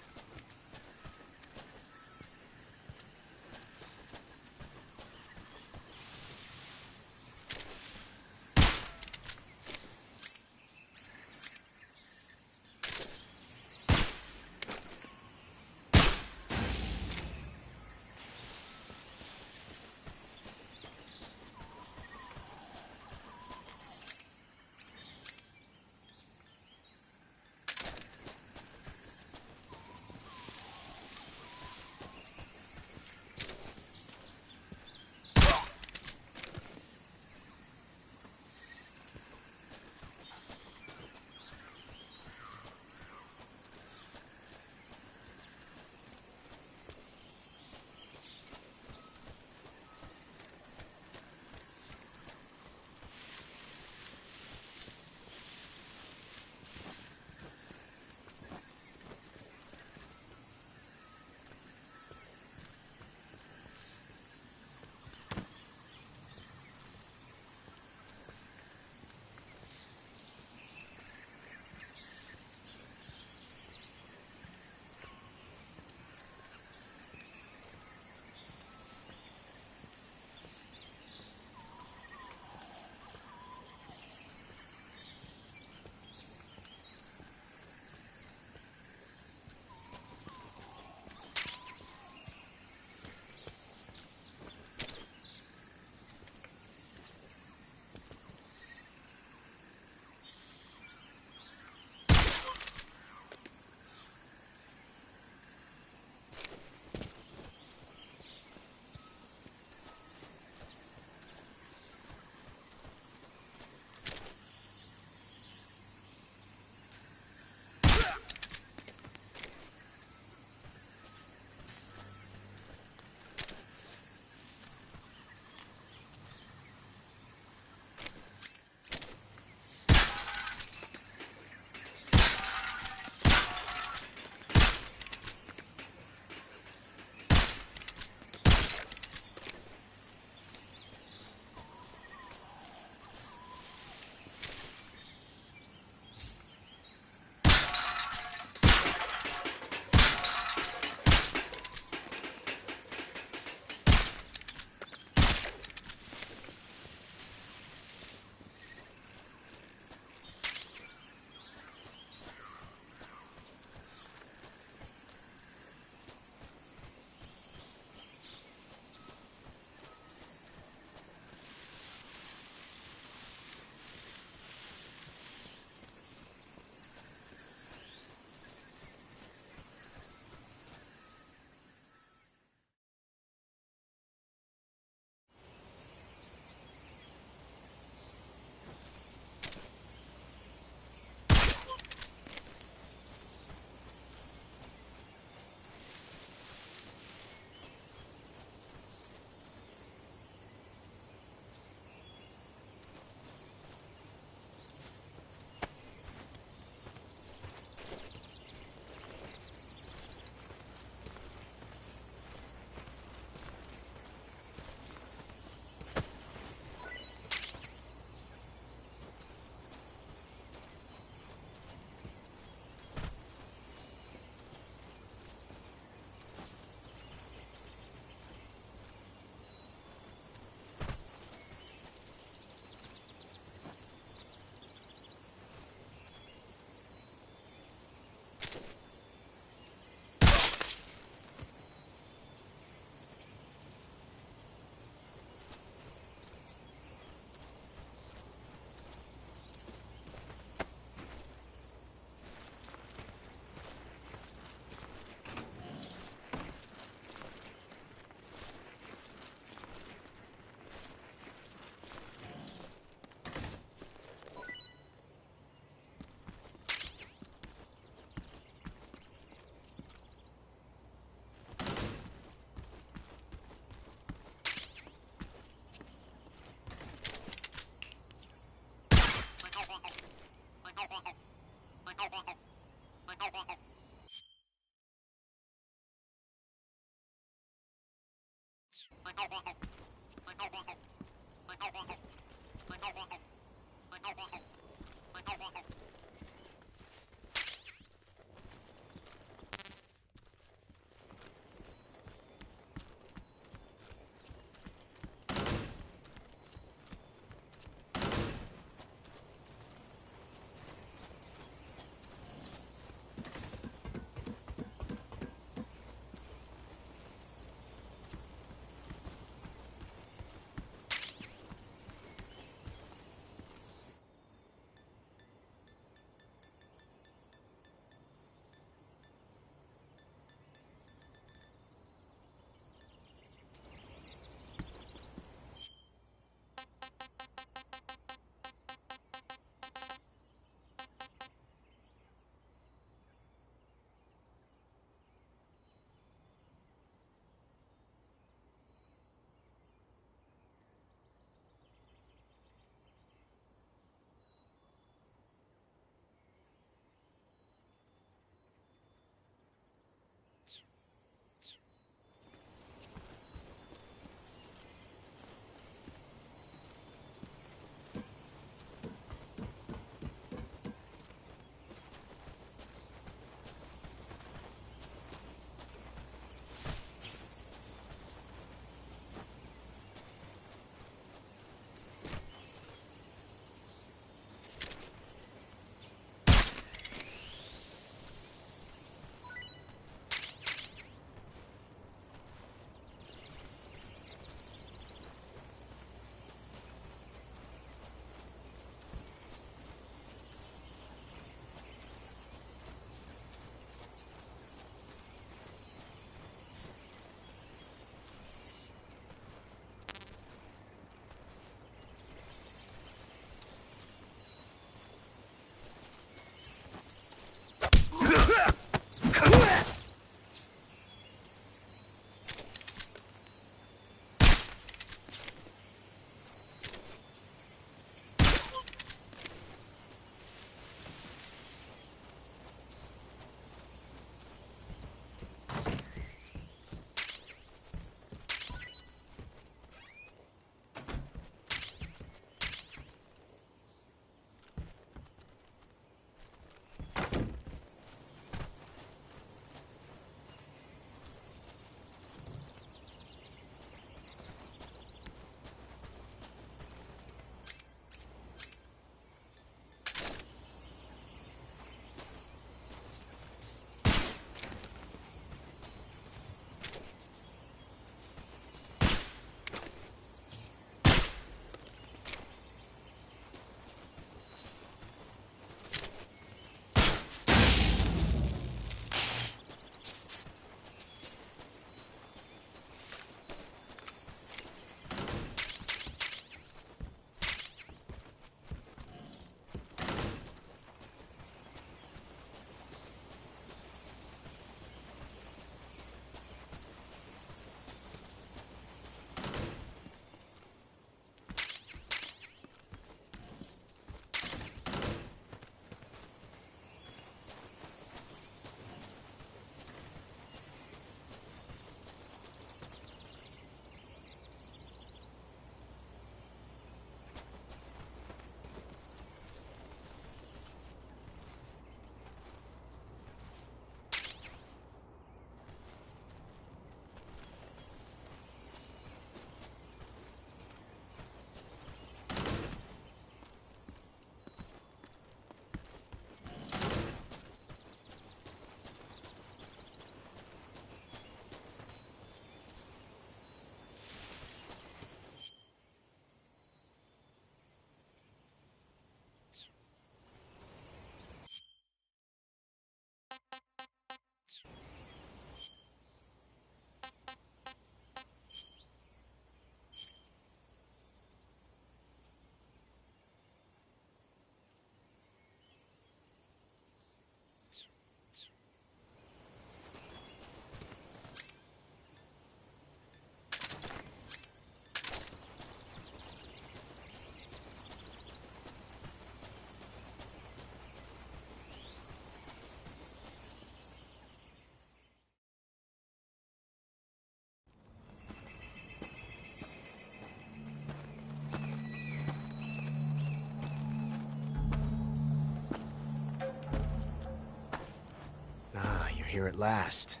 here at last.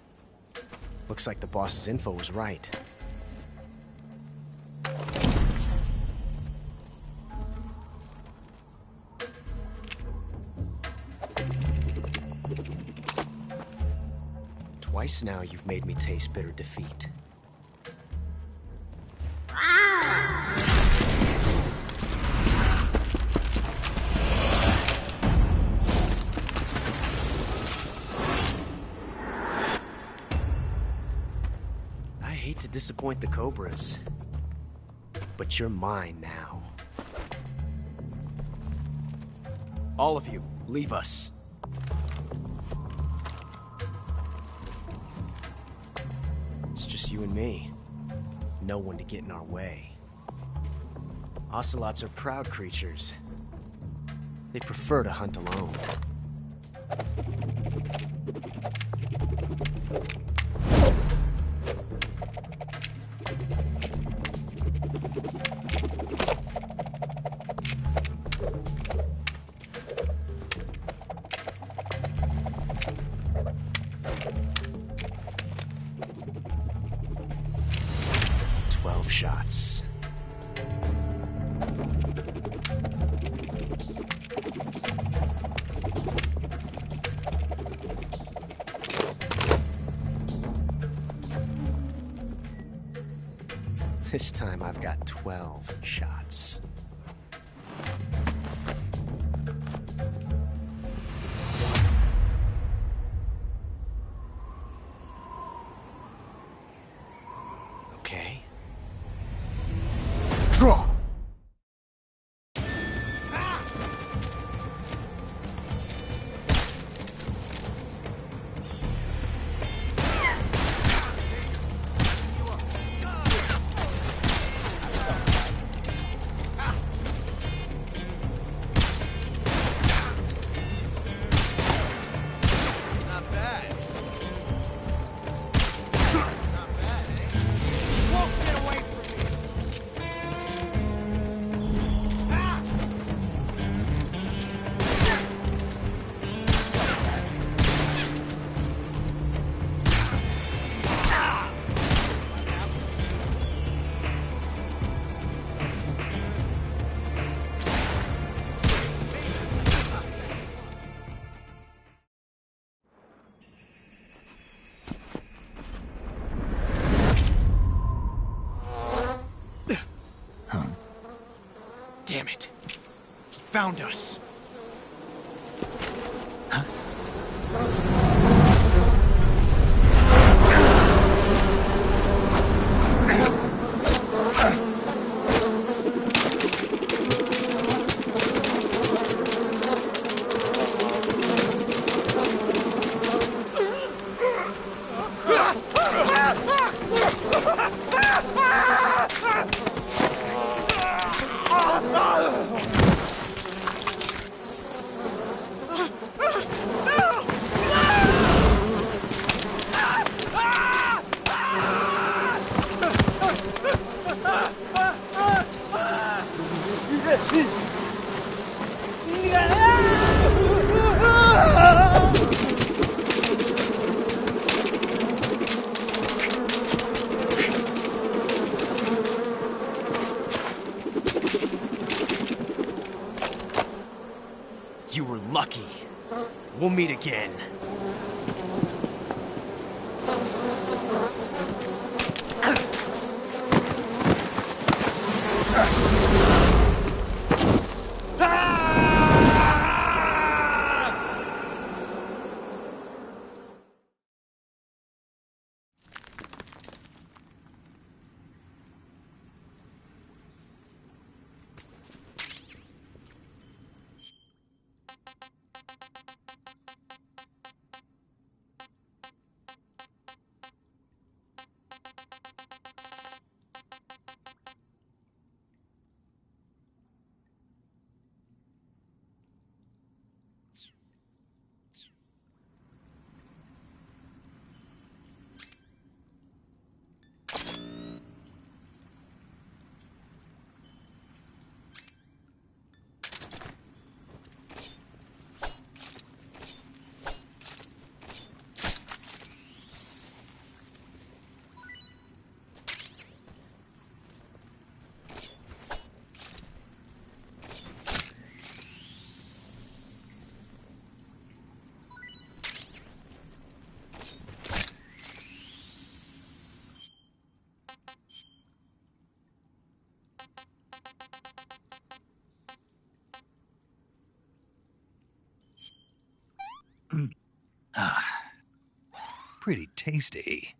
Looks like the boss's info was right. Twice now you've made me taste bitter defeat. I hate to disappoint the Cobras, but you're mine now. All of you, leave us. It's just you and me. No one to get in our way. Ocelots are proud creatures. They prefer to hunt alone. Shots. This time I've got 12 shots. Okay. Draw! Damn it. He found us. You were lucky. We'll meet again. pretty tasty.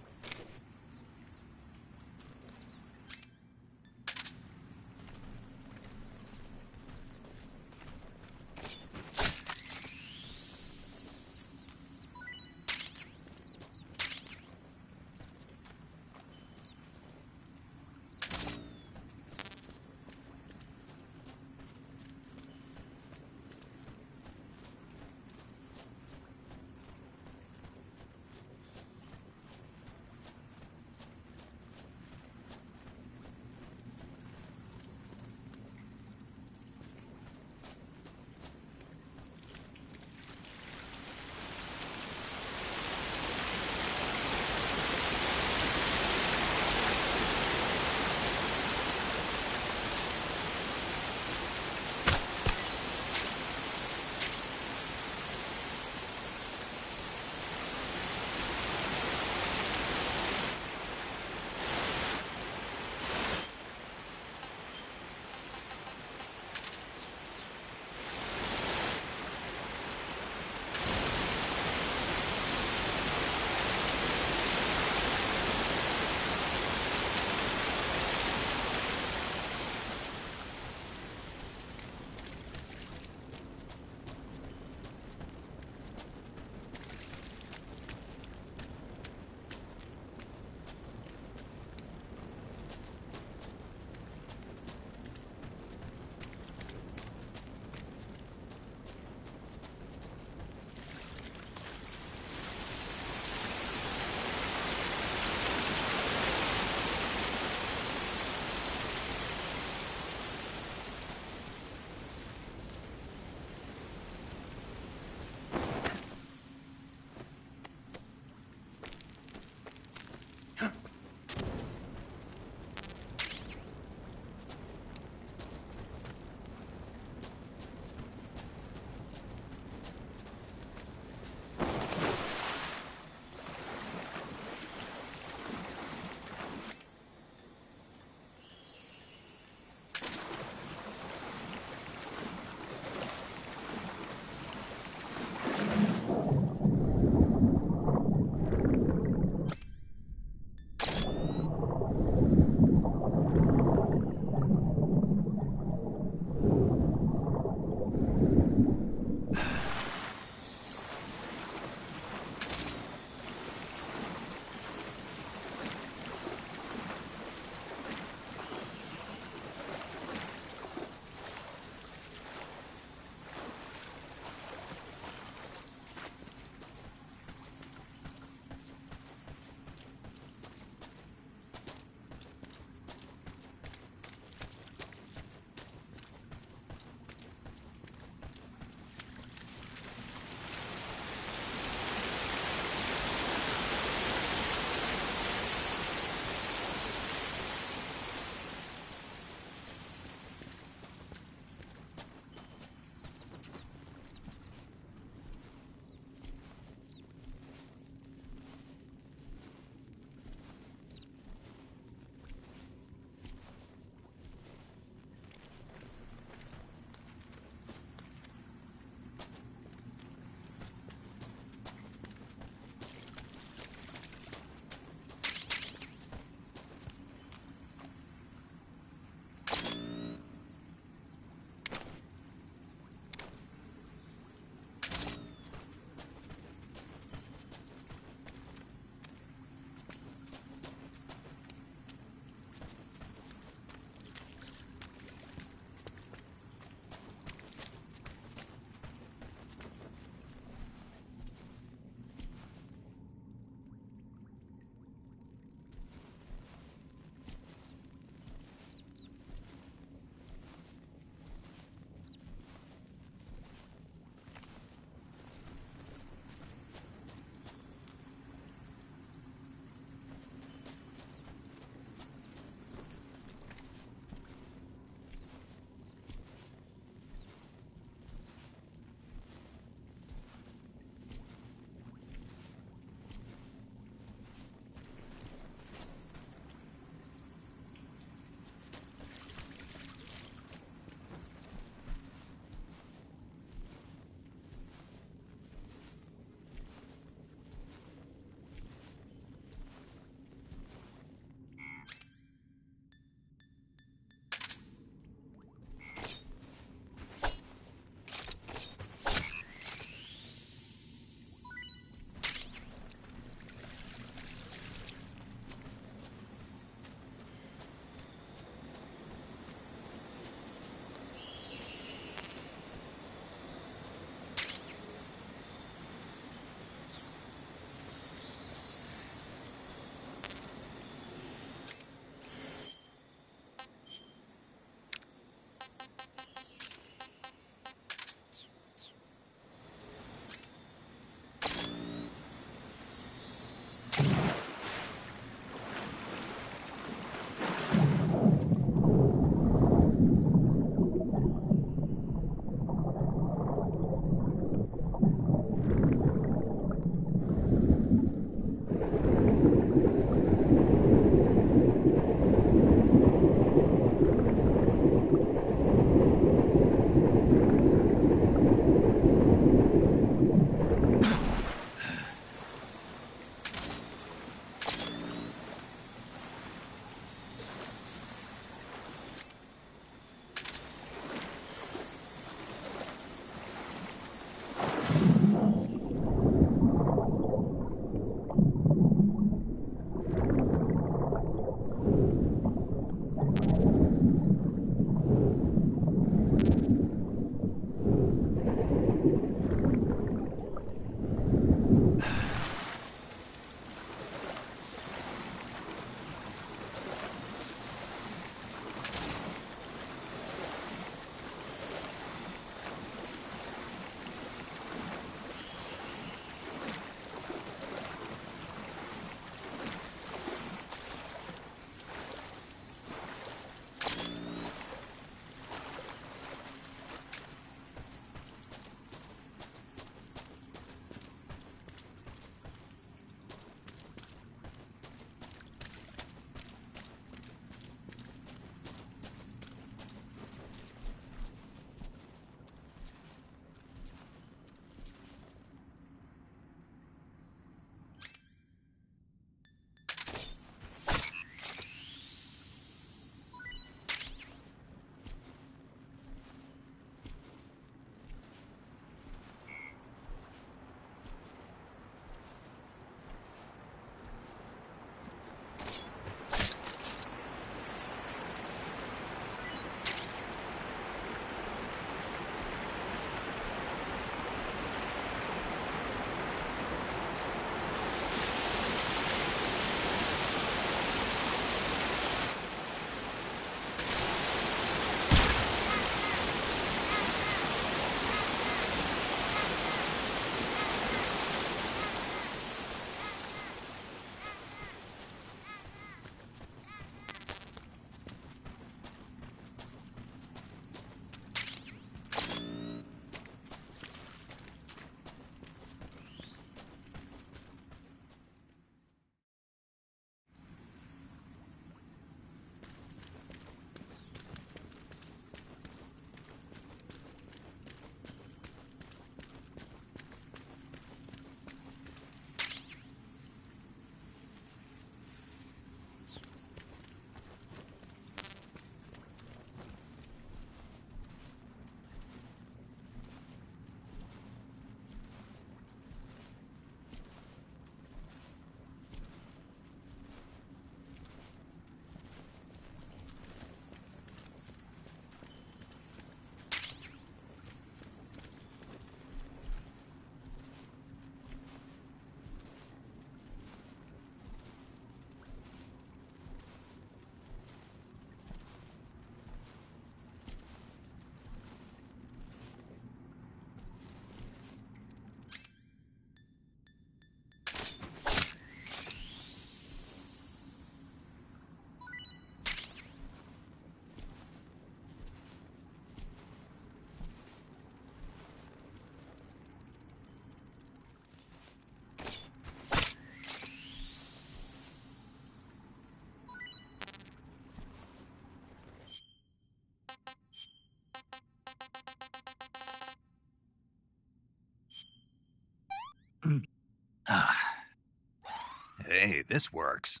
Hey, this works.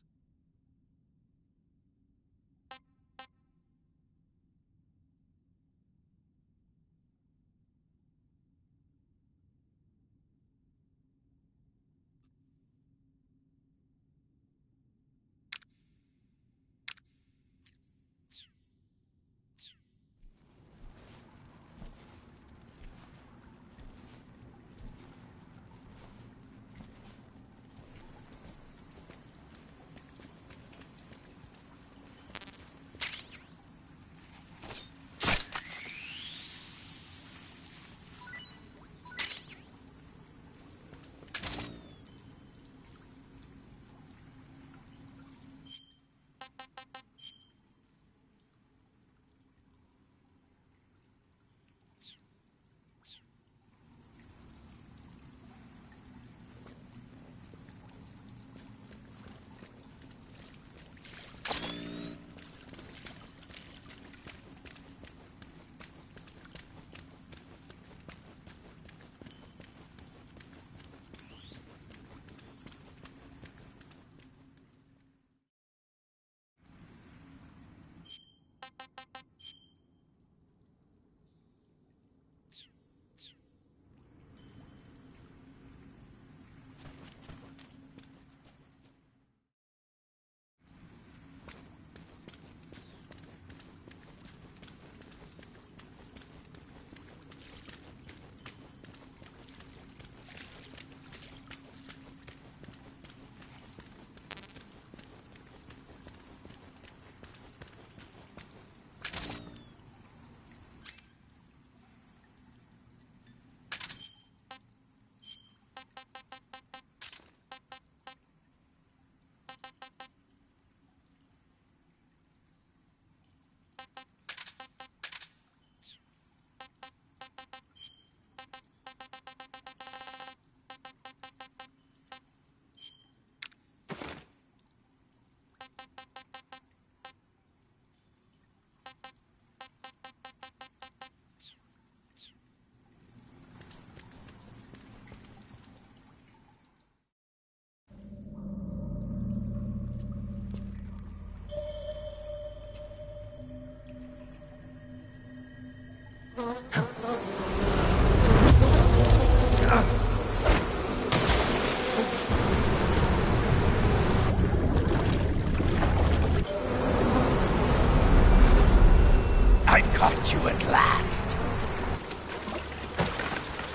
I've caught you at last.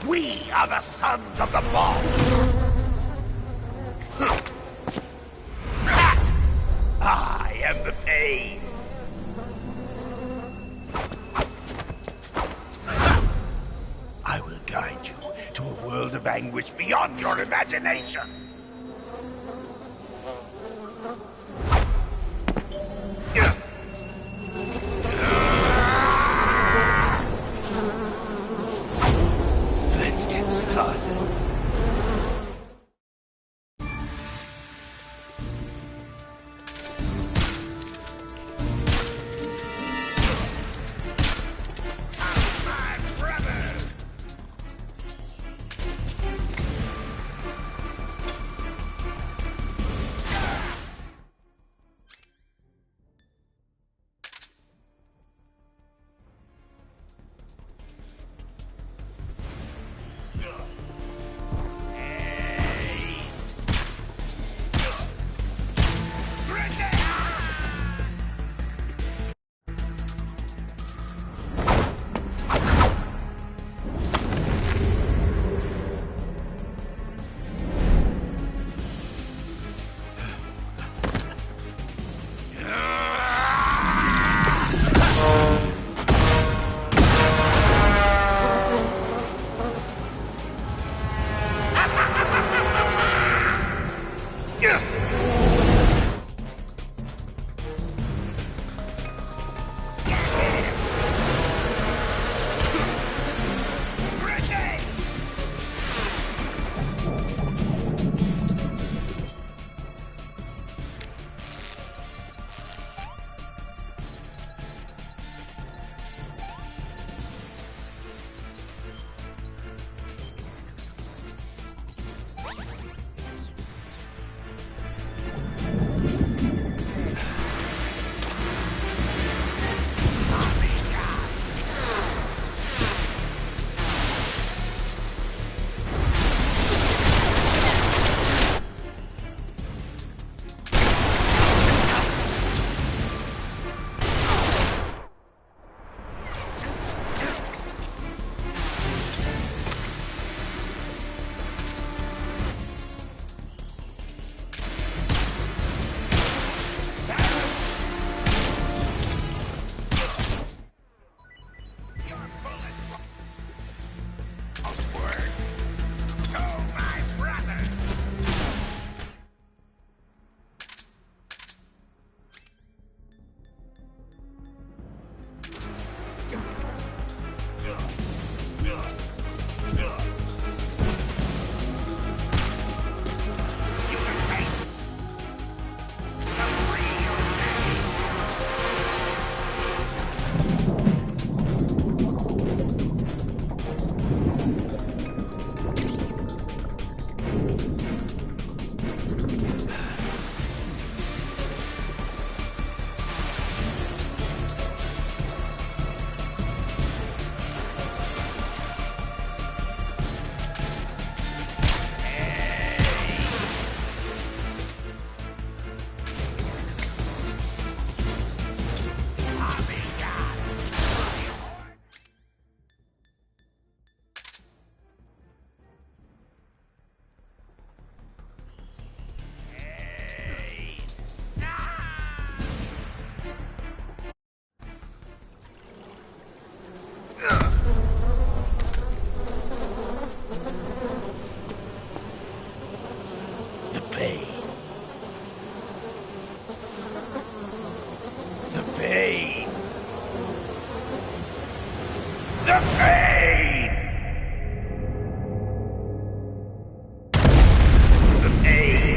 We are the sons of the boss. I am the pain. I will guide you to a world of anguish beyond your imagination. Let's get started. the pain! The pain!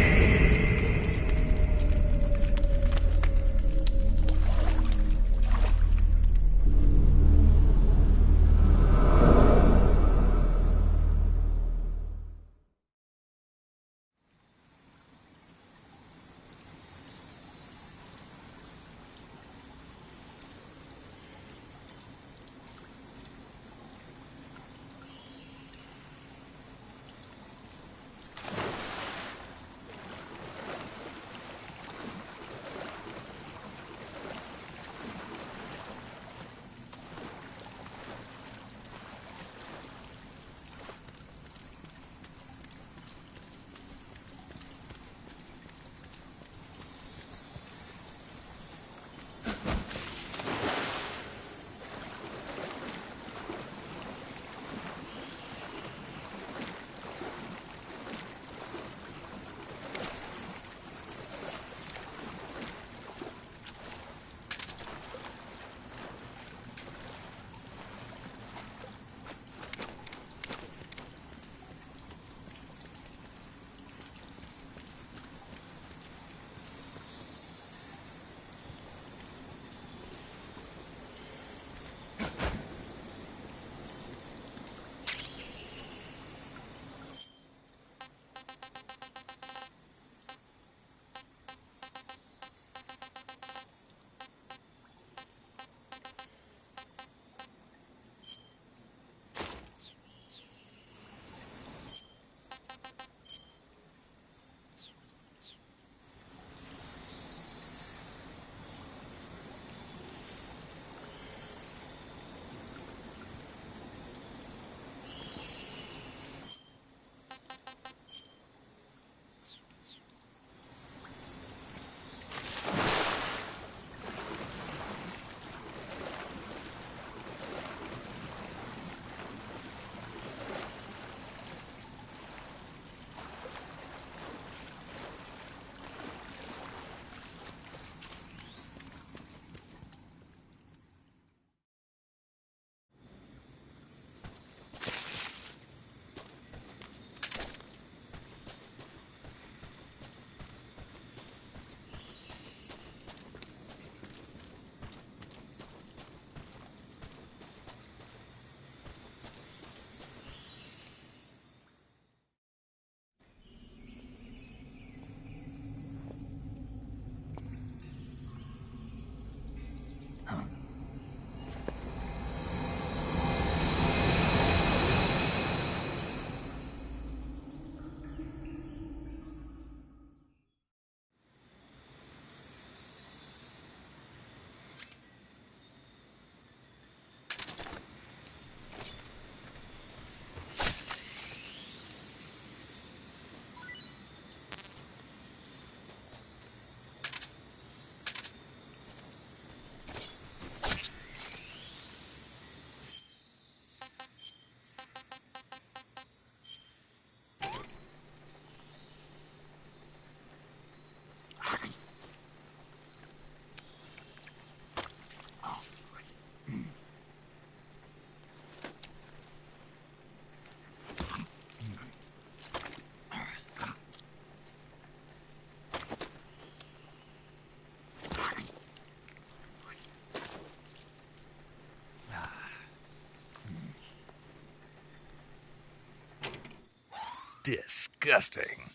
Disgusting.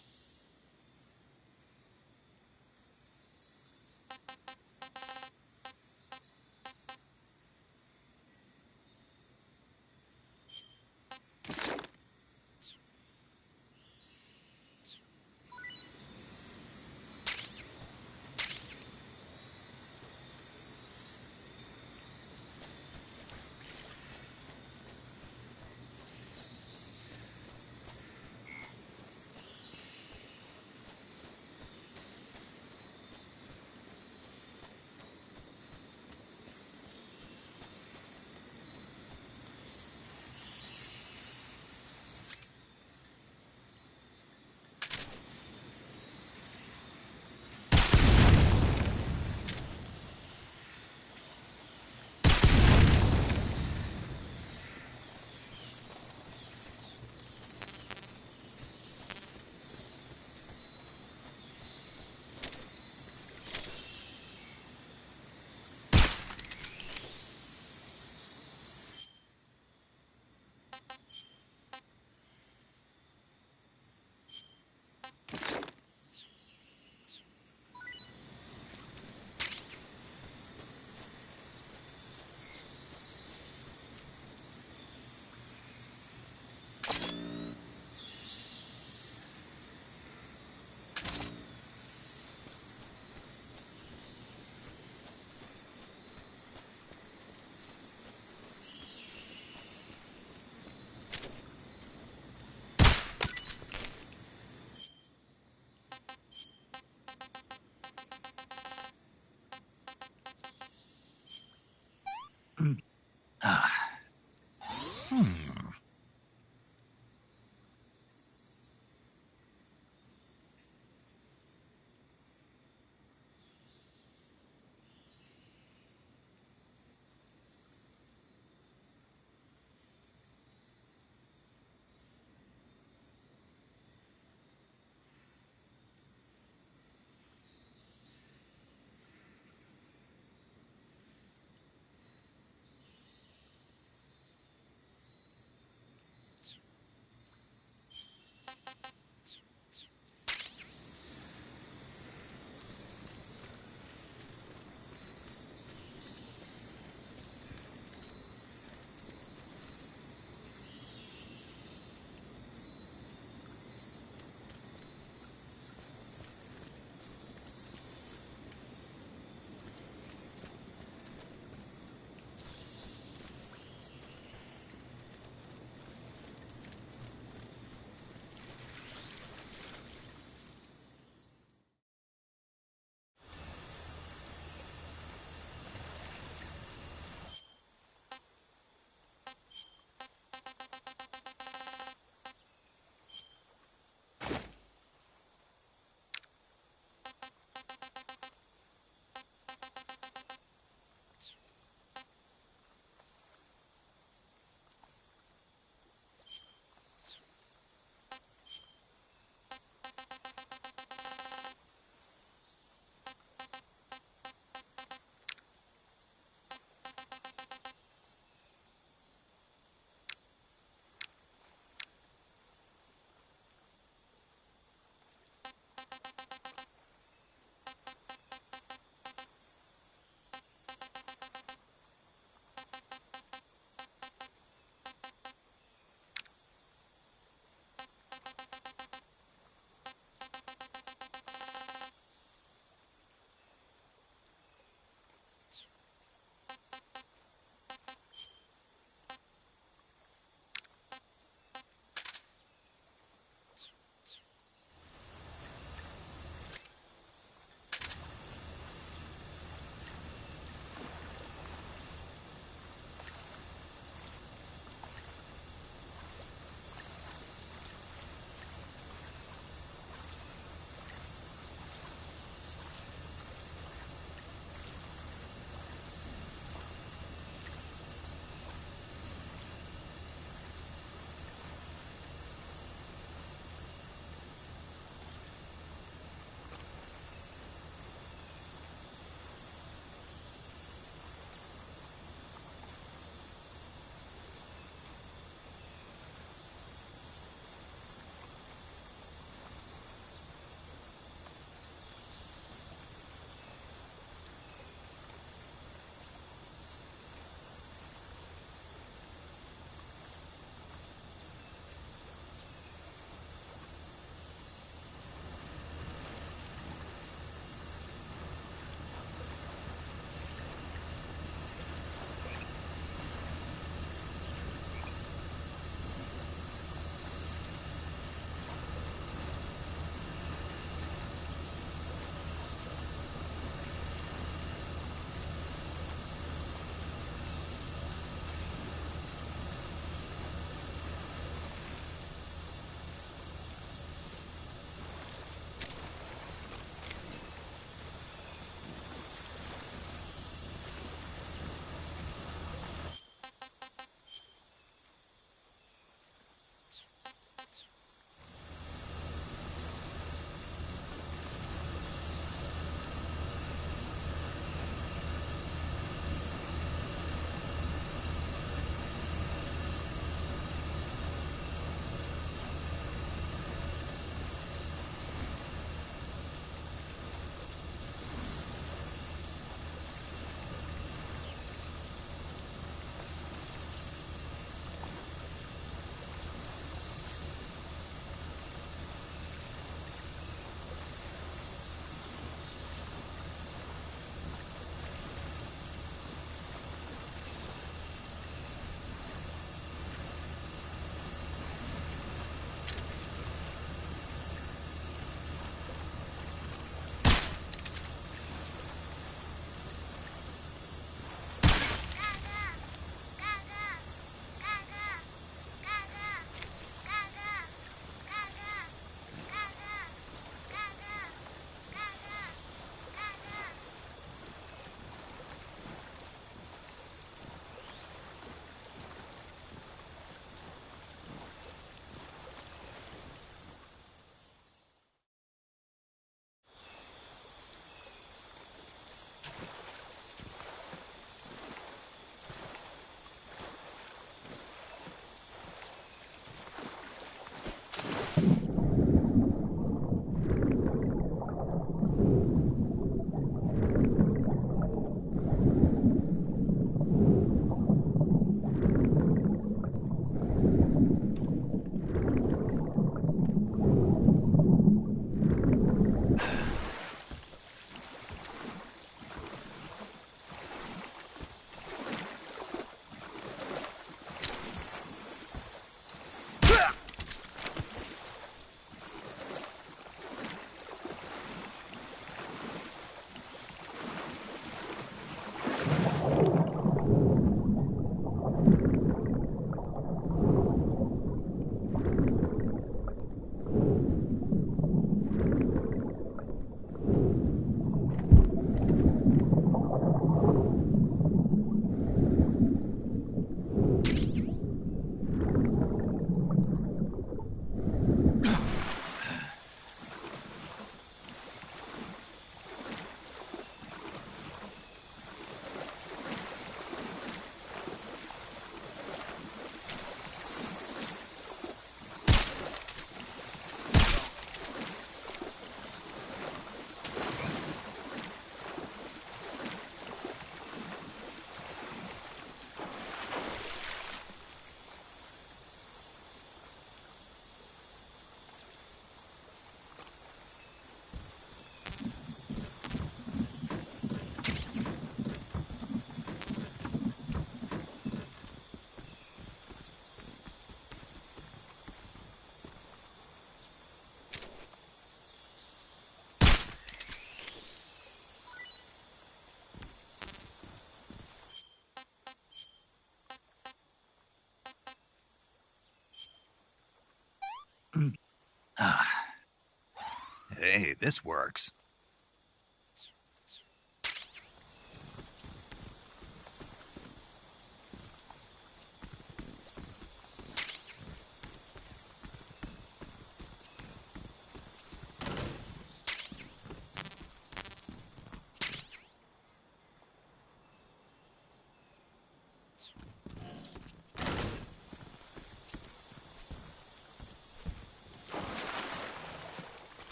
Hey, this works.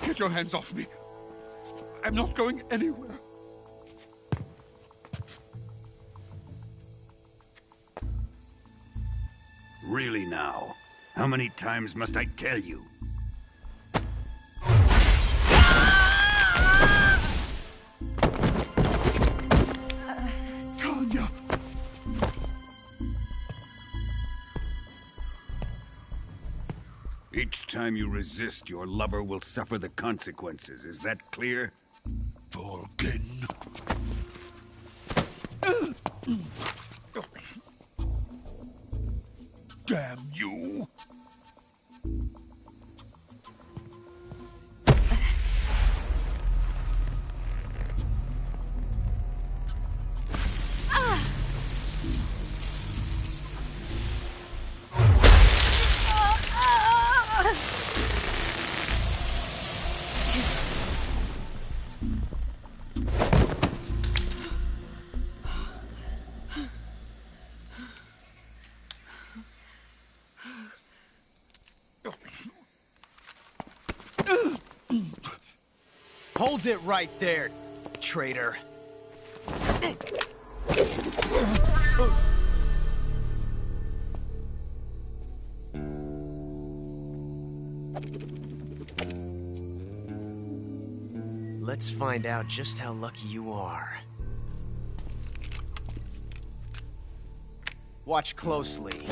Get your hands off me. I'm not going anywhere. Really now? How many times must I tell you? Tanya! Each time you resist, your lover will suffer the consequences. Is that clear? Volgin. Damn you! Hold it right there, traitor. Let's find out just how lucky you are. Watch closely.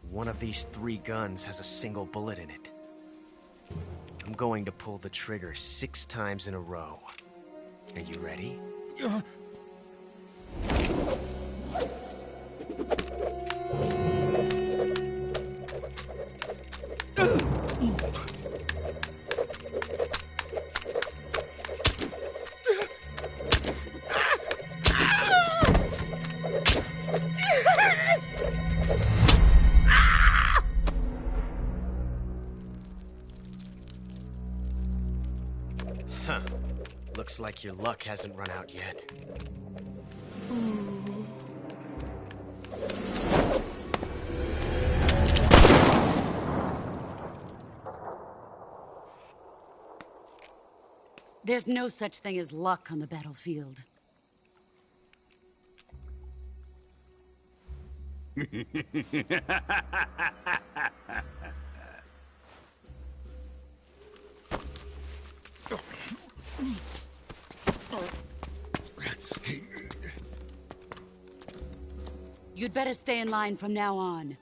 One of these 3 guns has a single bullet in it. I'm going to pull the trigger 6 times in a row. Are you ready? Huh. Looks like your luck hasn't run out yet. There's no such thing as luck on the battlefield. You'd better stay in line from now on.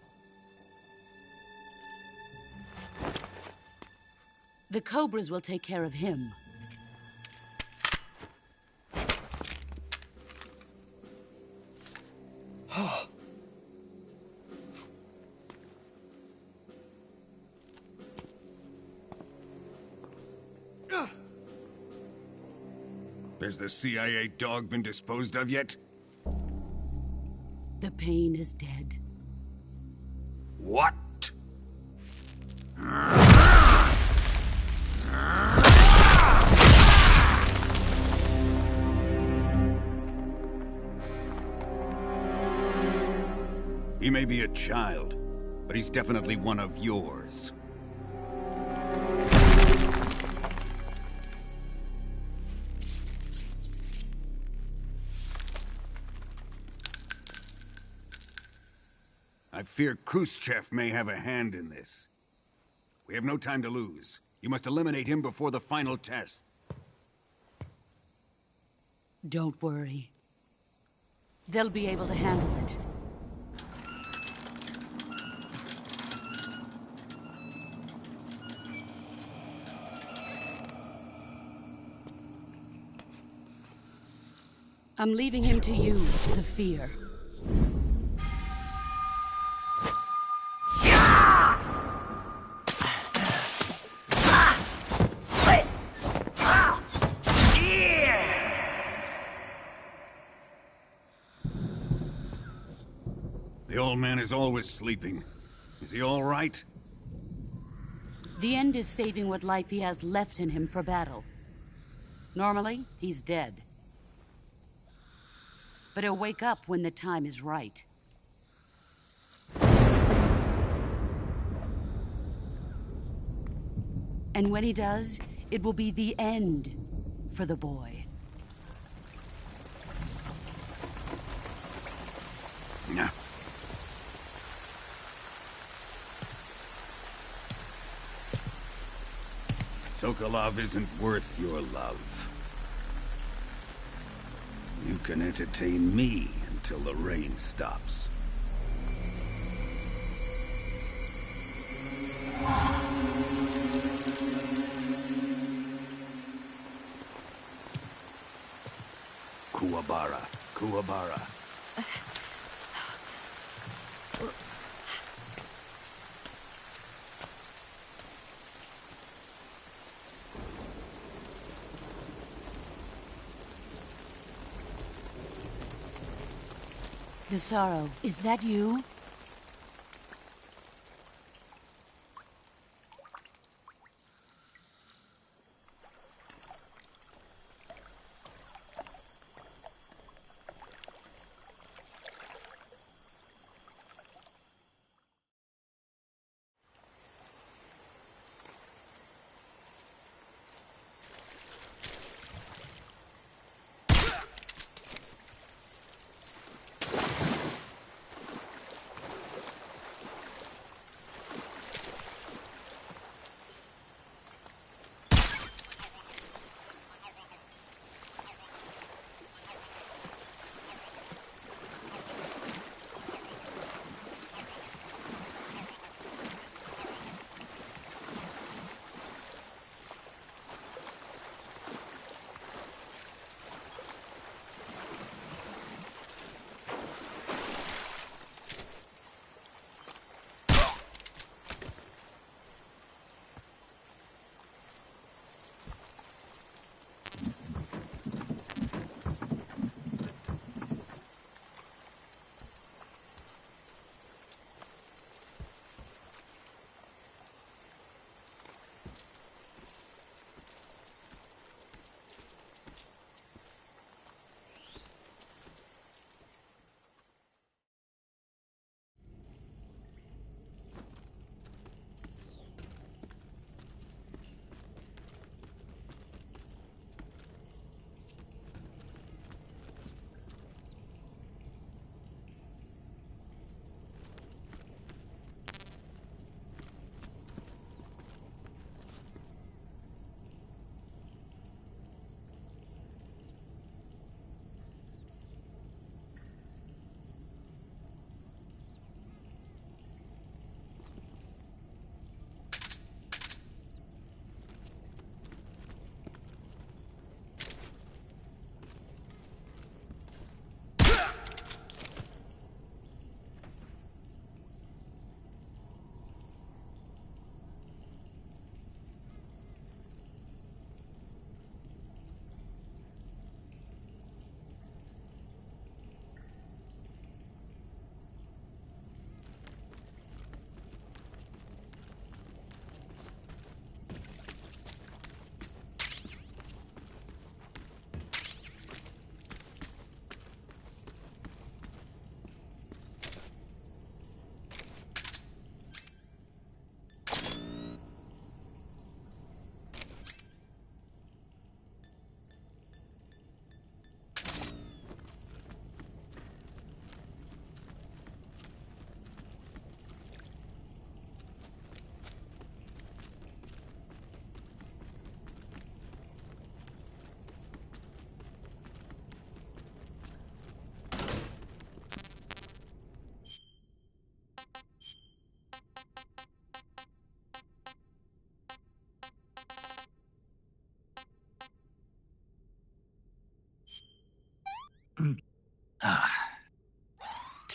The Cobras will take care of him. Has the CIA dog been disposed of yet? The pain is dead. What? He may be a child, but he's definitely one of yours. I fear Khrushchev may have a hand in this. We have no time to lose. You must eliminate him before the final test. Don't worry. They'll be able to handle it. I'm leaving him to you, the fear. The old man is always sleeping. Is he all right? The end is saving what life he has left in him for battle. Normally, he's dead. But he'll wake up when the time is right. And when he does, it will be the end for the boy. Yeah. Sokolov isn't worth your love. You can entertain me until the rain stops. Kuwabara, Kuwabara. The sorrow, is that you?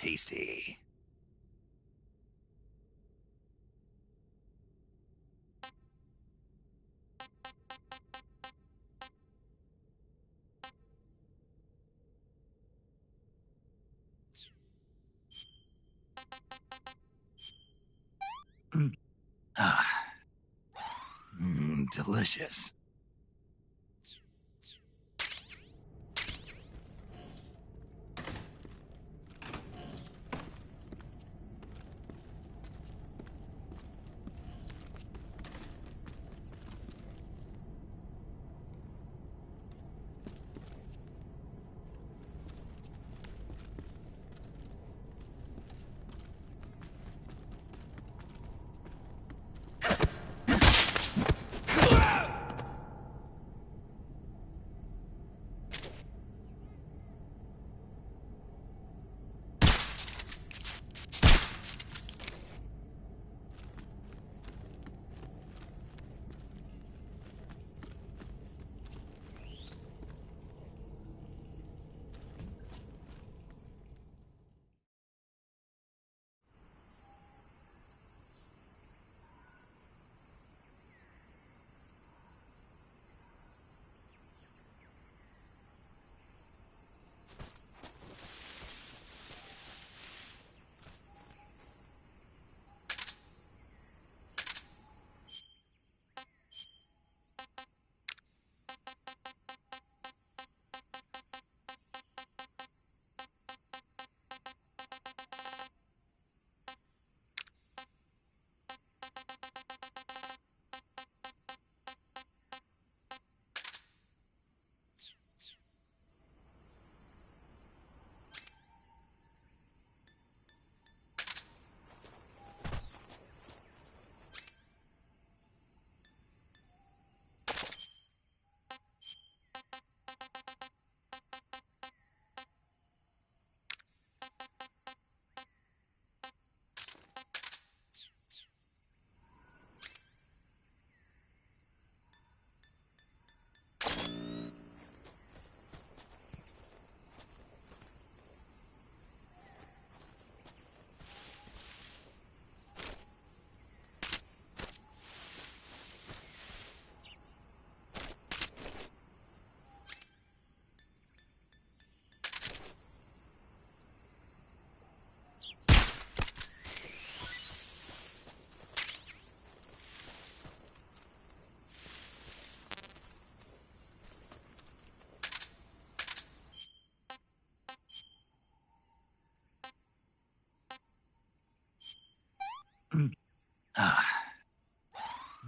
tasty. Delicious.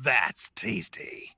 That's tasty.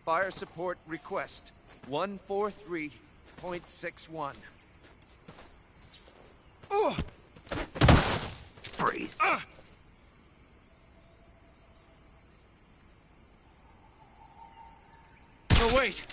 Fire support request 143.61. Freeze. Oh, wait!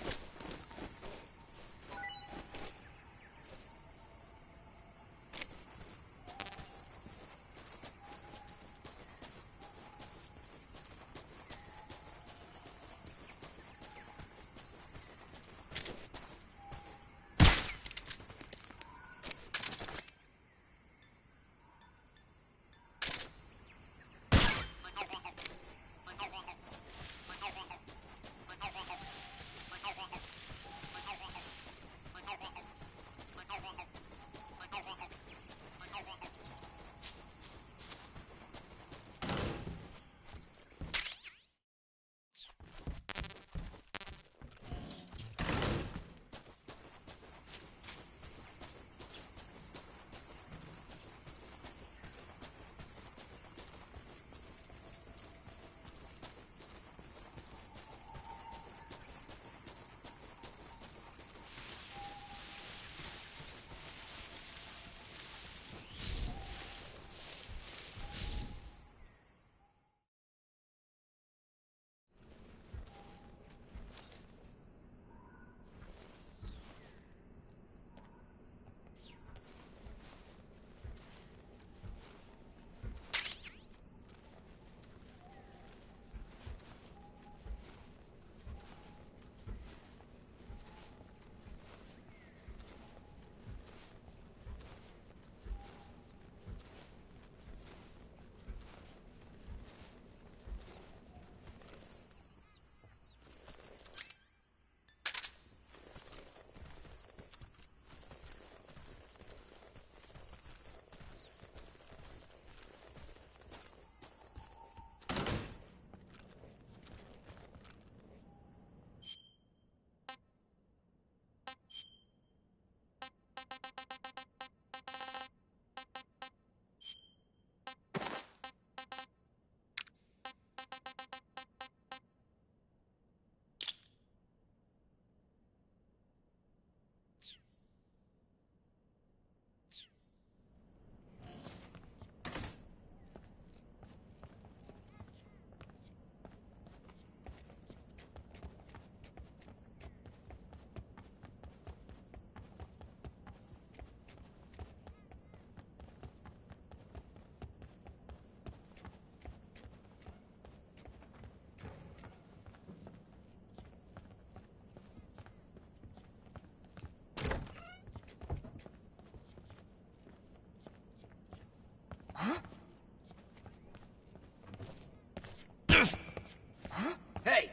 Hey!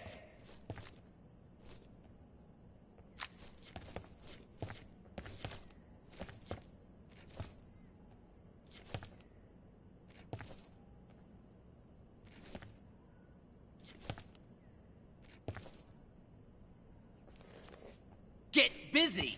Get busy!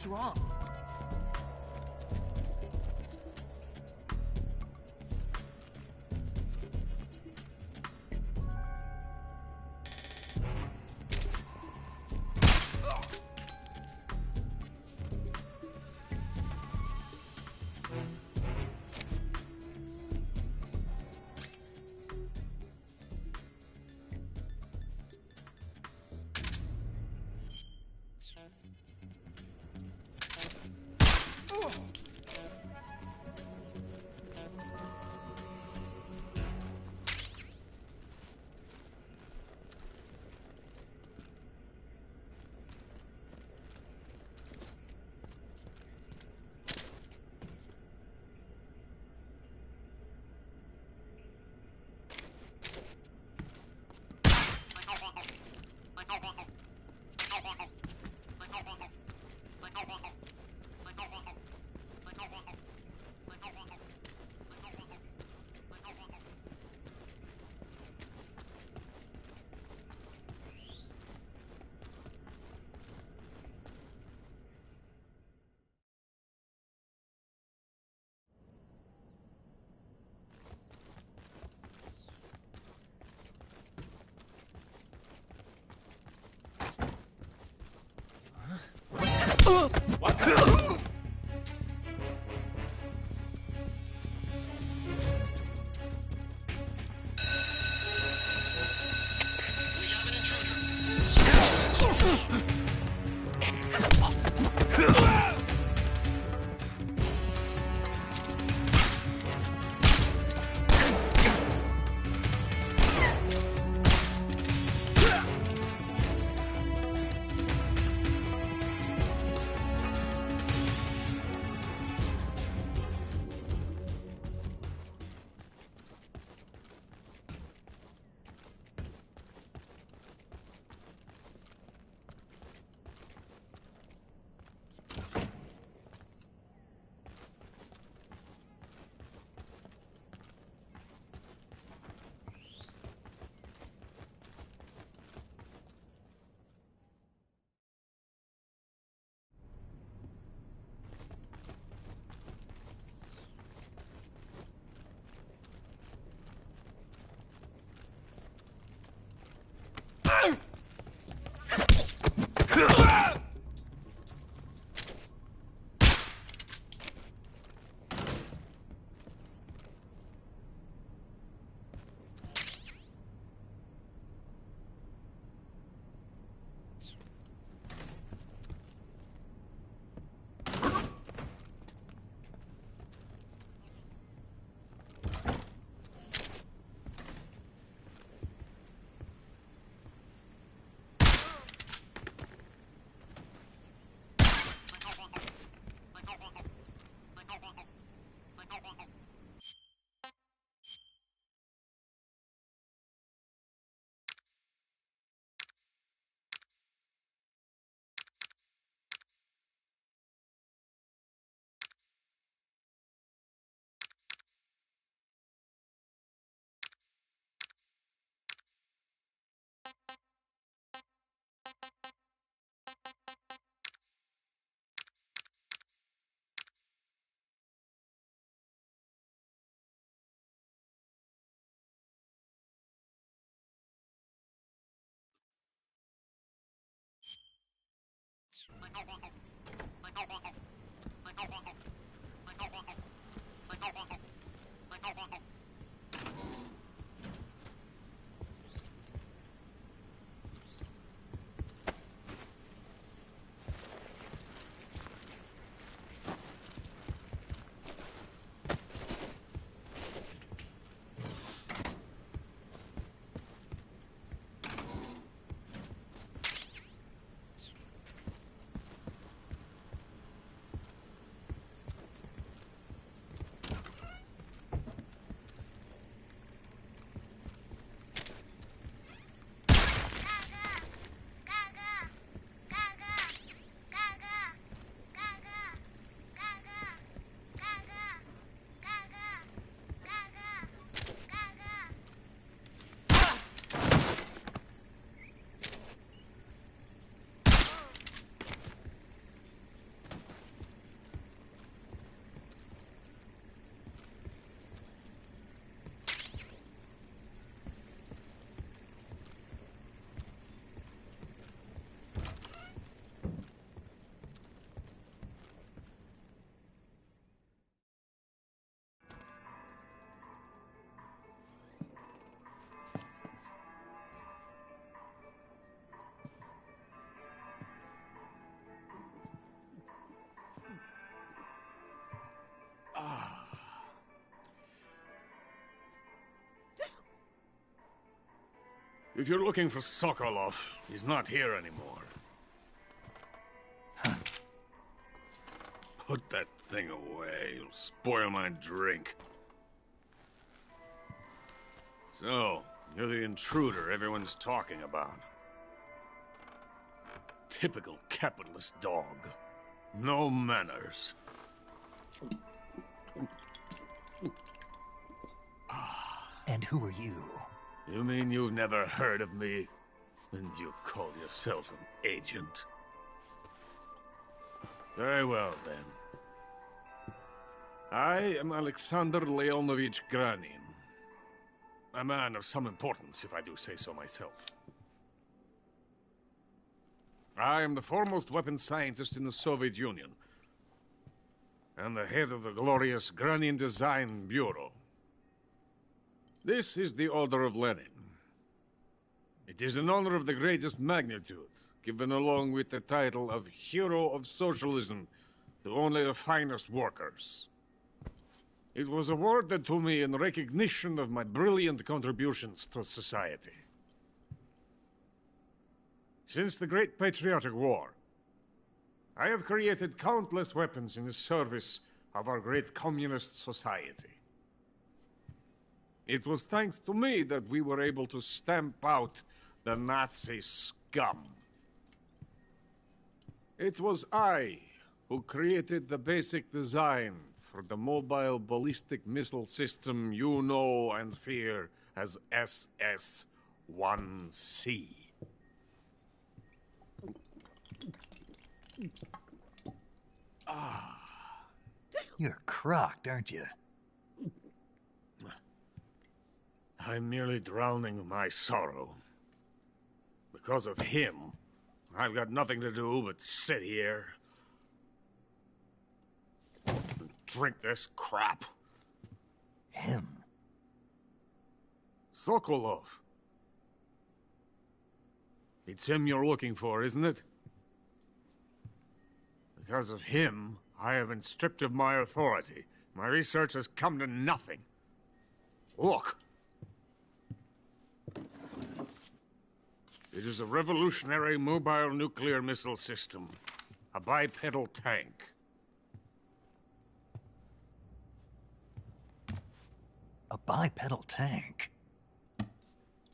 What's wrong? If you're looking for Sokolov, he's not here anymore. Put that thing away. You'll spoil my drink. So, you're the intruder everyone's talking about. Typical capitalist dog. No manners. And who are you? You mean you've never heard of me? And you call yourself an agent? Very well, then. I am Alexander Leonovich Granin. A man of some importance, if I do say so myself. I am the foremost weapons scientist in the Soviet Union, and the head of the glorious Granin Design Bureau. This is the Order of Lenin. It is an honor of the greatest magnitude, given along with the title of Hero of Socialism to only the finest workers. It was awarded to me in recognition of my brilliant contributions to society. Since the Great Patriotic War, I have created countless weapons in the service of our great communist society. It was thanks to me that we were able to stamp out the Nazi scum. It was I who created the basic design for the mobile ballistic missile system you know and fear as SS-1C. You're crocked, aren't you? I'm merely drowning my sorrow. Because of him, I've got nothing to do but sit here and drink this crap. Him? Sokolov. It's him you're looking for, isn't it? Because of him, I have been stripped of my authority. My research has come to nothing. Look. It is a revolutionary mobile nuclear missile system. A bipedal tank. A bipedal tank?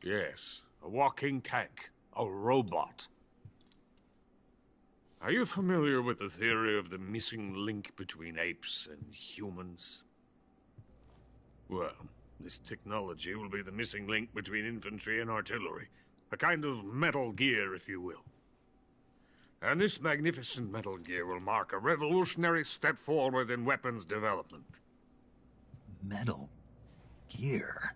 Yes, a walking tank. A robot. Are you familiar with the theory of the missing link between apes and humans? Well, this technology will be the missing link between infantry and artillery. A kind of Metal Gear, if you will. And this magnificent Metal Gear will mark a revolutionary step forward in weapons development. Metal Gear?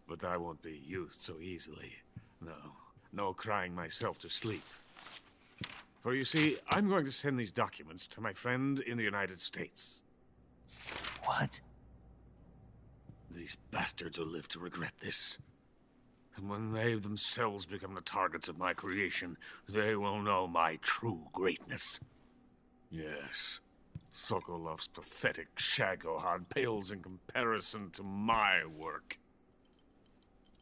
But I won't be used so easily. No crying myself to sleep. For you see, I'm going to send these documents to my friend in the United States. What? These bastards will live to regret this. And when they themselves become the targets of my creation, they will know my true greatness. Yes, Sokolov's pathetic shagohod pales in comparison to my work.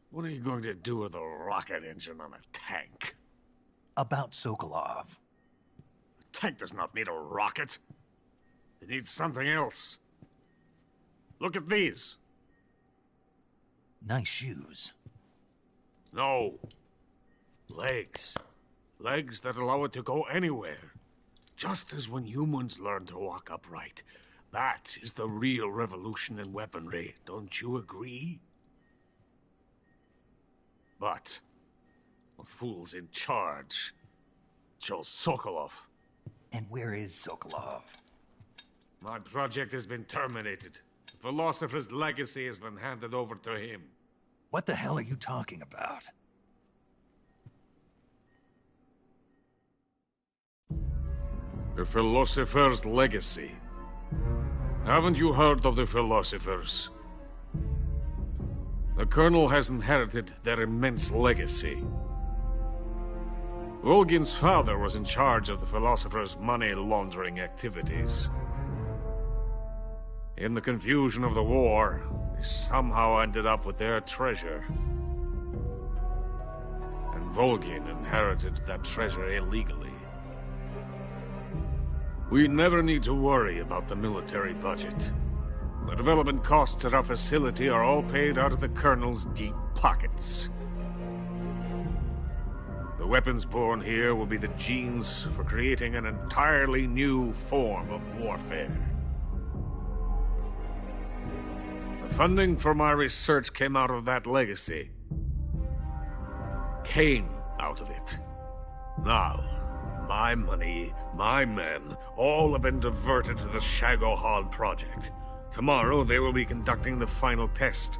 What are you going to do with a rocket engine on a tank? About Sokolov. A tank does not need a rocket. It needs something else. Look at these. Nice shoes. No. Legs. Legs that allow it to go anywhere. Just as when humans learn to walk upright. That is the real revolution in weaponry. Don't you agree? But the fool's in charge. Joe Sokolov. And where is Sokolov? My project has been terminated. The philosopher's legacy has been handed over to him. What the hell are you talking about? The philosopher's legacy. Haven't you heard of the philosophers? The Colonel has inherited their immense legacy. Volgin's father was in charge of the philosophers' money laundering activities. In the confusion of the war, we somehow ended up with their treasure. And Volgin inherited that treasure illegally. We never need to worry about the military budget. The development costs at our facility are all paid out of the Colonel's deep pockets. The weapons born here will be the genes for creating an entirely new form of warfare. The funding for my research came out of that legacy. Came out of it. Now, my money, my men, all have been diverted to the Shagohod project. Tomorrow they will be conducting the final test,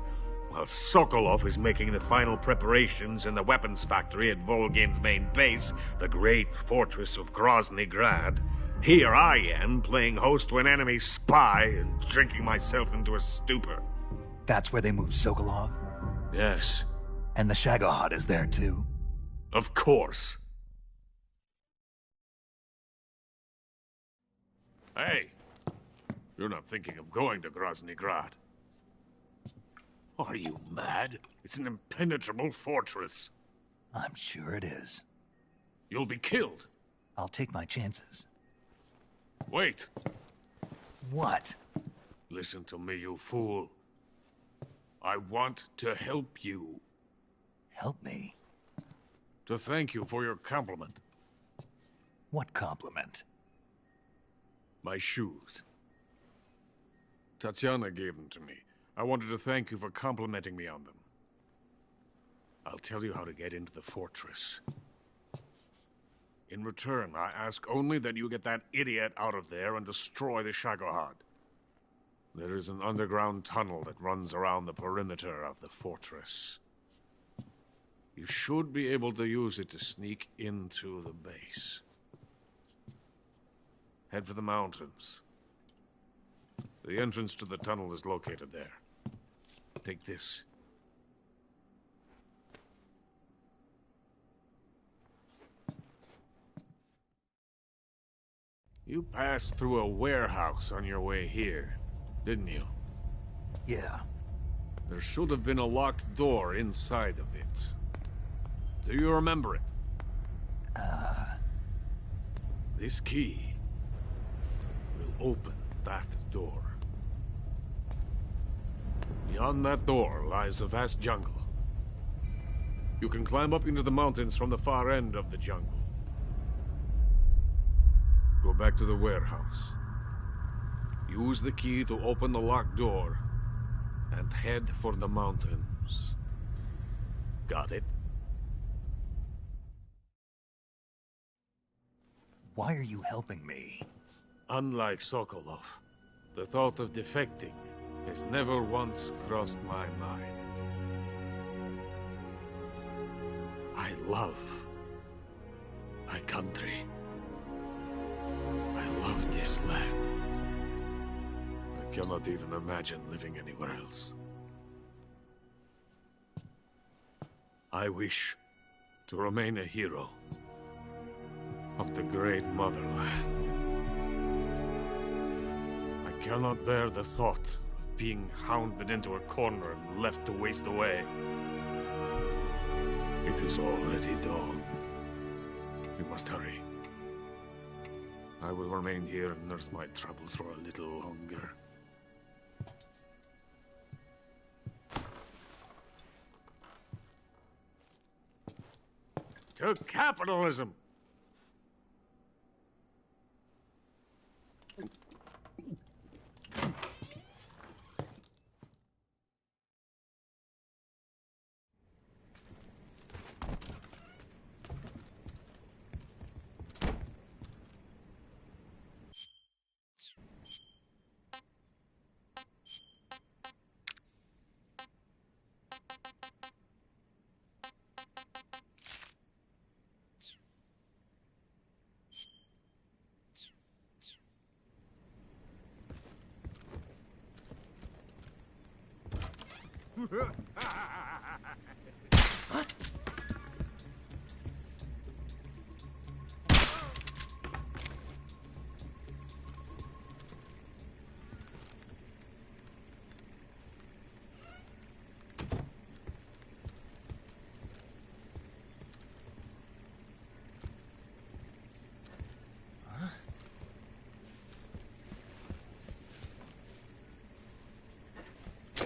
while Sokolov is making the final preparations in the weapons factory at Volgin's main base, the great fortress of Graznigrad. Here I am, playing host to an enemy spy and drinking myself into a stupor. That's where they moved Sokolov? Yes. And the Shagohod is there too? Of course. Hey, you're not thinking of going to Graznigrad. Are you mad? It's an impenetrable fortress. I'm sure it is. You'll be killed. I'll take my chances. Wait. What? Listen to me, you fool. I want to help you. Help me? To thank you for your compliment. What compliment? My shoes. Tatiana gave them to me. I wanted to thank you for complimenting me on them. I'll tell you how to get into the fortress. In return, I ask only that you get that idiot out of there and destroy the Shagohod. There is an underground tunnel that runs around the perimeter of the fortress. You should be able to use it to sneak into the base. Head for the mountains. The entrance to the tunnel is located there. Take this. You passed through a warehouse on your way here, didn't you? Yeah. There should have been a locked door inside of it. Do you remember it? This key will open that door. Beyond that door lies a vast jungle. You can climb up into the mountains from the far end of the jungle. Go back to the warehouse. Use the key to open the locked door, and head for the mountains. Got it? Why are you helping me? Unlike Sokolov, the thought of defecting has never once crossed my mind. I love my country. I love this land. I cannot even imagine living anywhere else. I wish to remain a hero of the great motherland. I cannot bear the thought of being hounded into a corner and left to waste away. It is already dawn. We must hurry. I will remain here and nurse my troubles for a little longer. To capitalism!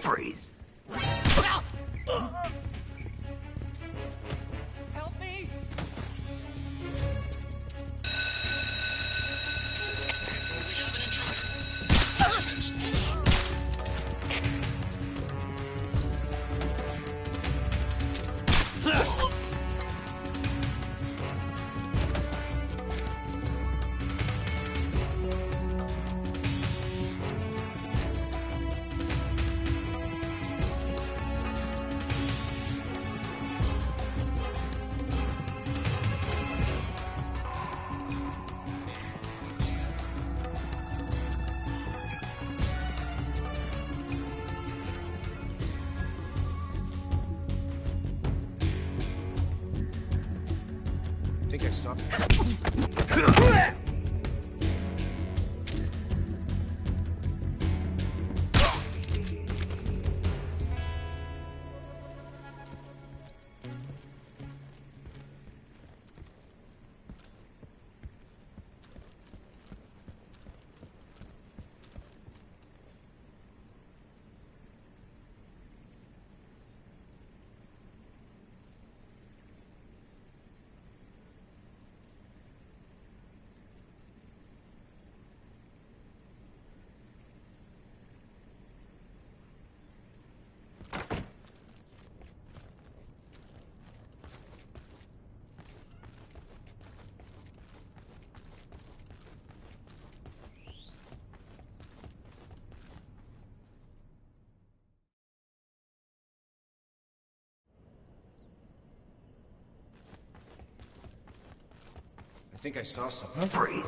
Freeze. Help me! I think I saw... I think I saw something. Freeze.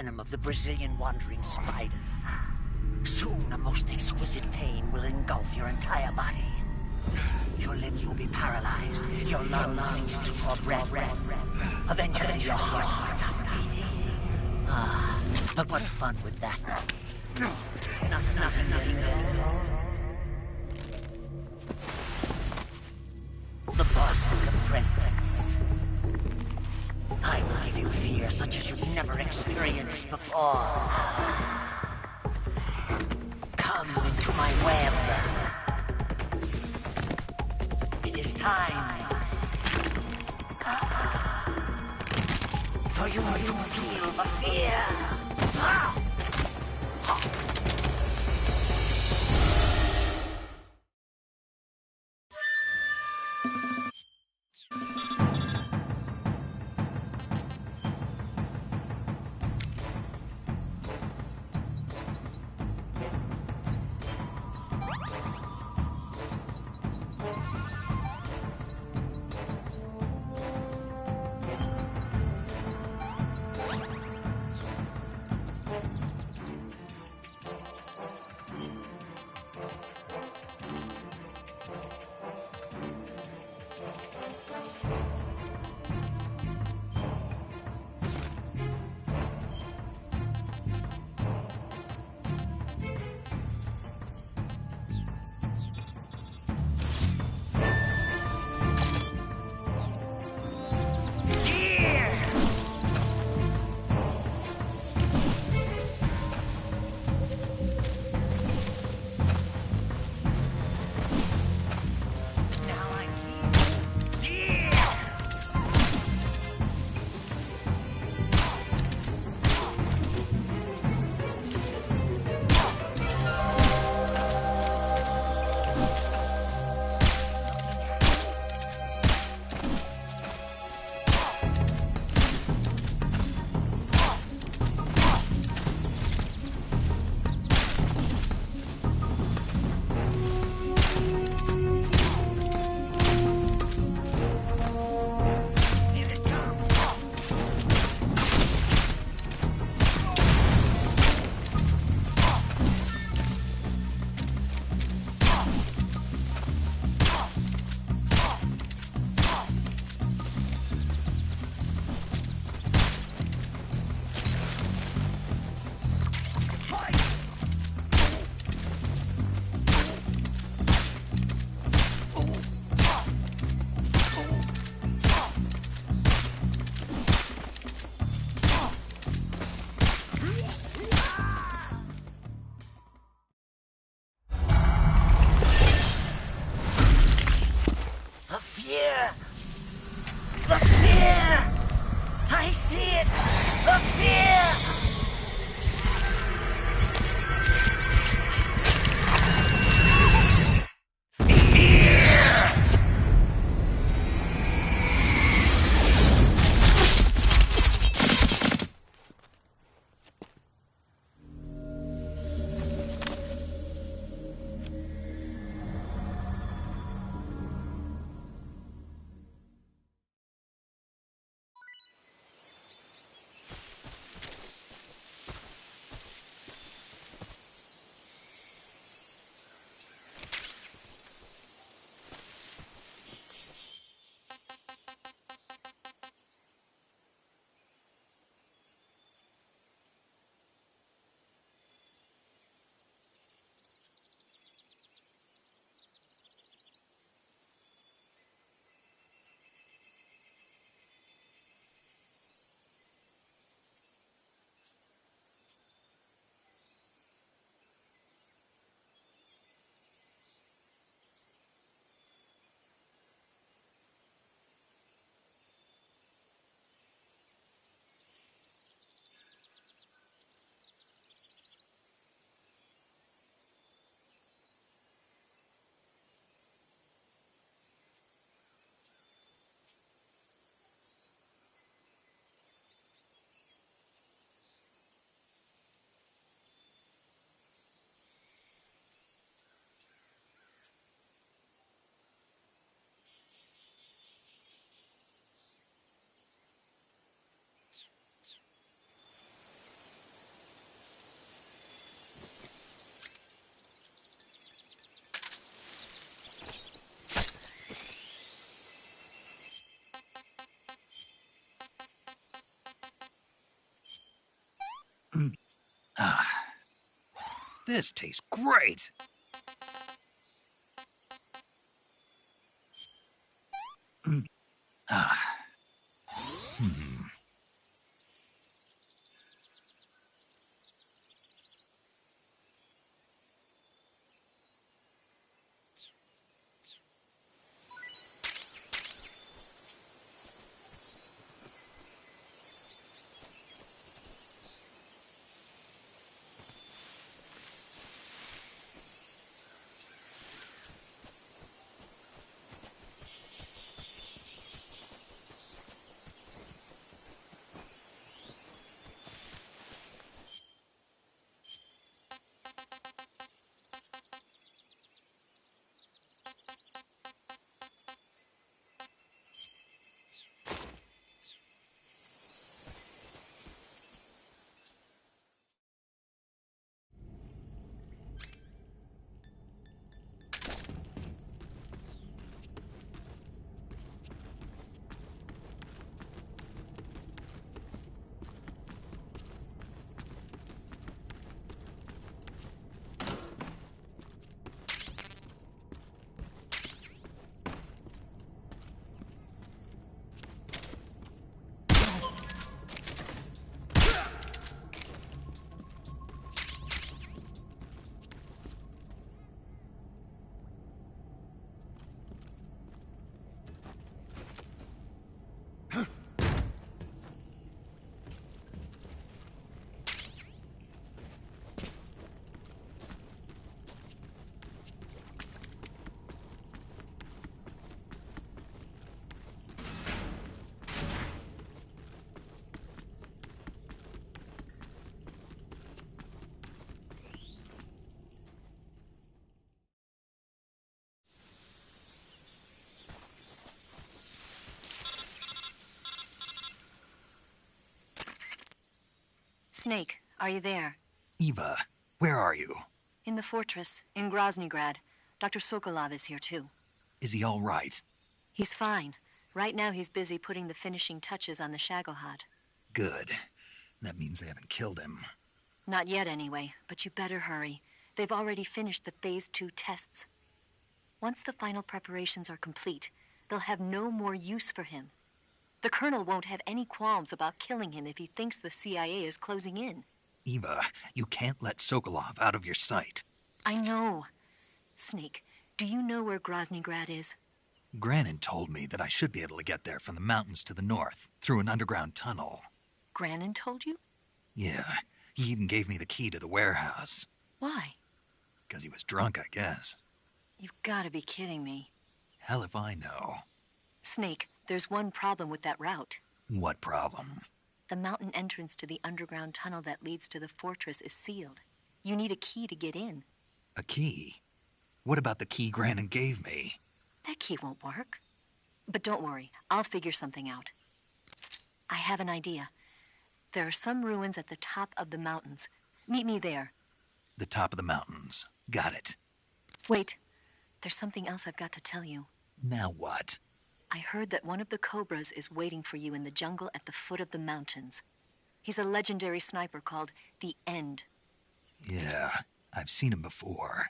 venom of the Brazilian wandering spider. Soon, a most exquisite pain will engulf your entire body. Your limbs will be paralyzed, your lungs cease to draw breath. Eventually, your heart will stop beating. Ah, but what fun would that be? Nothing at all. The boss's apprentice. I will give you fear such as you've never experienced before. Come into my web. It is time for you to feel the fear. This tastes great! Snake, are you there? Eva, where are you? In the fortress, in Graznigrad. Dr. Sokolov is here too. Is he all right? He's fine. Right now he's busy putting the finishing touches on the Shagohod. Good. That means they haven't killed him. Not yet anyway, but you better hurry. They've already finished the Phase 2 tests. Once the final preparations are complete, they'll have no more use for him. The Colonel won't have any qualms about killing him if he thinks the CIA is closing in. Eva, you can't let Sokolov out of your sight. I know. Snake, do you know where Graznigrad is? Granin told me that I should be able to get there from the mountains to the north, through an underground tunnel. Granin told you? Yeah, he even gave me the key to the warehouse. Why? Because he was drunk, I guess. You've got to be kidding me. Hell if I know. Snake, there's one problem with that route. What problem? The mountain entrance to the underground tunnel that leads to the fortress is sealed. You need a key to get in. A key? What about the key Granin gave me? That key won't work. But don't worry, I'll figure something out. I have an idea. There are some ruins at the top of the mountains. Meet me there. The top of the mountains. Got it. Wait, there's something else I've got to tell you. Now what? I heard that one of the Cobras is waiting for you in the jungle at the foot of the mountains. He's a legendary sniper called the End. Yeah, I've seen him before.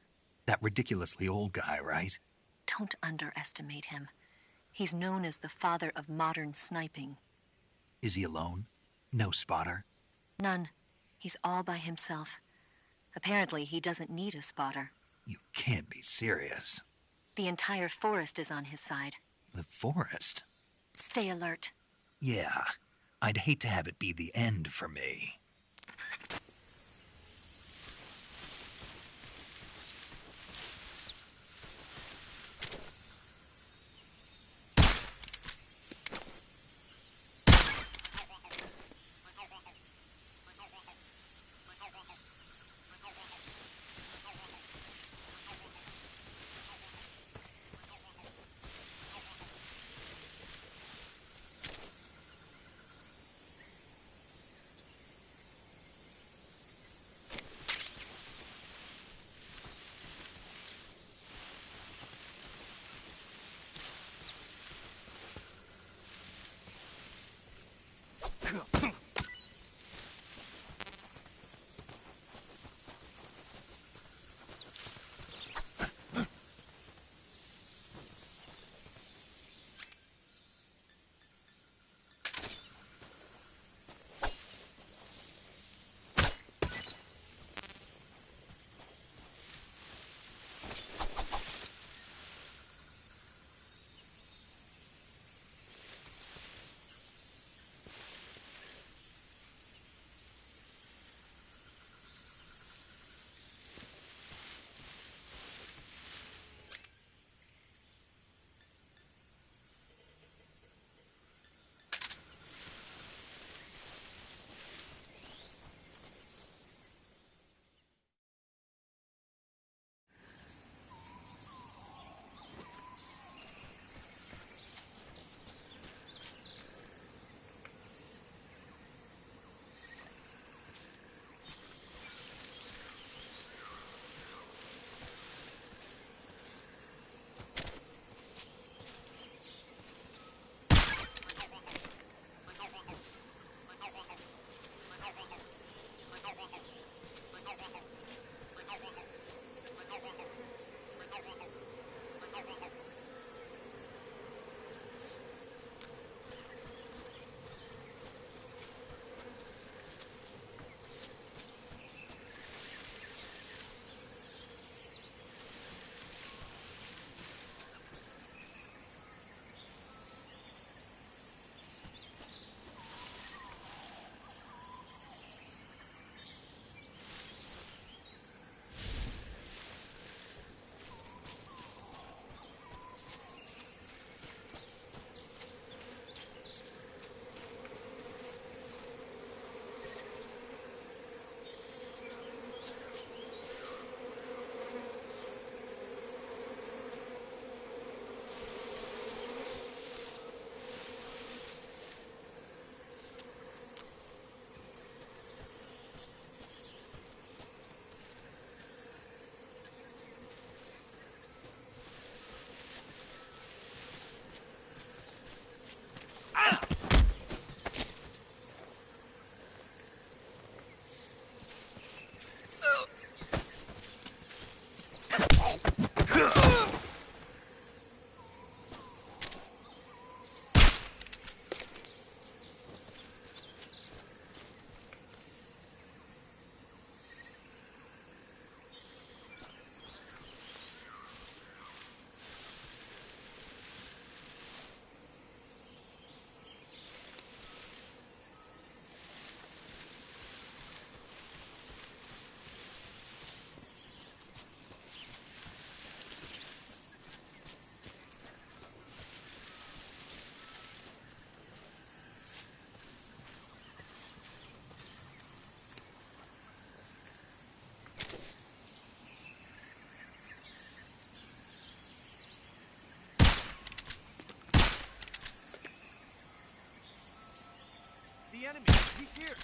That ridiculously old guy, right? Don't underestimate him. He's known as the father of modern sniping. Is he alone? No spotter? None. He's all by himself. Apparently, he doesn't need a spotter. You can't be serious. The entire forest is on his side. The forest? Stay alert. Yeah, I'd hate to have it be the end for me. here!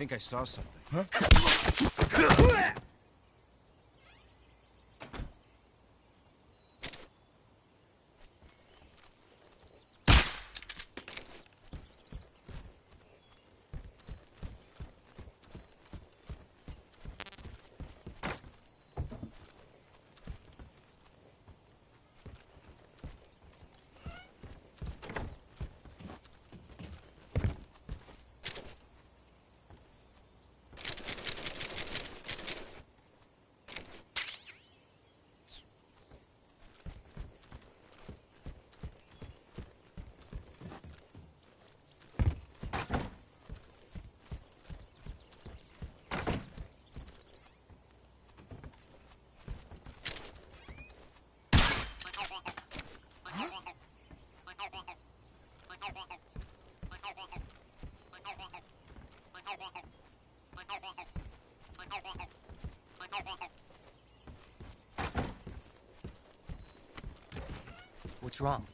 I think I saw something. Huh? What's wrong?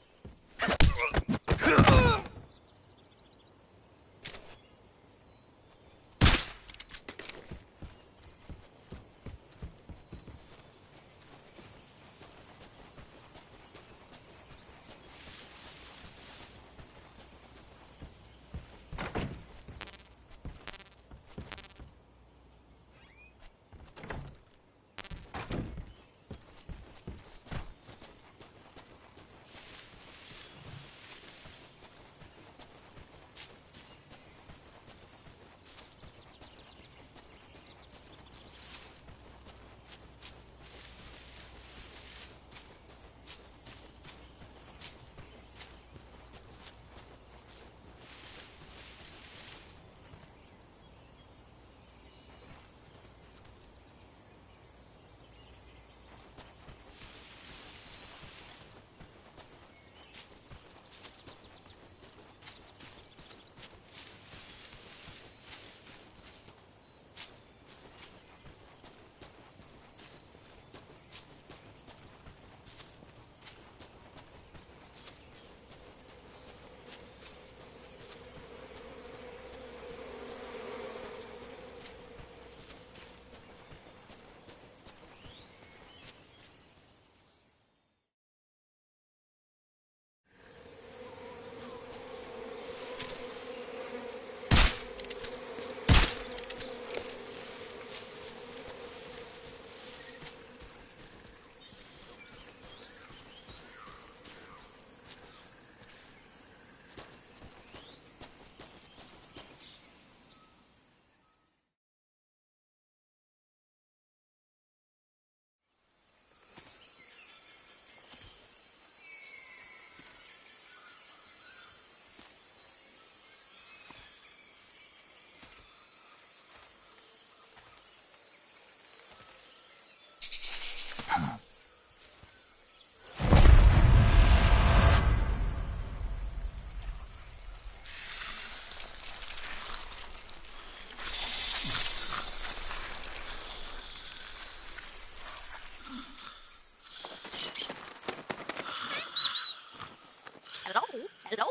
Hello? Hello?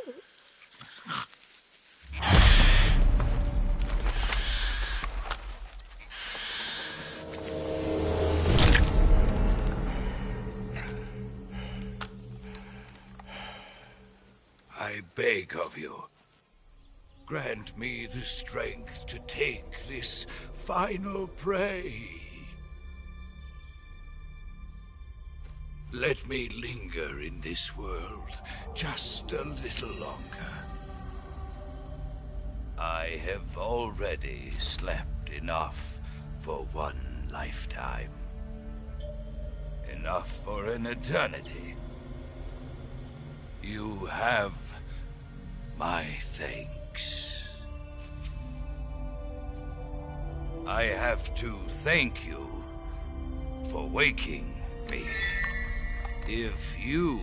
I beg of you, grant me the strength to take this final prey. Let me linger in this world just a little longer. I have already slept enough for one lifetime. Enough for an eternity. You have my thanks. I have to thank you for waking me. If you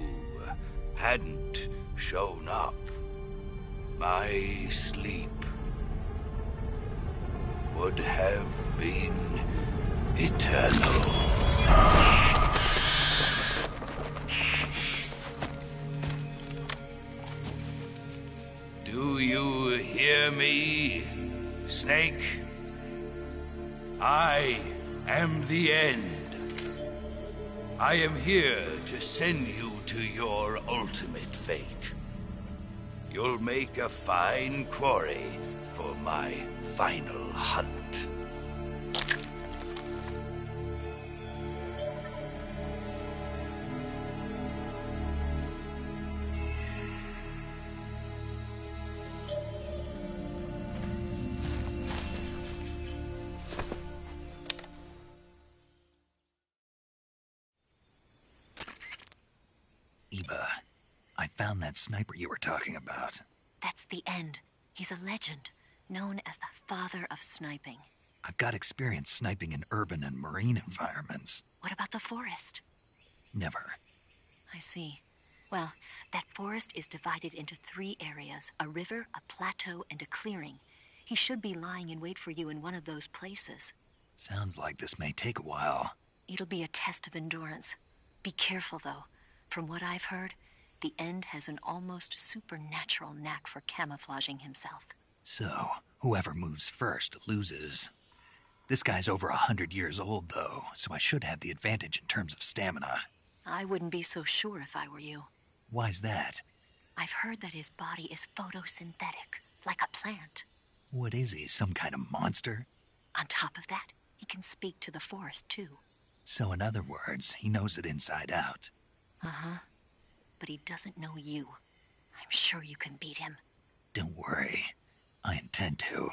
hadn't shown up, my sleep would have been eternal. Do you hear me, Snake? I am the end. I am here to send you to your ultimate fate. You'll make a fine quarry for my final hunt. Eva, I found that sniper you were talking about. That's the end. He's a legend, known as the father of sniping. I've got experience sniping in urban and marine environments. What about the forest? Never. I see. Well, that forest is divided into 3 areas, a river, a plateau, and a clearing. He should be lying in wait for you in one of those places. Sounds like this may take a while. It'll be a test of endurance. Be careful, though. From what I've heard, the End has an almost supernatural knack for camouflaging himself. So, whoever moves first loses. This guy's over 100 years old, though, so I should have the advantage in terms of stamina. I wouldn't be so sure if I were you. Why's that? I've heard that his body is photosynthetic, like a plant. What is he, some kind of monster? On top of that, he can speak to the forest, too. So in other words, he knows it inside out. Uh-huh. But he doesn't know you. I'm sure you can beat him. Don't worry. I intend to.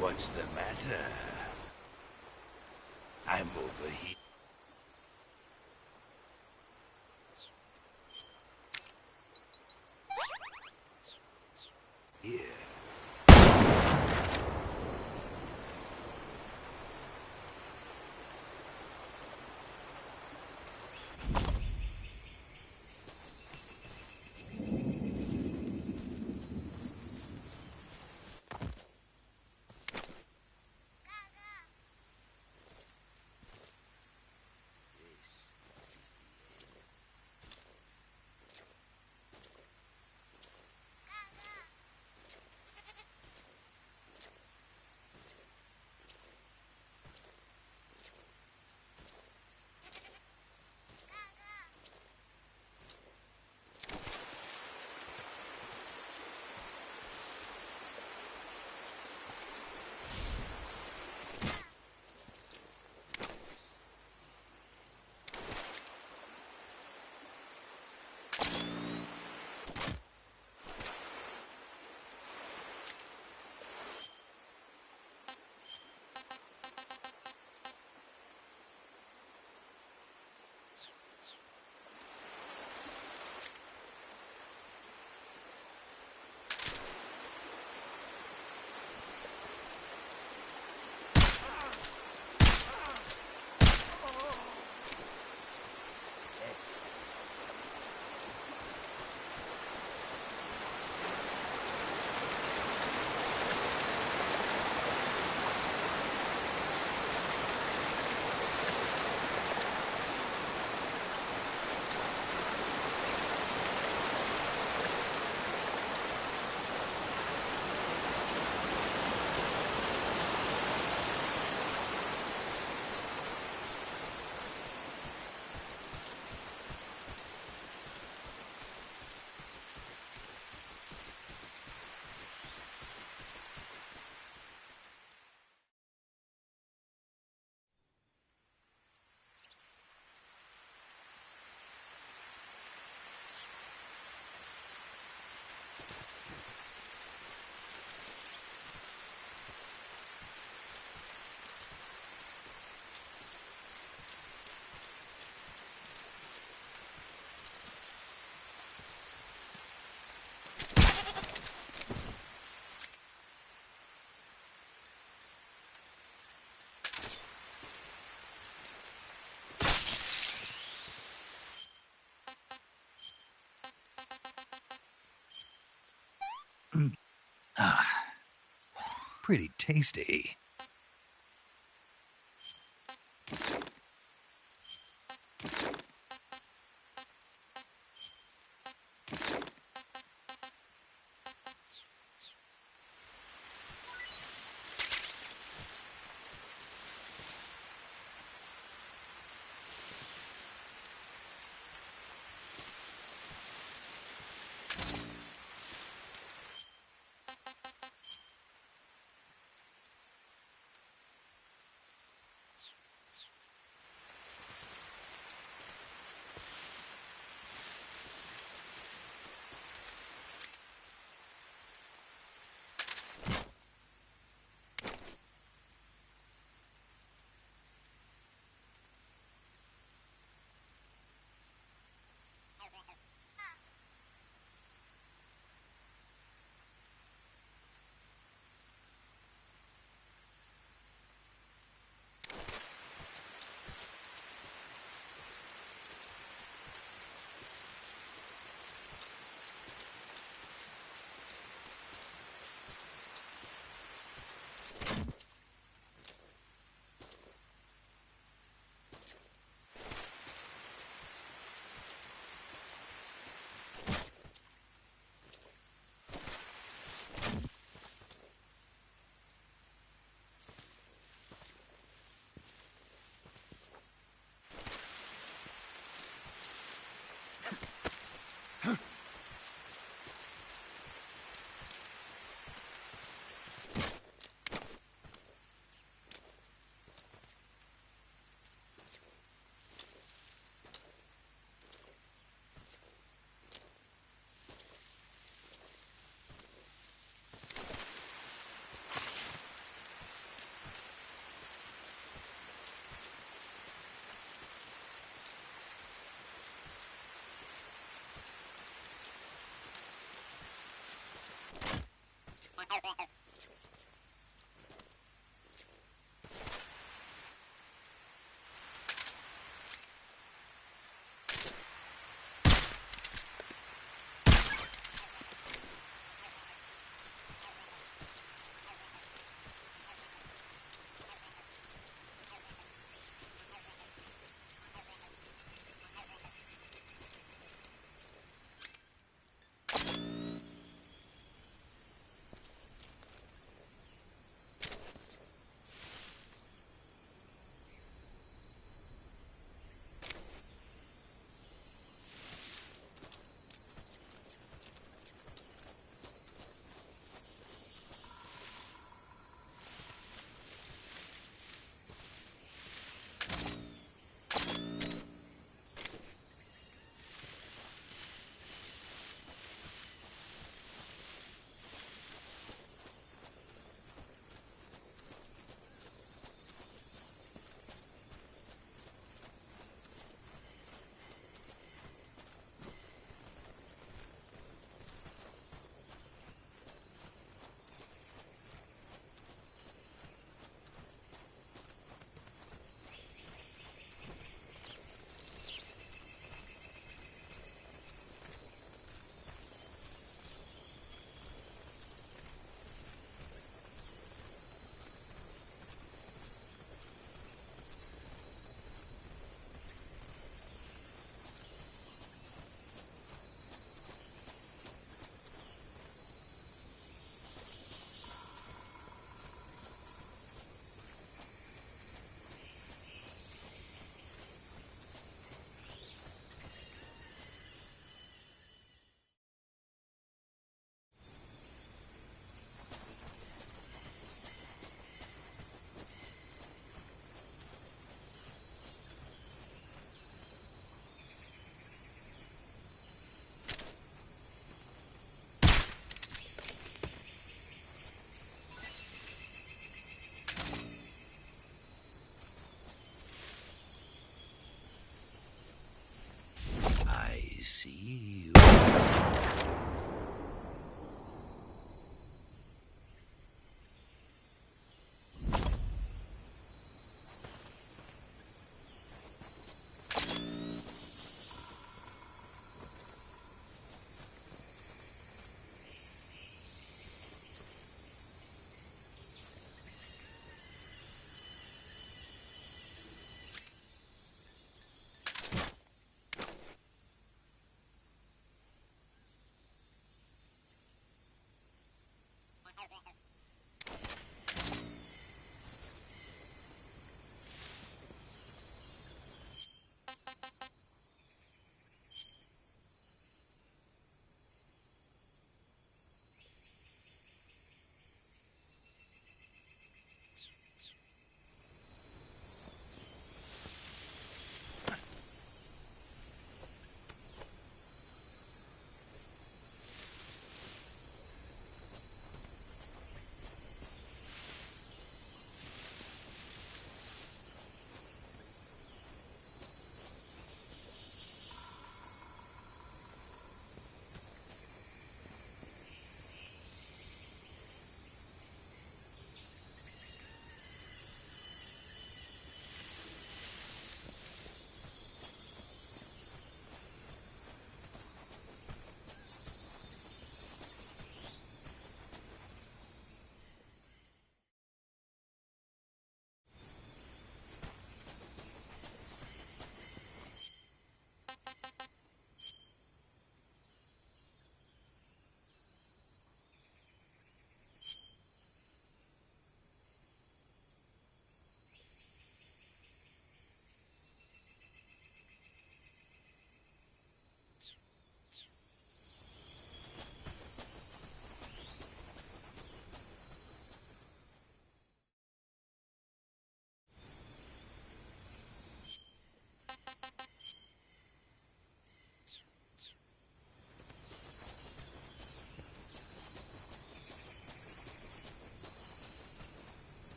What's the matter? I'm over here. pretty tasty.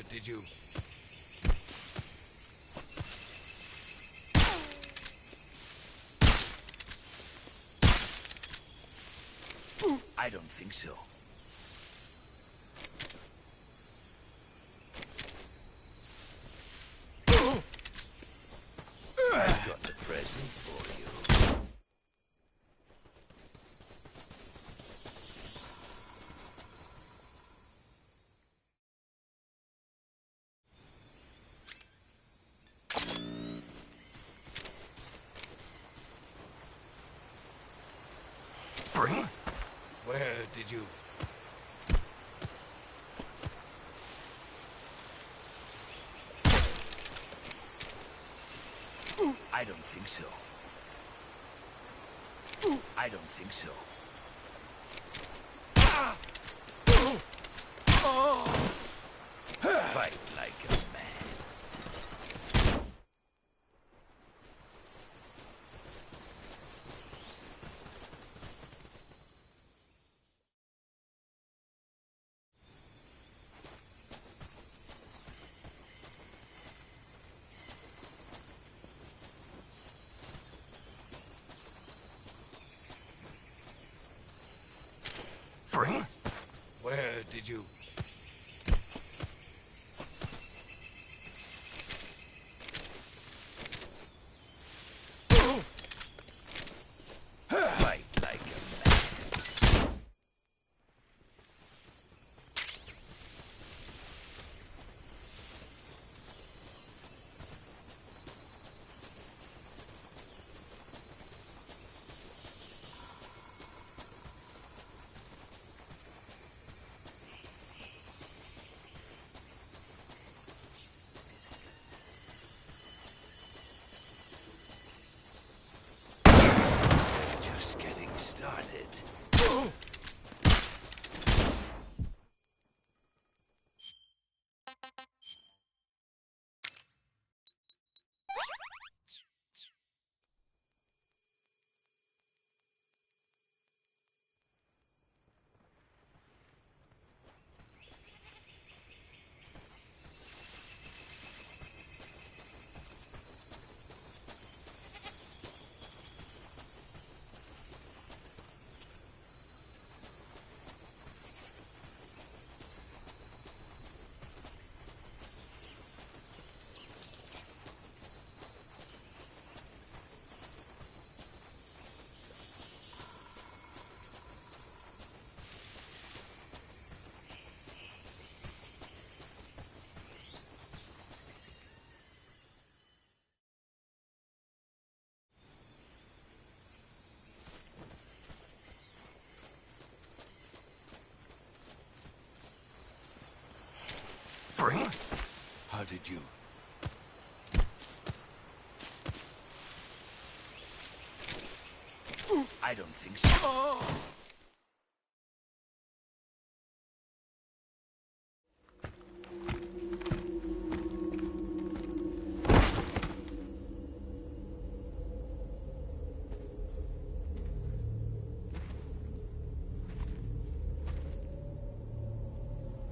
did you... I don't think so. I've got a present for you. Freeze? Where did you... I don't think so. I don't think so. Fight like a man. Freeze? Where did you... Fight like a man. Just getting started. Freeze? How did you... I don't think so.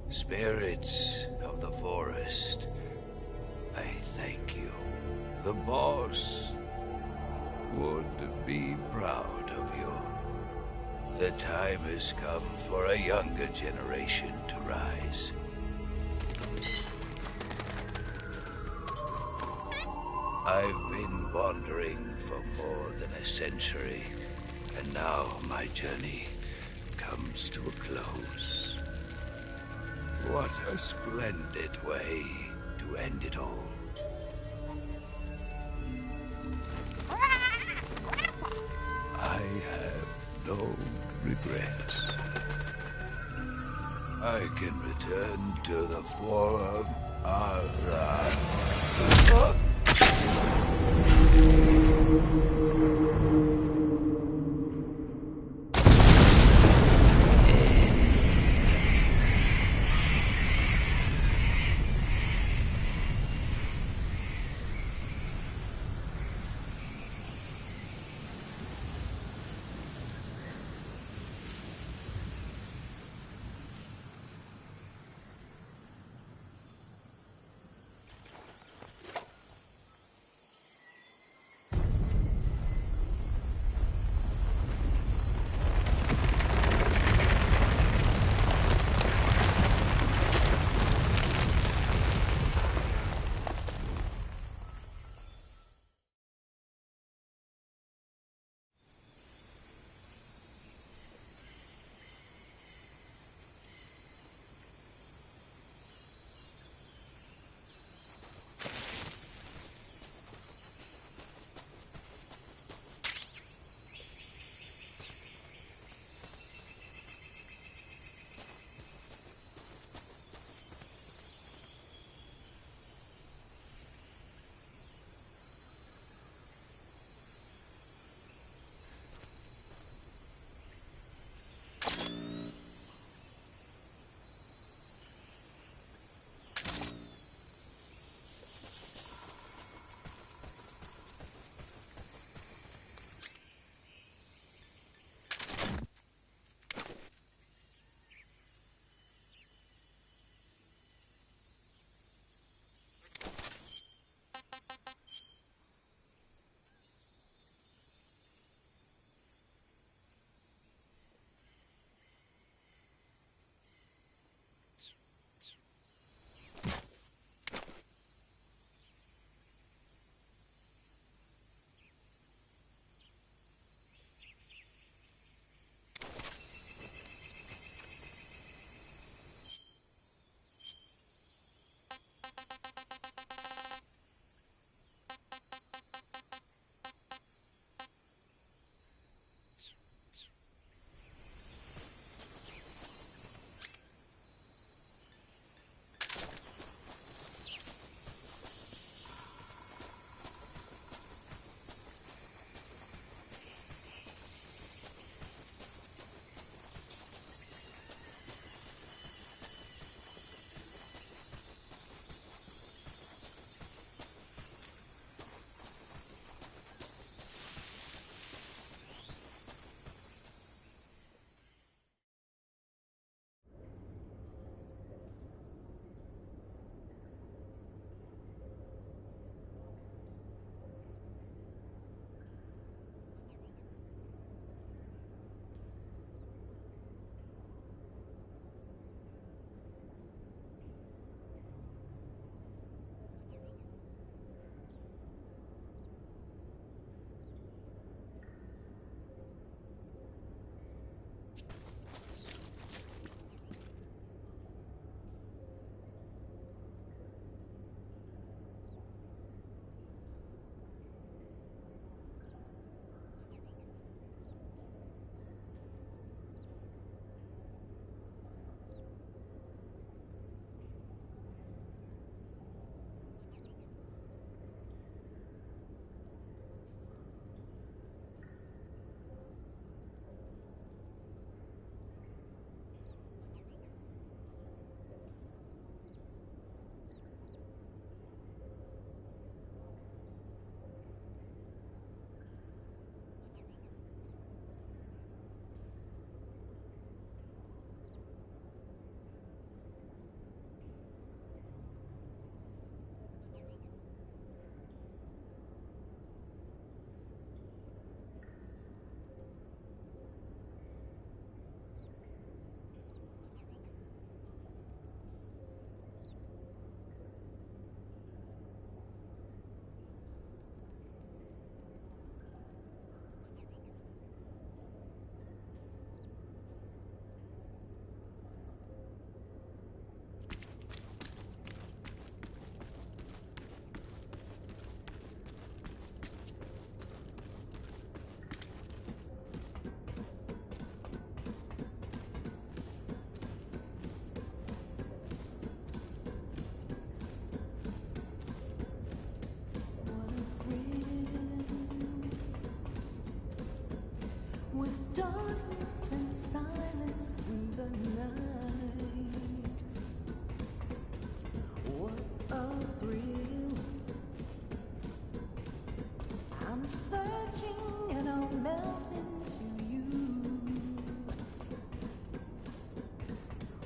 Spirits of the forest, I thank you. The boss would be proud of you. The time has come for a younger generation to rise. I've been wandering for more than a century, and now my journey comes to a close. What a splendid way to end it all. I have no regrets. I can return to the Forum Ara.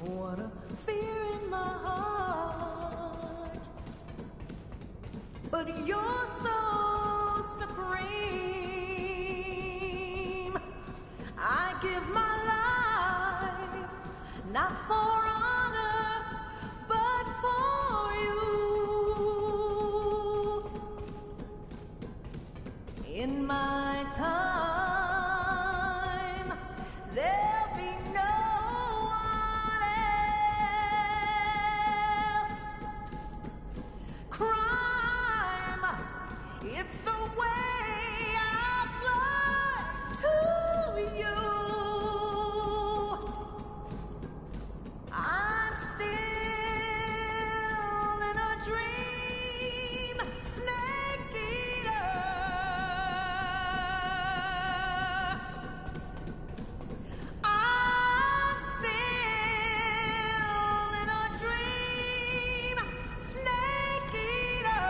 What a fear in my heart. But you're so supreme. I give my life, not for honor, but for you. In my time, there'll be no one else. Crime, it's the way I fly to you. I'm still in a dream, snake eater. I'm still in a dream, snake eater.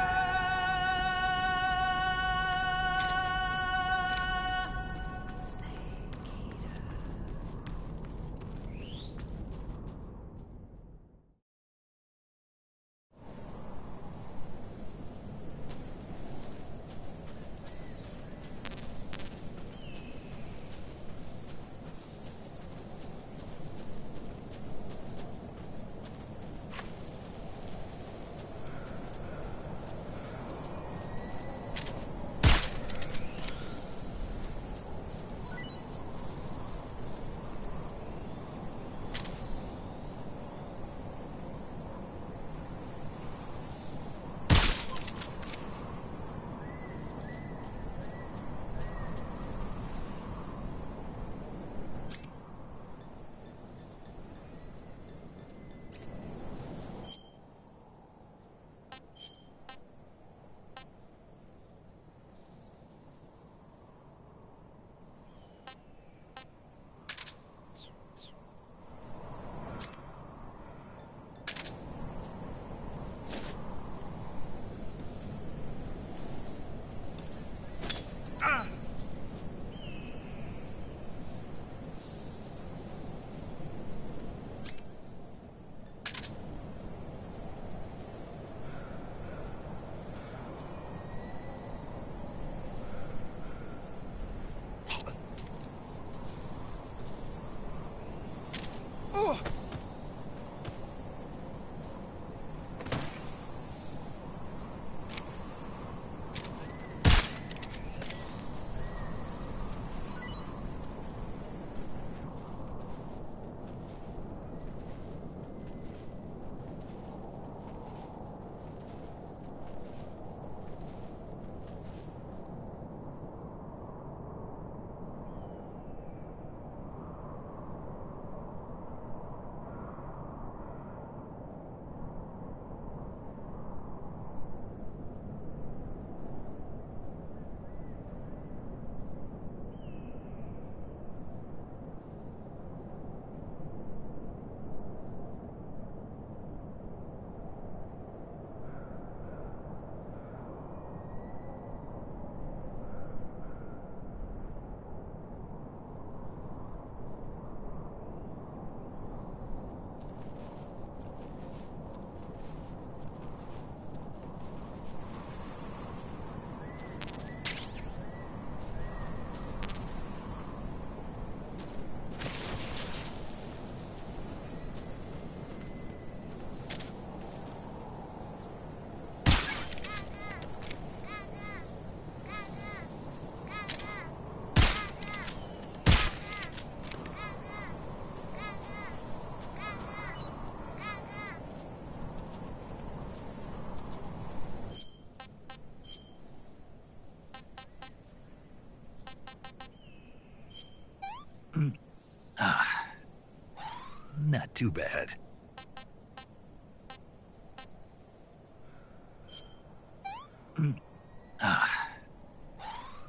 Not too bad.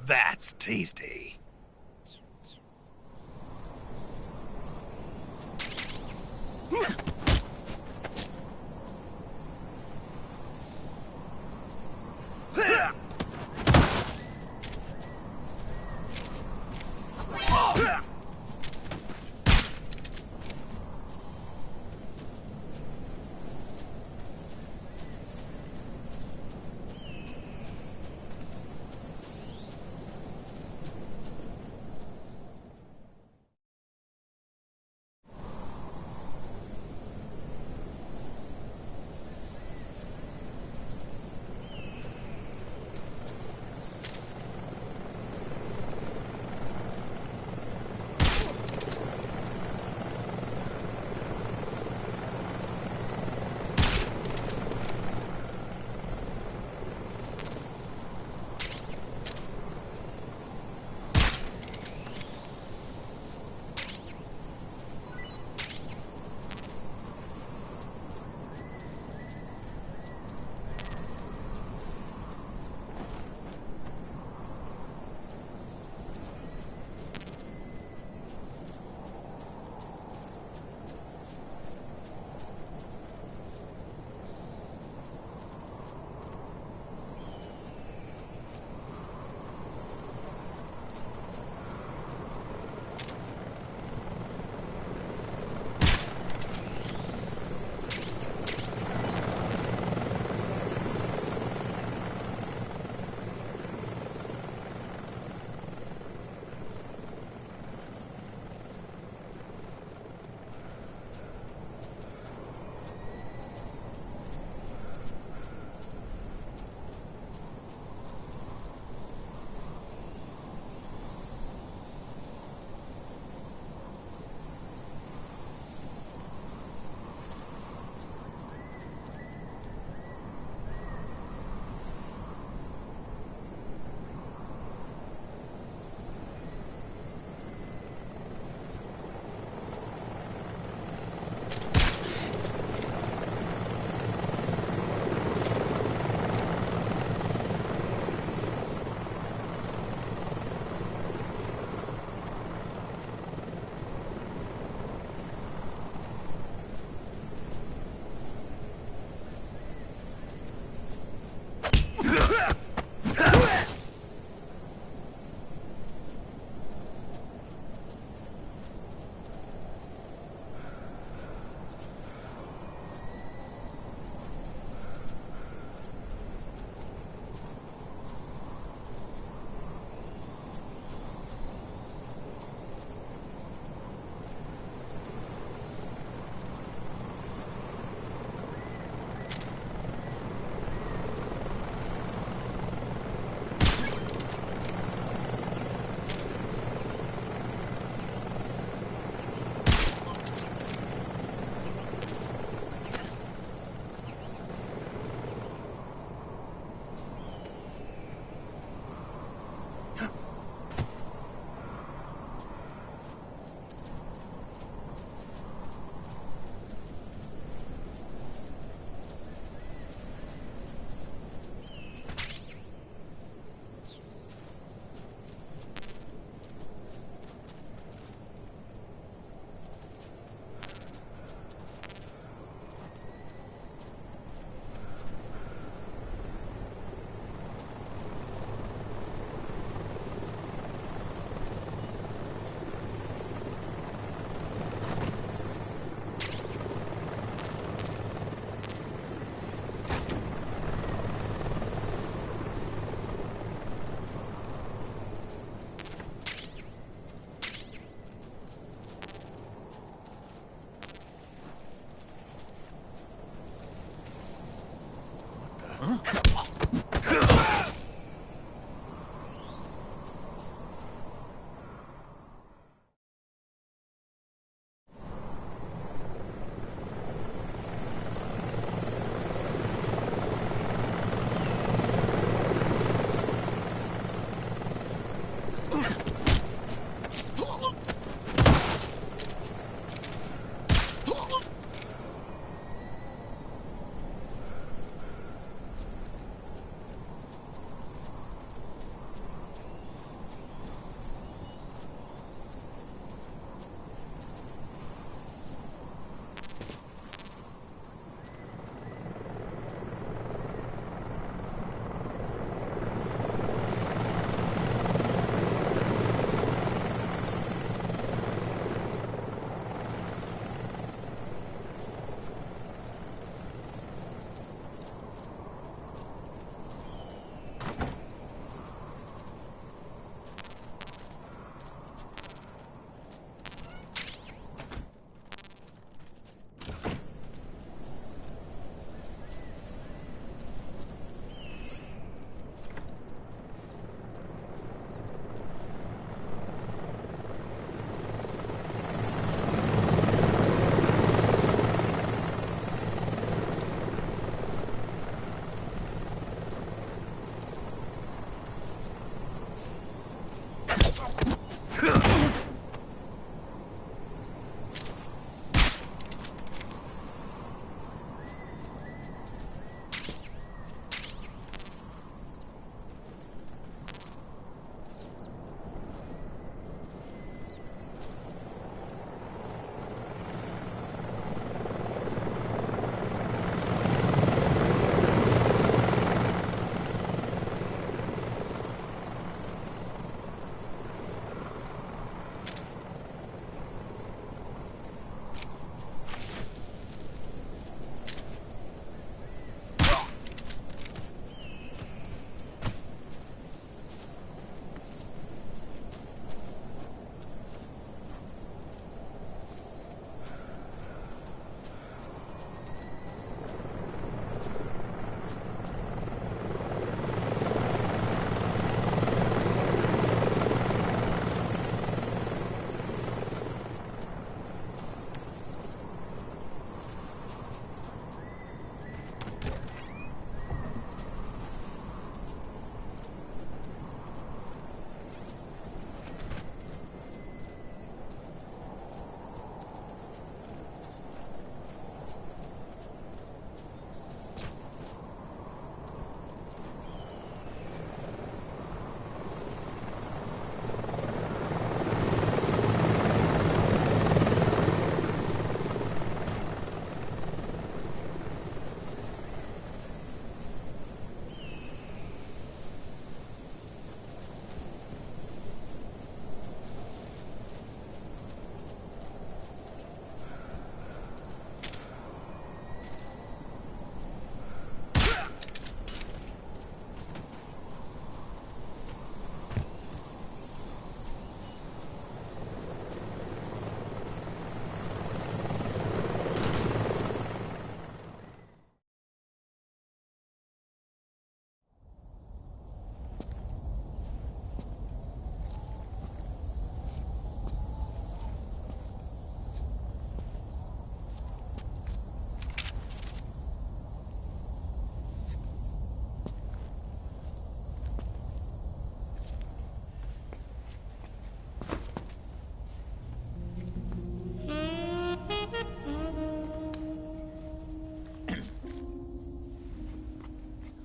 That's tasty.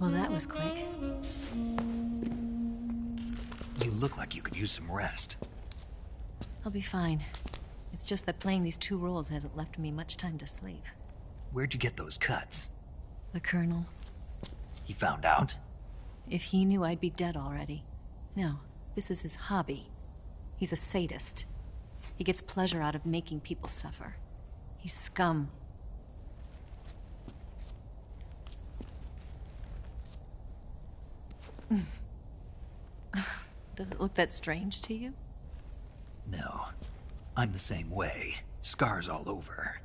Well, that was quick. You look like you could use some rest. I'll be fine. It's just that playing these two roles hasn't left me much time to sleep. Where'd you get those cuts? The Colonel. He found out? If he knew, I'd be dead already. No, this is his hobby. He's a sadist. He gets pleasure out of making people suffer. He's scum. Does it look that strange to you? No. I'm the same way. Scars all over.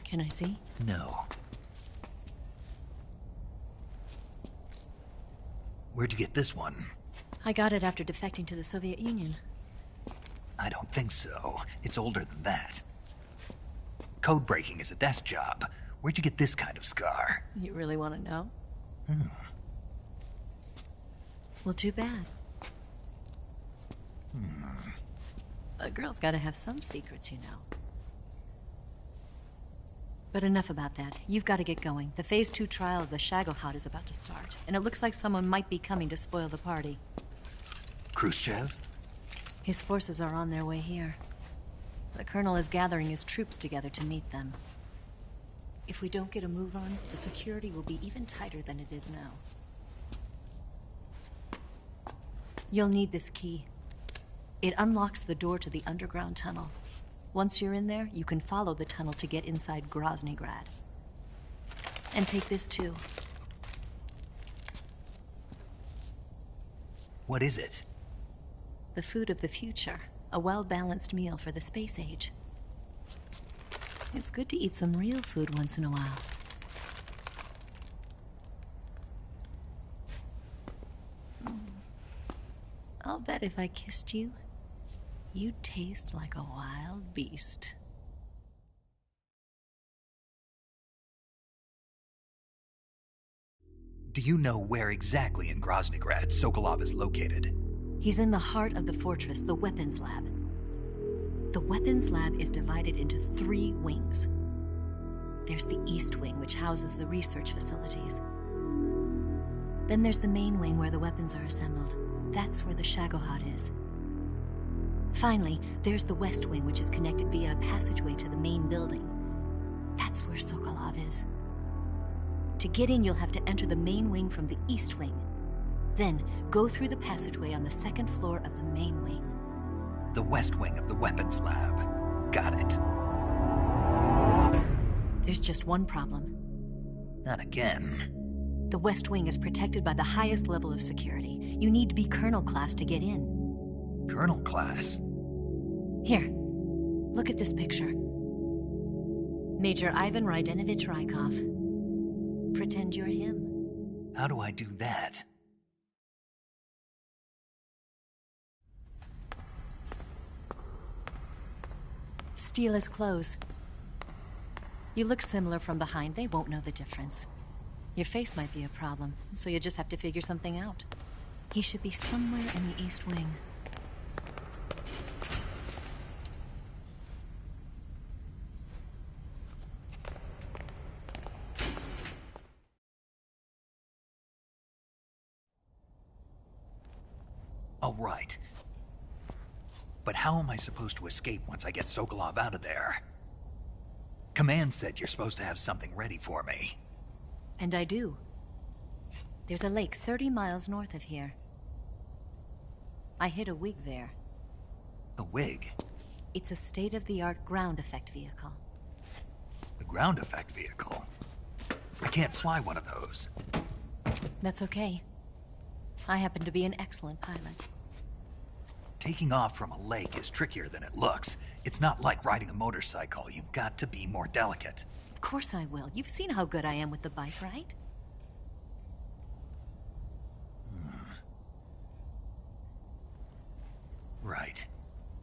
Can I see? No. Where'd you get this one? I got it after defecting to the Soviet Union. I don't think so. It's older than that. Code breaking is a desk job. Where'd you get this kind of scar? You really want to know? Well, too bad. A girl's gotta have some secrets, you know. But enough about that. You've got to get going. The Phase 2 trial of the Shagohod is about to start, and it looks like someone might be coming to spoil the party. Khrushchev? His forces are on their way here. The Colonel is gathering his troops together to meet them. If we don't get a move on, the security will be even tighter than it is now. You'll need this key. It unlocks the door to the underground tunnel. Once you're in there, you can follow the tunnel to get inside Graznigrad. And take this too. What is it? The food of the future. A well-balanced meal for the space age. It's good to eat some real food once in a while. I'll bet if I kissed you, you'd taste like a wild beast. Do you know where exactly in Graznigrad Sokolov is located? He's in the heart of the fortress, the weapons lab. The weapons lab is divided into 3 wings. There's the East Wing, which houses the research facilities. Then there's the main wing where the weapons are assembled. That's where the Shagohod is. Finally, there's the West Wing, which is connected via a passageway to the main building. That's where Sokolov is. To get in, you'll have to enter the main wing from the East Wing. Then, go through the passageway on the 2nd floor of the main wing. The West Wing of the weapons lab. Got it. There's just one problem. Not again. The West Wing is protected by the highest level of security. You need to be Colonel class to get in. Colonel class? Here, look at this picture. Major Ivan Rydenovich Rykov. Pretend you're him. How do I do that? Steal his clothes. You look similar from behind. They won't know the difference. Your face might be a problem, so you just have to figure something out. He should be somewhere in the East Wing. All right. But how am I supposed to escape once I get Sokolov out of there? Command said you're supposed to have something ready for me. And I do. There's a lake 30 miles north of here. I hid a wig there. A wig? It's a state-of-the-art ground effect vehicle. A ground effect vehicle? I can't fly one of those. That's okay. I happen to be an excellent pilot. Taking off from a lake is trickier than it looks. It's not like riding a motorcycle. You've got to be more delicate. Of course I will. You've seen how good I am with the bike, right? Right.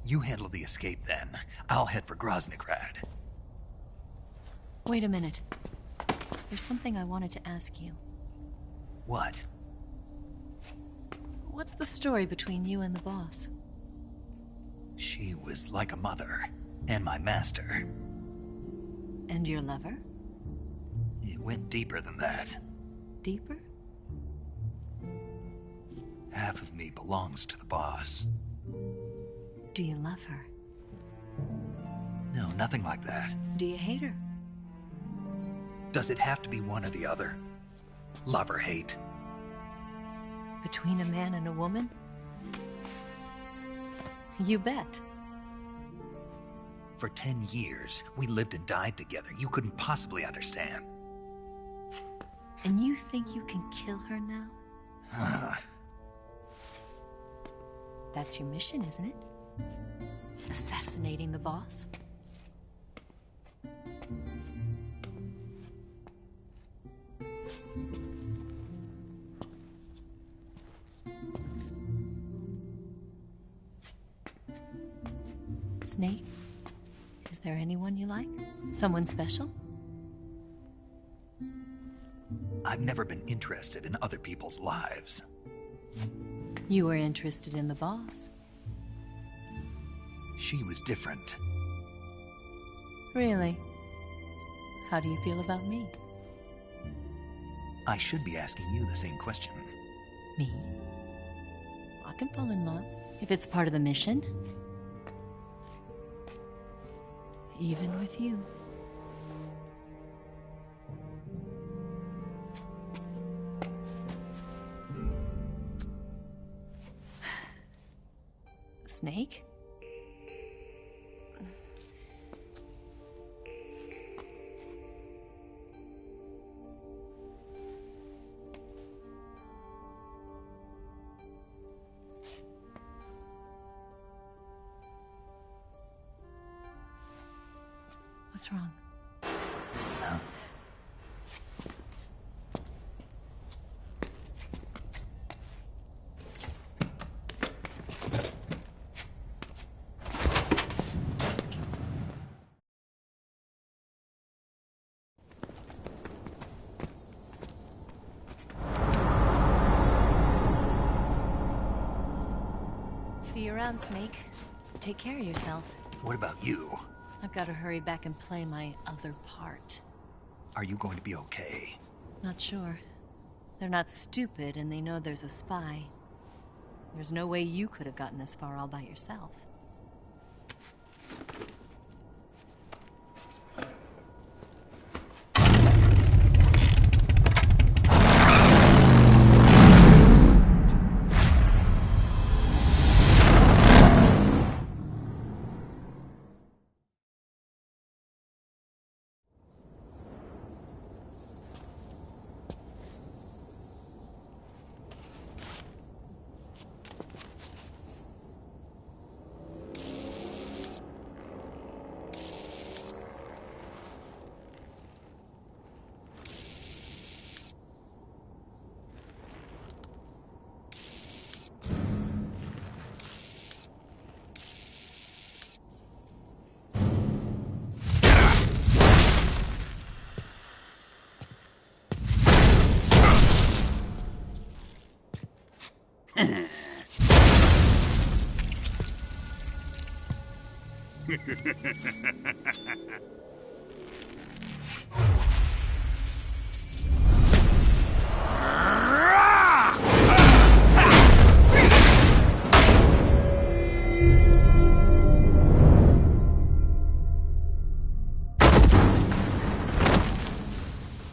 You handle the escape then. I'll head for Graznigrad. Wait a minute. There's something I wanted to ask you. What? What's the story between you and the boss? She was like a mother, and my master. And your lover? It went deeper than that. Deeper? Half of me belongs to the boss. Do you love her? No, nothing like that. Do you hate her? Does it have to be one or the other? Love or hate? Between a man and a woman? You bet. For 10 years, we lived and died together. You couldn't possibly understand. And you think you can kill her now? That's your mission, isn't it? Assassinating the boss? Snake, is there anyone you like? Someone special? I've never been interested in other people's lives. You were interested in the boss. She was different. Really? How do you feel about me? I should be asking you the same question. Me? I can fall in love if it's part of the mission. Even with you. Snake? What's wrong? No. See you around, Snake. Take care of yourself. What about you? I've got to hurry back and play my other part. Are you going to be okay? Not sure. They're not stupid, and they know there's a spy. There's no way you could have gotten this far all by yourself.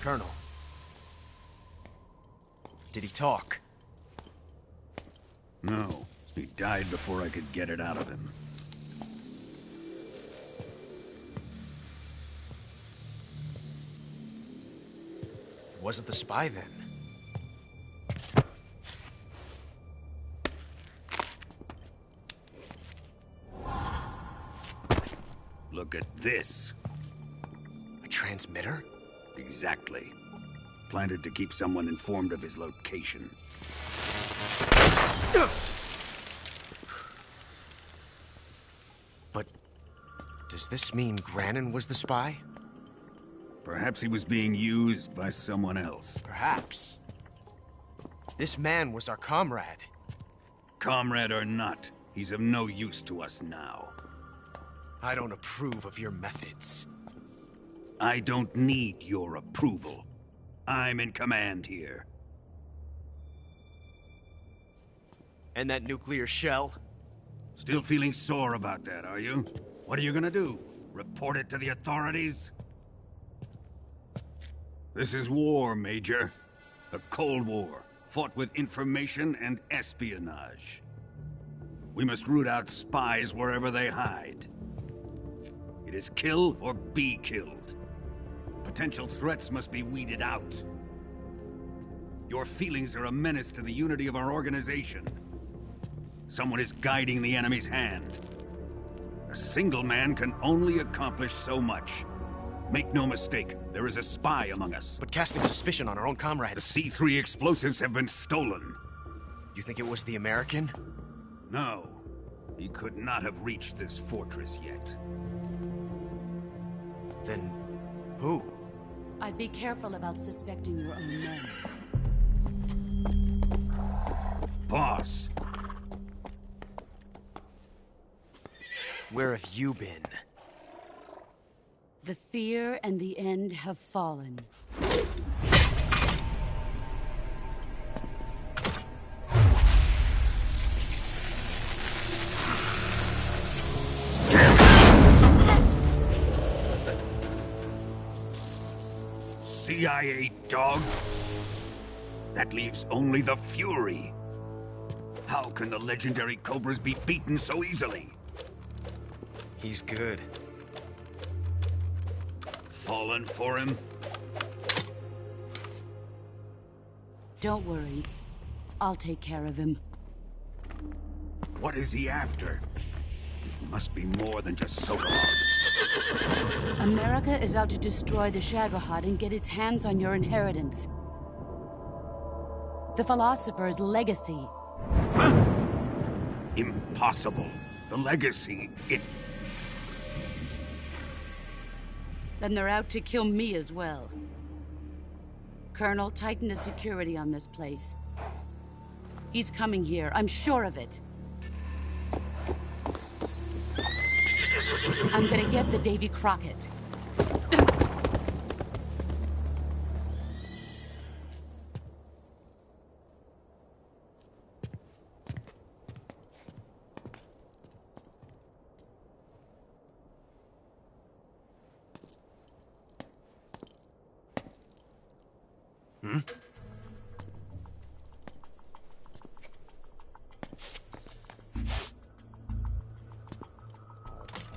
Colonel. Did he talk? No. He died before I could get it out of him. It wasn't the spy then. Look at this. A transmitter? Exactly. Planted to keep someone informed of his location. But does this mean Granin was the spy? Perhaps he was being used by someone else. Perhaps. This man was our comrade. Comrade or not, he's of no use to us now. I don't approve of your methods. I don't need your approval. I'm in command here. And that nuclear shell? Still feeling sore about that, are you? What are you gonna do? Report it to the authorities? This is war, Major. A Cold War, fought with information and espionage. We must root out spies wherever they hide. It is kill or be killed. Potential threats must be weeded out. Your feelings are a menace to the unity of our organization. Someone is guiding the enemy's hand. A single man can only accomplish so much. Make no mistake, there is a spy among us. But casting suspicion on our own comrades... The C3 explosives have been stolen. You think it was the American? No. He could not have reached this fortress yet. Then... who? I'd be careful about suspecting your own men. Boss! Where have you been? The fear and the end have fallen. CIA dog? That leaves only the Fury. How can the legendary Cobras be beaten so easily? He's good. Fallen for him? Don't worry. I'll take care of him. What is he after? It must be more than just Sokolov. America is out to destroy the Shagohod and get its hands on your inheritance. The Philosopher's legacy. Huh? Impossible. The legacy, it... Then they're out to kill me as well. Colonel, tighten the security on this place. He's coming here, I'm sure of it. I'm gonna get the Davy Crockett. Hmm?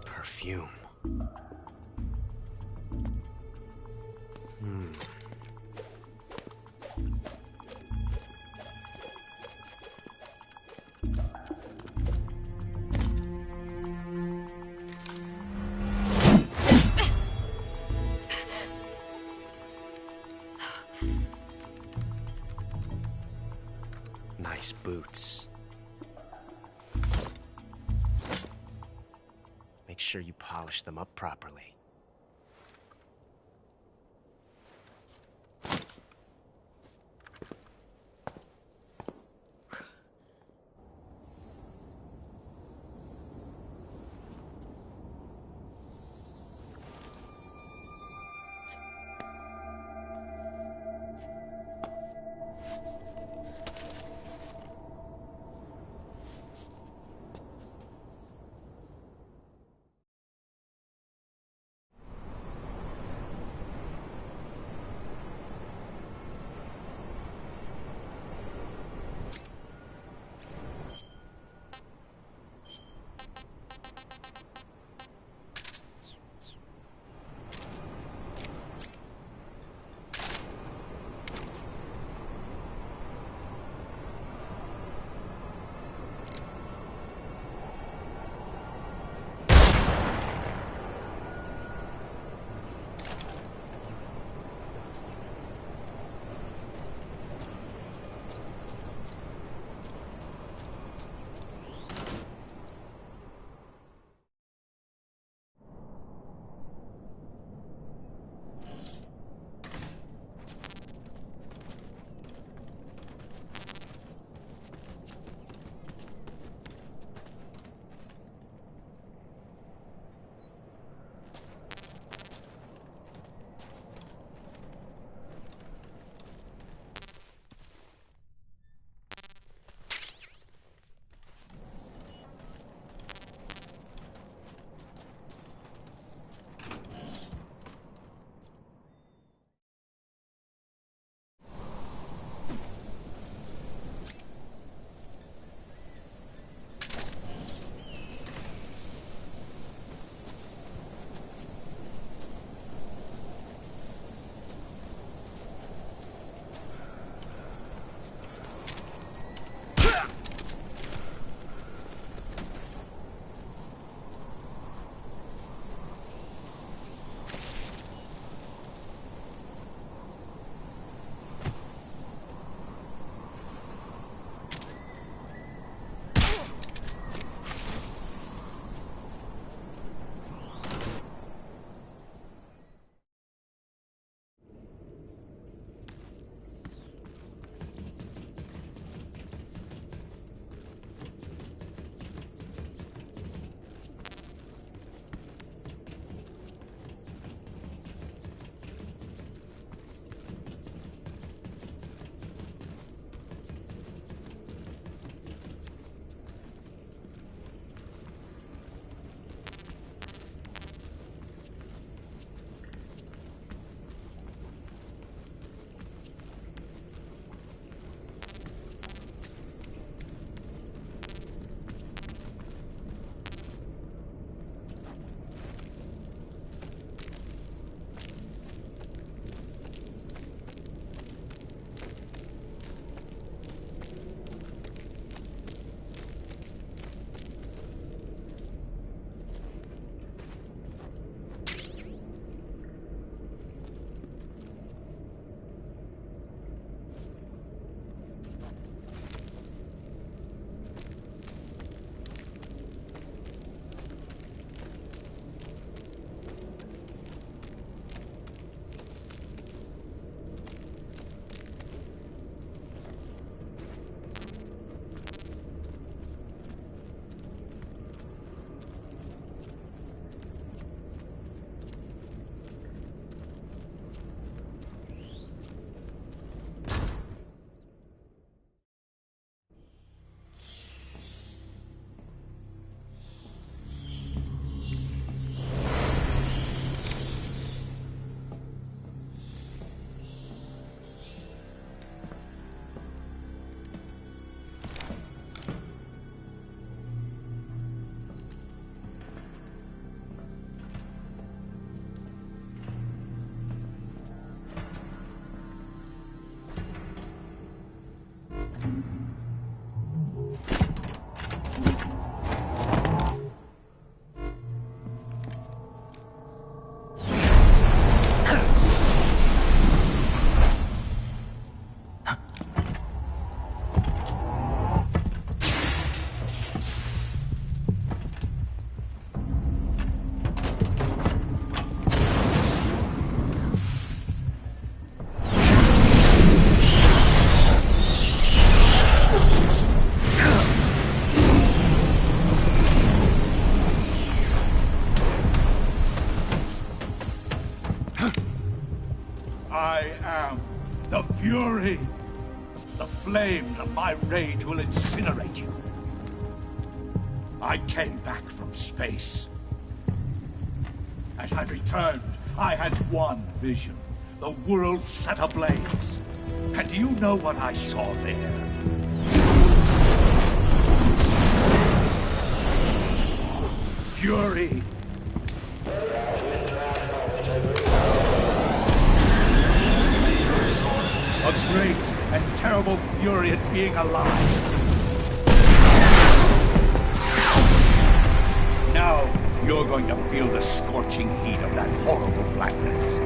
Perfume. Nice boots. Make sure you polish them up properly. I am the Fury. The flames of my rage will incinerate you. I came back from space. As I returned, I had one vision. The world set ablaze. And do you know what I saw there? Fury. A great and terrible fury at being alive. Now, you're going to feel the scorching heat of that horrible blackness.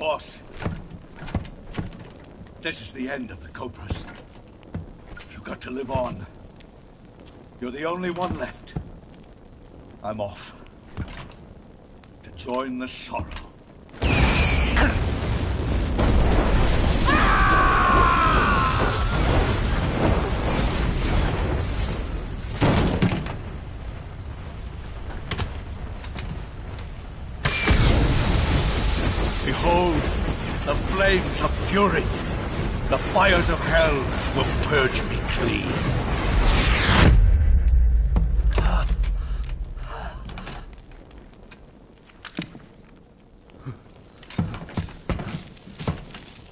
Boss, this is the end of the Cobras. You've got to live on. You're the only one left. I'm off. To join the sorrow. Behold, the flames of fury. The fires of hell will purge me clean.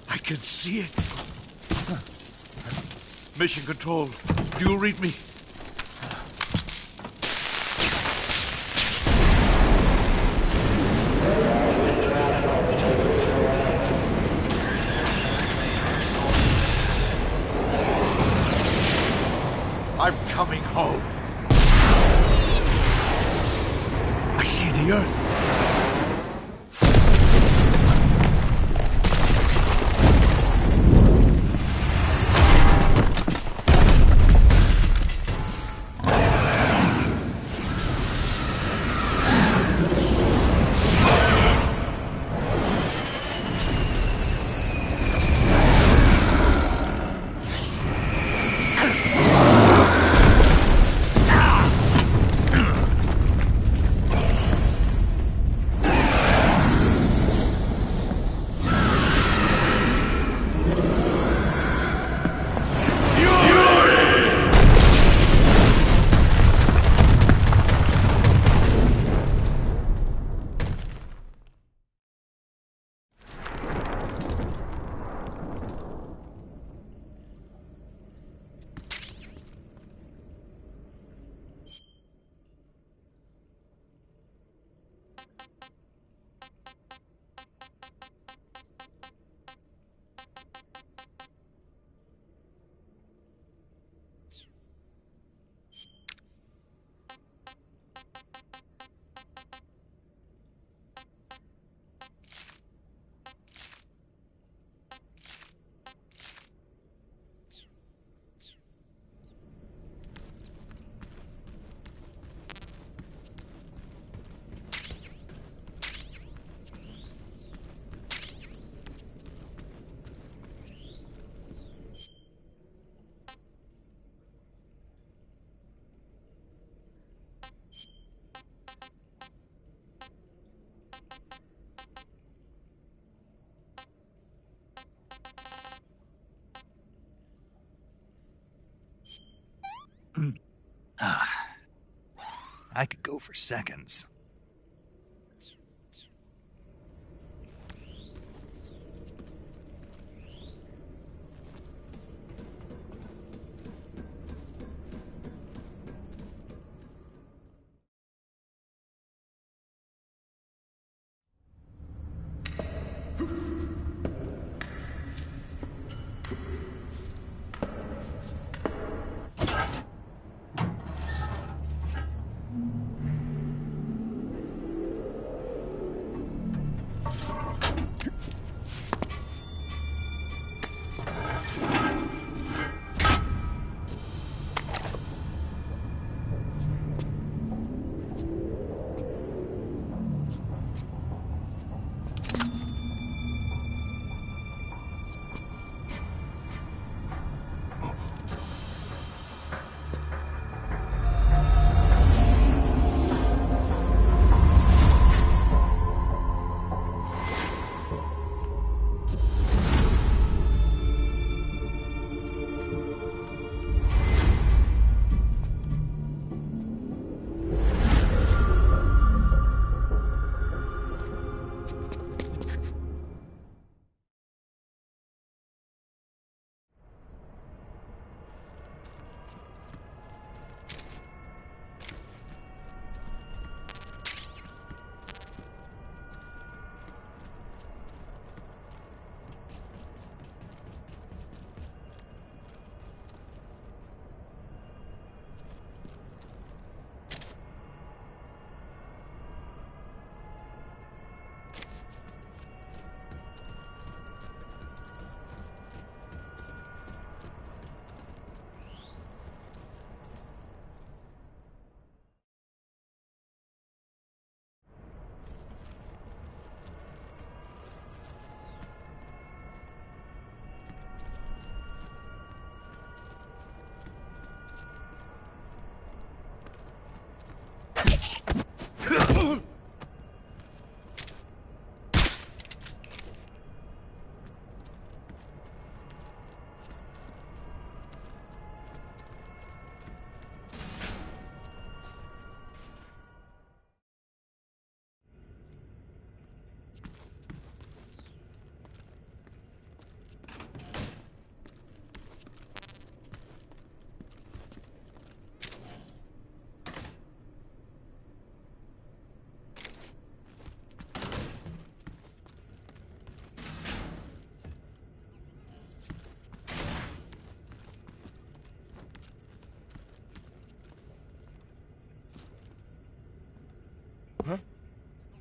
I can see it. Mission Control, do you read me? I'm coming home. I see the Earth. I could go for seconds.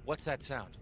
What's that sound?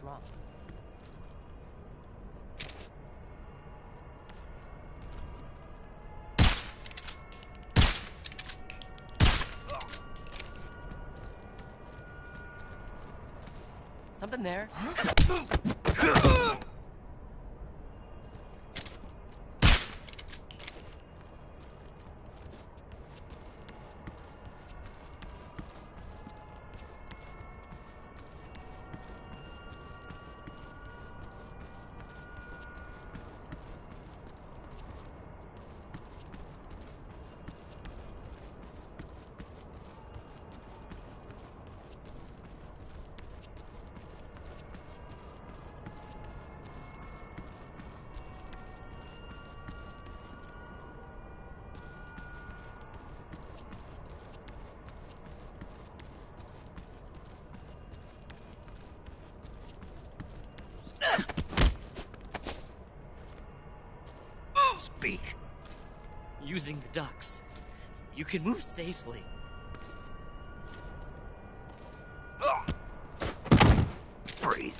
Wrong. Something there. Speak. Using the ducks, you can move safely. Breathe.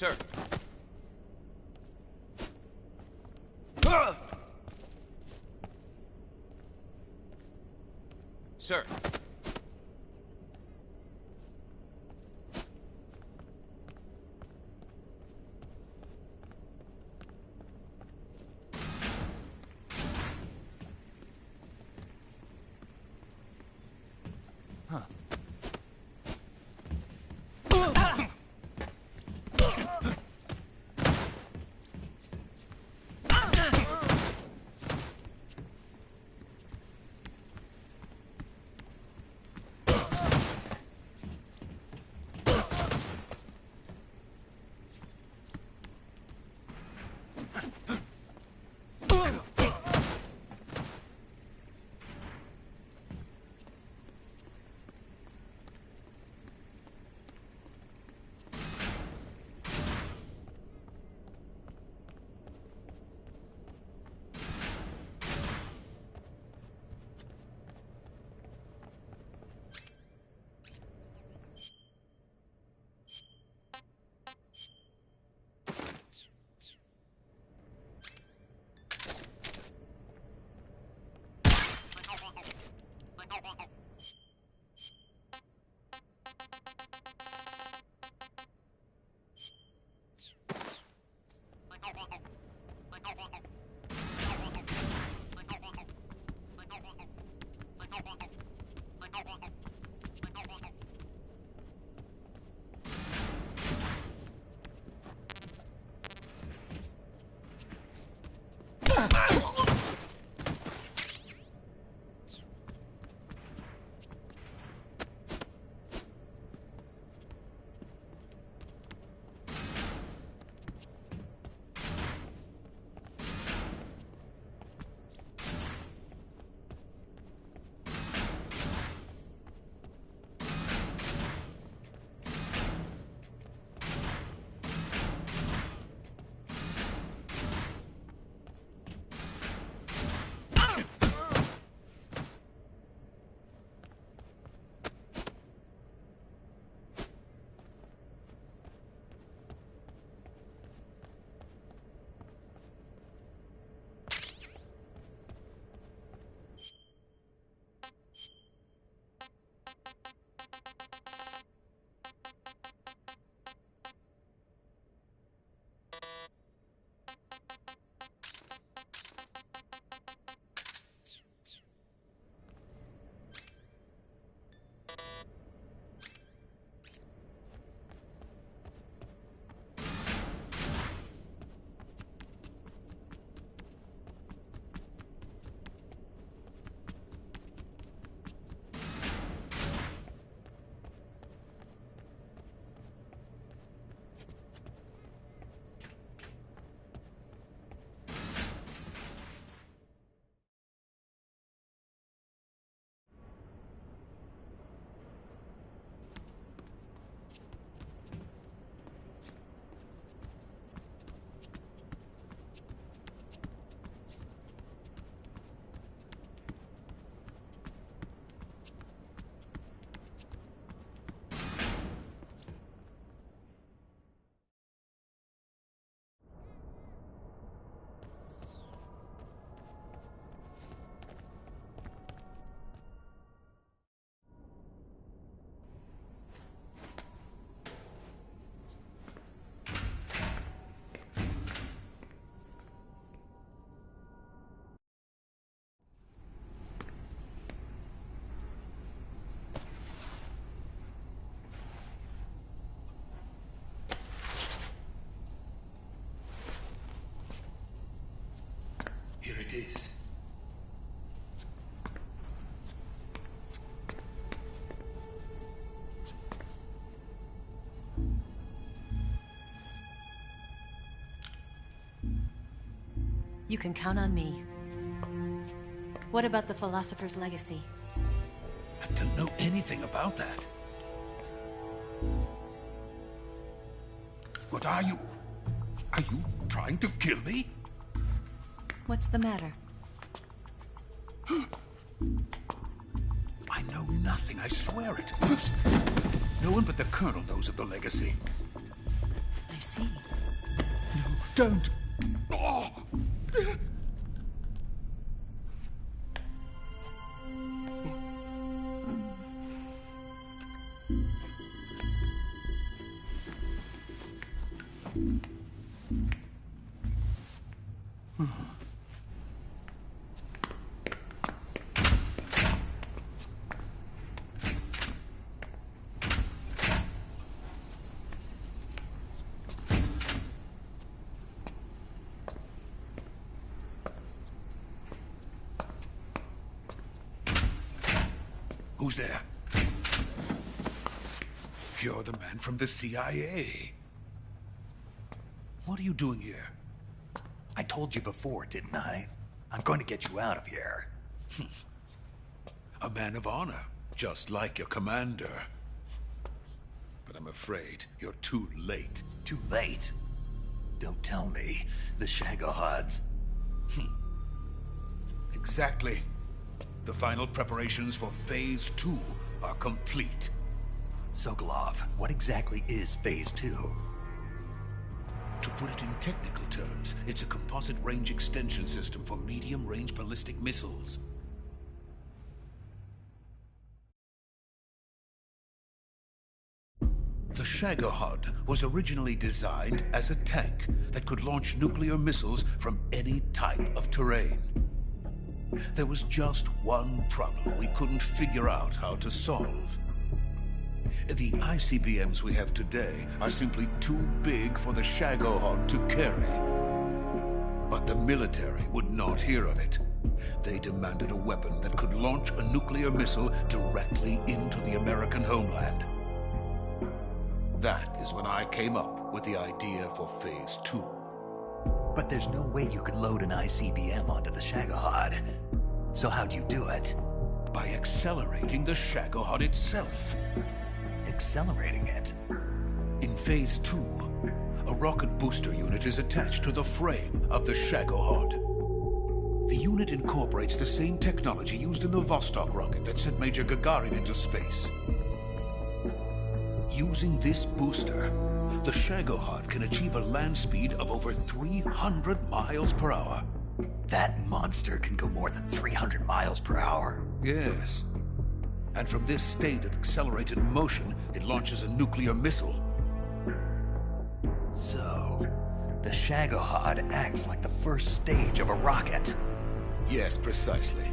Sir. Sir. Huh. Here it is. You can count on me. What about the Philosopher's Legacy? I don't know anything about that. What are you? Are you trying to kill me? What's the matter? I know nothing, I swear it. No one but the Colonel knows of the legacy. I see. Don't! Oh. Who's there? You're the man from the CIA. What are you doing here? I told you before, didn't I? I'm going to get you out of here. A man of honor, just like your commander. But I'm afraid you're too late. Too late? Don't tell me. The Shagohods. Exactly. The final preparations for Phase 2 are complete. Sokolov, what exactly is Phase 2? To put it in technical terms, it's a composite range extension system for medium-range ballistic missiles. The Shagohod was originally designed as a tank that could launch nuclear missiles from any type of terrain. There was just one problem we couldn't figure out how to solve. The ICBMs we have today are simply too big for the Shagohod to carry. But the military would not hear of it. They demanded a weapon that could launch a nuclear missile directly into the American homeland. That is when I came up with the idea for Phase 2. But there's no way you could load an ICBM onto the Shagohod. So how'd you do it? By accelerating the Shagohod itself. Accelerating it? In Phase 2, a rocket booster unit is attached to the frame of the Shagohod. The unit incorporates the same technology used in the Vostok rocket that sent Major Gagarin into space. Using this booster, the Shagohod can achieve a land speed of over 300 miles per hour. That monster can go more than 300 miles per hour? Yes. And from this state of accelerated motion, it launches a nuclear missile. So, the Shagohod acts like the first stage of a rocket? Yes, precisely.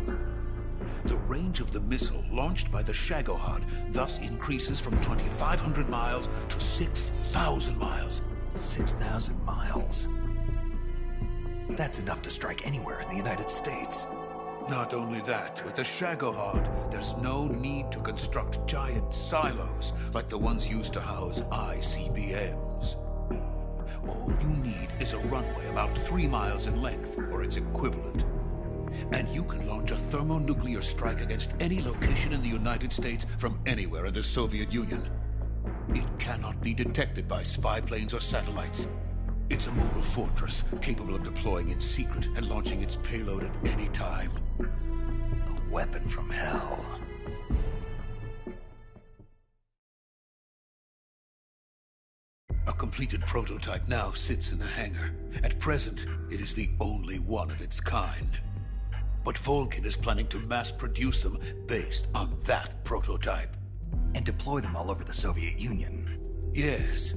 The range of the missile launched by the Shagohod thus increases from 2,500 miles to 6,000 miles. 6,000 miles? That's enough to strike anywhere in the United States. Not only that, with the Shagohod, there's no need to construct giant silos like the ones used to house ICBMs. All you need is a runway about 3 miles in length, or its equivalent. And you can launch a thermonuclear strike against any location in the United States from anywhere in the Soviet Union. It cannot be detected by spy planes or satellites. It's a mobile fortress, capable of deploying in secret and launching its payload at any time. A weapon from hell. A completed prototype now sits in the hangar. At present, it is the only one of its kind. But Volgin is planning to mass-produce them based on that prototype. And deploy them all over the Soviet Union. Yes,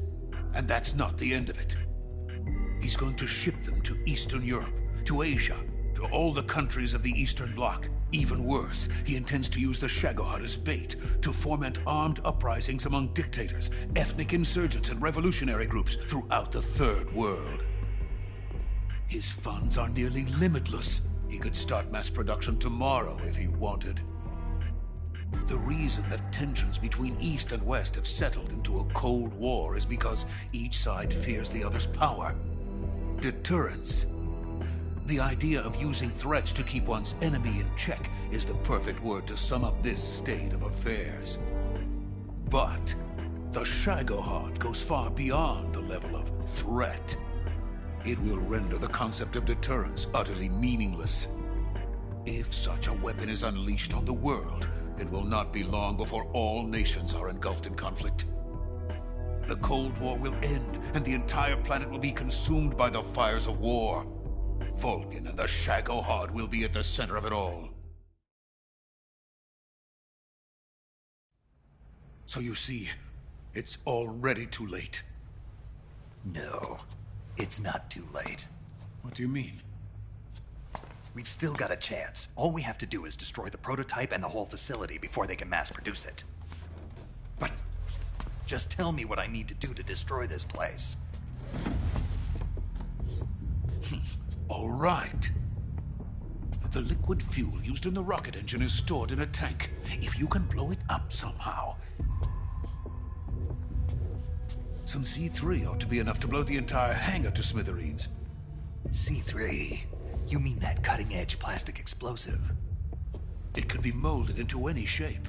and that's not the end of it. He's going to ship them to Eastern Europe, to Asia, to all the countries of the Eastern Bloc. Even worse, he intends to use the Shagohod as bait to foment armed uprisings among dictators, ethnic insurgents, and revolutionary groups throughout the Third World. His funds are nearly limitless. He could start mass production tomorrow if he wanted. The reason that tensions between East and West have settled into a Cold War is because each side fears the other's power. Deterrence. The idea of using threats to keep one's enemy in check is the perfect word to sum up this state of affairs. But the Shagohod goes far beyond the level of threat. It will render the concept of deterrence utterly meaningless. If such a weapon is unleashed on the world, it will not be long before all nations are engulfed in conflict. The Cold War will end, and the entire planet will be consumed by the fires of war. Volgin and the Shagohod will be at the center of it all. So you see, it's already too late. No, it's not too late. What do you mean? We've still got a chance. All we have to do is destroy the prototype and the whole facility before they can mass produce it. But just tell me what I need to do to destroy this place. All right. The liquid fuel used in the rocket engine is stored in a tank. If you can blow it up somehow. Some C3 ought to be enough to blow the entire hangar to smithereens. C3? You mean that cutting-edge plastic explosive? It could be molded into any shape.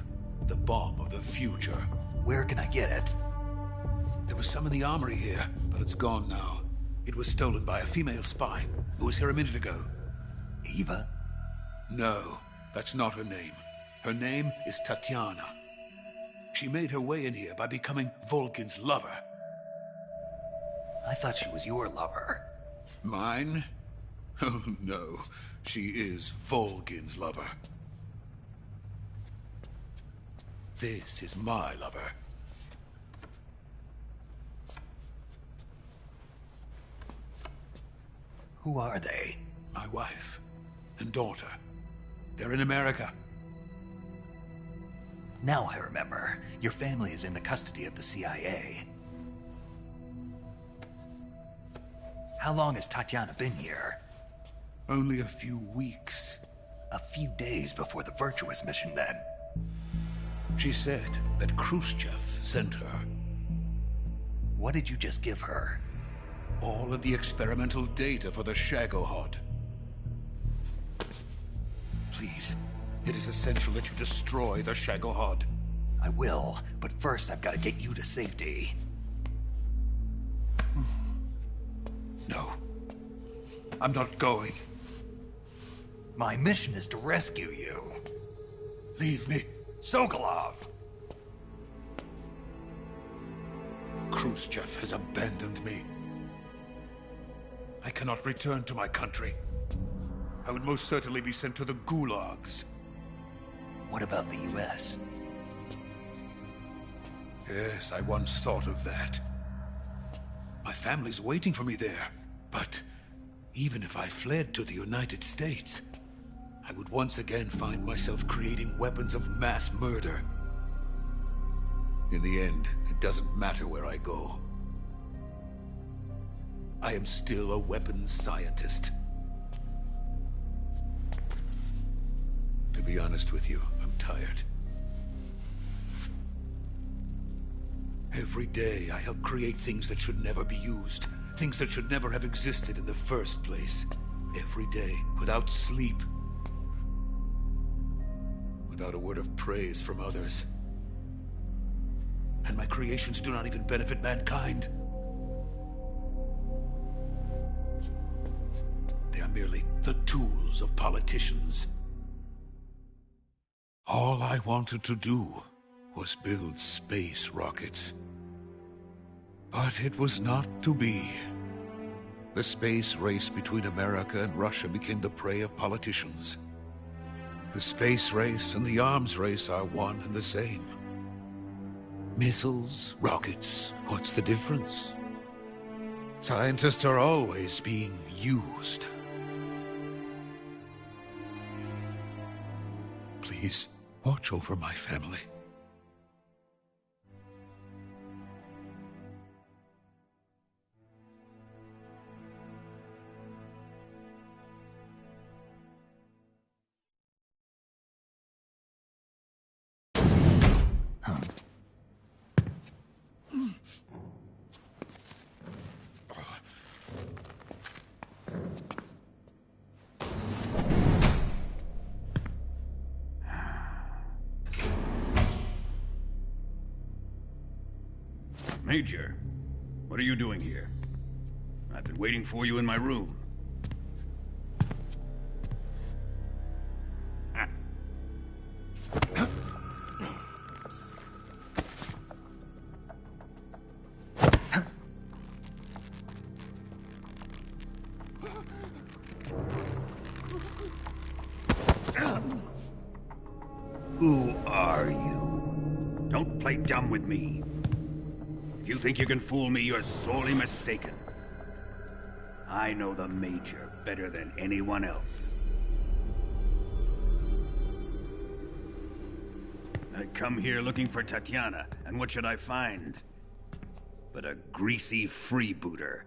The bomb of the future. Where can I get it? There was some in the armory here, but it's gone now. It was stolen by a female spy who was here a minute ago. Eva? No, that's not her name. Her name is Tatiana. She made her way in here by becoming Volgin's lover. I thought she was your lover. Mine? Oh no, she is Volgin's lover. This is my lover. Who are they? My wife and daughter. They're in America. Now I remember. Your family is in the custody of the CIA. How long has Tatiana been here? Only a few weeks. A few days before the Virtuous Mission, then. She said that Khrushchev sent her. What did you just give her? All of the experimental data for the Shagohod. Please, it is essential that you destroy the Shagohod. I will, but first I've got to get you to safety. No. I'm not going. My mission is to rescue you. Leave me. Sokolov! Khrushchev has abandoned me. I cannot return to my country. I would most certainly be sent to the gulags. What about the US? Yes, I once thought of that. My family's waiting for me there. But even if I fled to the United States, I would once again find myself creating weapons of mass murder. In the end, it doesn't matter where I go. I am still a weapons scientist. To be honest with you, I'm tired. Every day, I help create things that should never be used. Things that should never have existed in the first place. Every day, without sleep. Without a word of praise from others. And my creations do not even benefit mankind. They are merely the tools of politicians. All I wanted to do was build space rockets. But it was not to be. The space race between America and Russia became the prey of politicians. The space race and the arms race are one and the same. Missiles, rockets, what's the difference? Scientists are always being used. Please, watch over my family. Major, what are you doing here? I've been waiting for you in my room. Who are you? Don't play dumb with me. If you think you can fool me, you're sorely mistaken. I know the Major better than anyone else. I come here looking for Tatiana, and what should I find? But a greasy freebooter.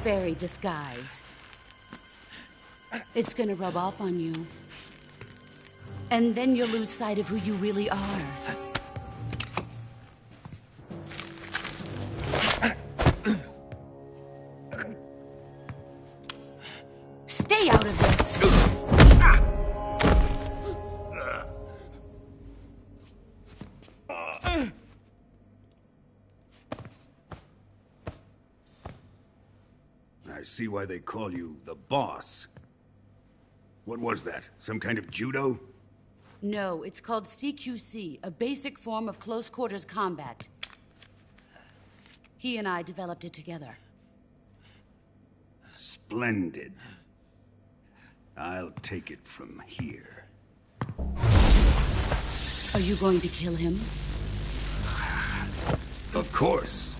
Fairy disguise. It's gonna rub off on you. And then you'll lose sight of who you really are. Stay out of this! I see why they call you the boss. What was that? Some kind of judo? No, it's called CQC, a basic form of close quarters combat. He and I developed it together. Splendid. I'll take it from here. Are you going to kill him? Of course.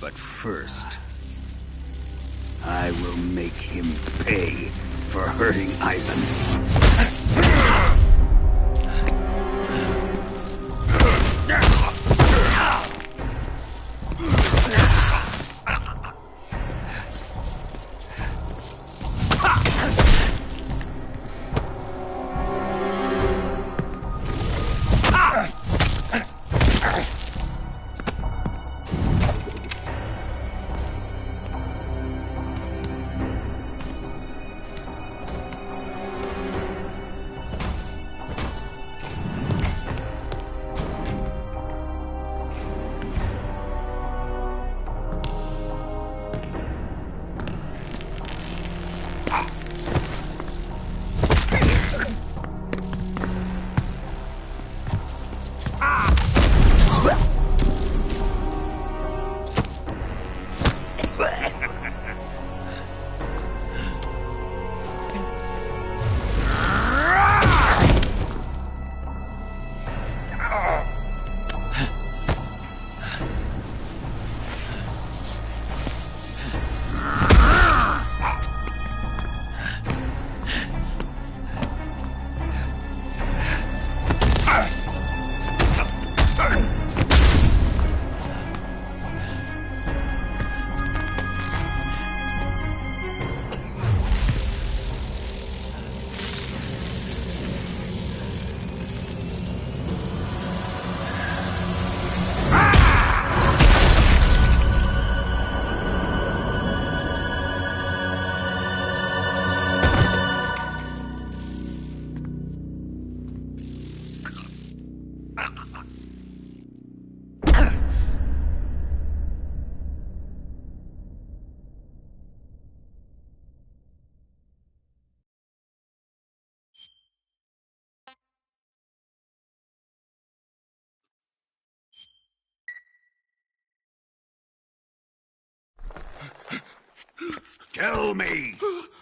But first, I will make him pay for hurting Ivan. Tell me!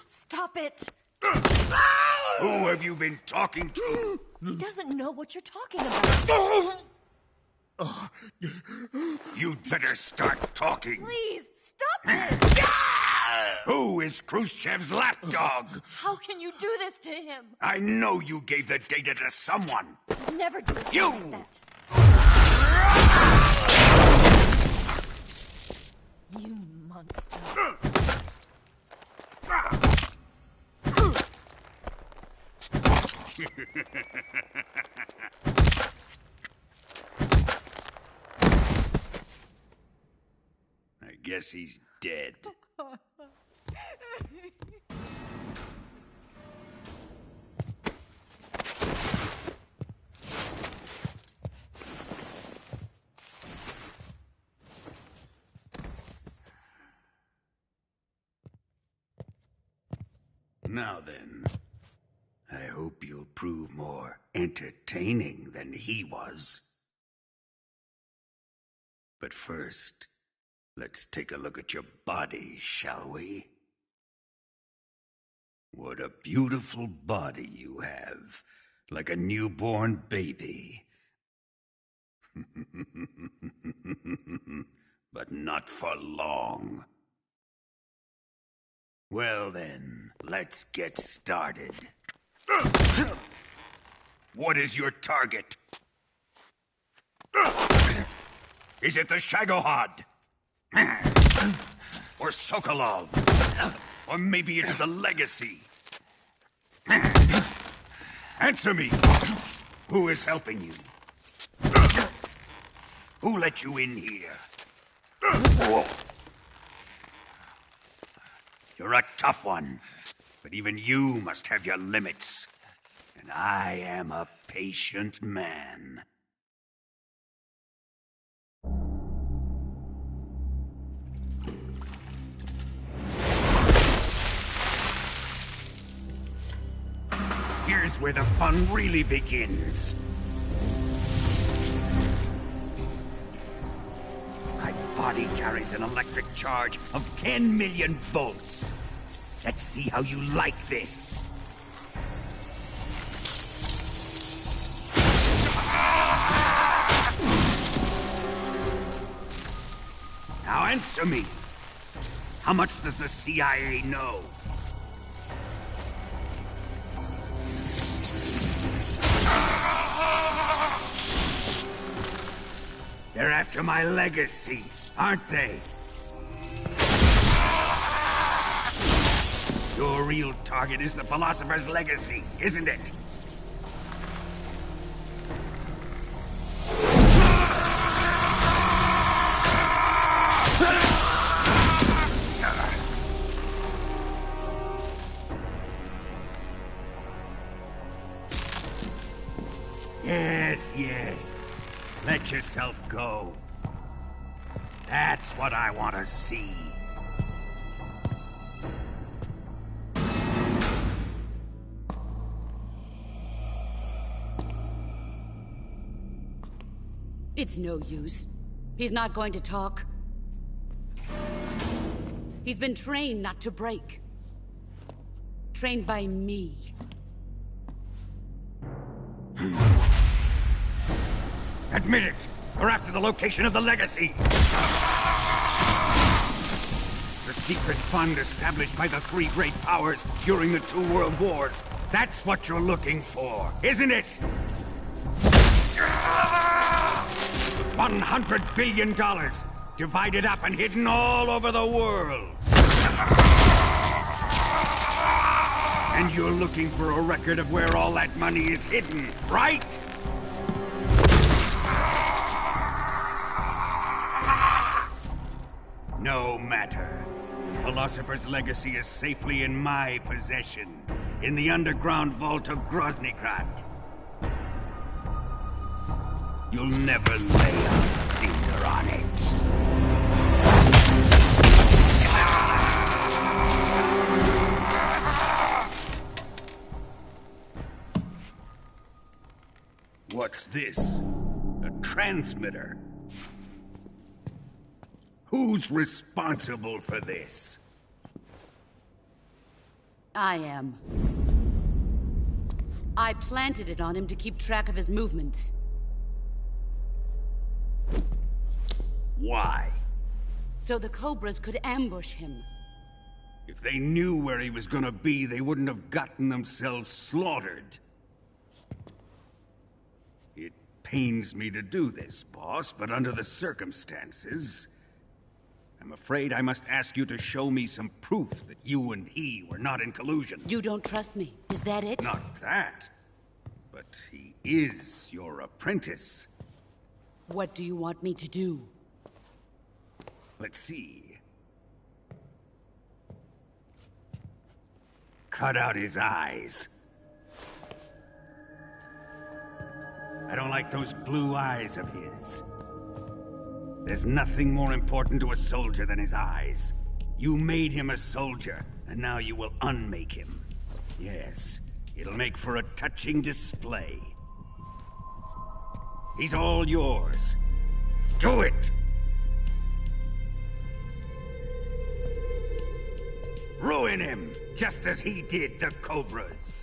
Stop it! Who have you been talking to? He doesn't know what you're talking about. You'd better start talking. Please, stop this! Who is Khrushchev's lapdog? How can you do this to him? I know you gave the data to someone. Never do it You! like that. You monster. guess he's dead. Now then, I hope you'll prove more entertaining than he was. But first, let's take a look at your body, shall we? What a beautiful body you have, like a newborn baby. But not for long. Well then, let's get started. What is your target? Is it the Shagohod? Or Sokolov? Or maybe it's the Legacy? Answer me! Who is helping you? Who let you in here? You're a tough one, but even you must have your limits. And I am a patient man. Here's where the fun really begins. My body carries an electric charge of 10 million volts. Let's see how you like this. Now answer me. How much does the CIA know? They're after my legacy, aren't they? Your real target is the Philosopher's Legacy, isn't it? Yes. Let yourself go. That's what I want to see. It's no use. He's not going to talk. He's been trained not to break. Trained by me. Admit it! You're after the location of the Legacy! The secret fund established by the three great powers during the 2 world wars. That's what you're looking for, isn't it? $100 billion, divided up and hidden all over the world. And you're looking for a record of where all that money is hidden, right? No matter. The Philosopher's Legacy is safely in my possession, in the underground vault of Graznigrad. You'll never lay a finger on it. What's this? A transmitter? Who's responsible for this? I am. I planted it on him to keep track of his movements. Why? So the Cobras could ambush him. If they knew where he was gonna be, they wouldn't have gotten themselves slaughtered. It pains me to do this, boss, but under the circumstances, I'm afraid I must ask you to show me some proof that you and he were not in collusion. You don't trust me, is that it? Not that. But he is your apprentice. What do you want me to do? Let's see. cut out his eyes. I don't like those blue eyes of his. There's nothing more important to a soldier than his eyes. You made him a soldier, and now you will unmake him. Yes, it'll make for a touching display. He's all yours. Do it! Ruin him, just as he did the Cobras.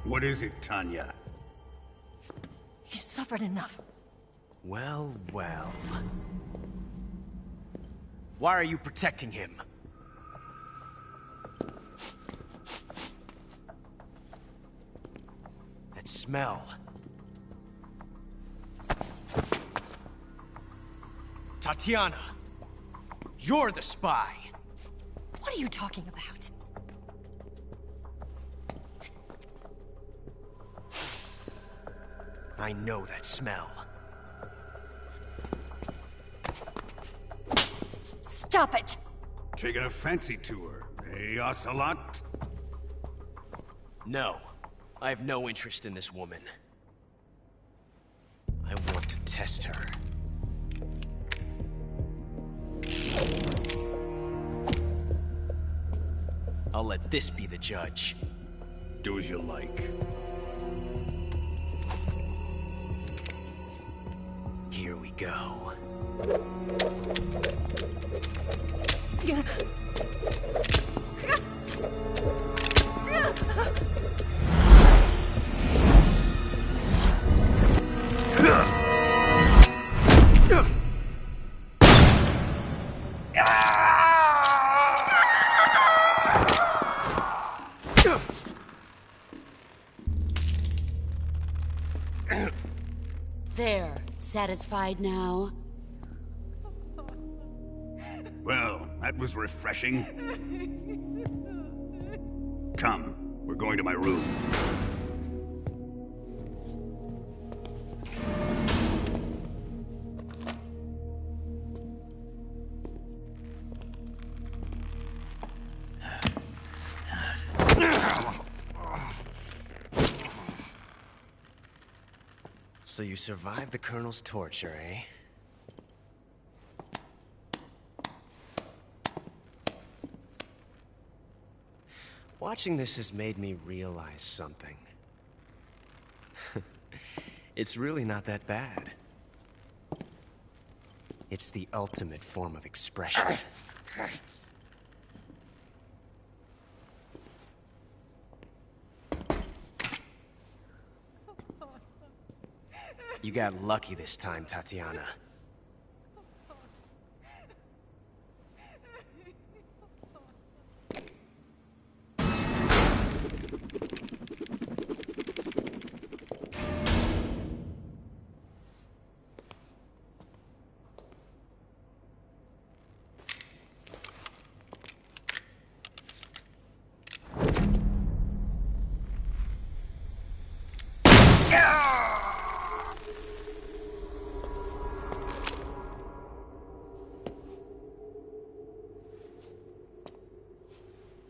What is it, Tanya? He's suffered enough. Well, well. Why are you protecting him? That smell. Tatiana! You're the spy! What are you talking about? I know that smell. Stop it! Taking a fancy to her, eh, Ocelot? No. I have no interest in this woman. I want to test her. I'll let this be the judge. Do as you like. Here we go. There. Satisfied now? Well, that was refreshing. Come, we're going to my room. So you survived the Colonel's torture, eh? Watching this has made me realize something. It's really not that bad. It's the ultimate form of expression. You got lucky this time, Tatiana.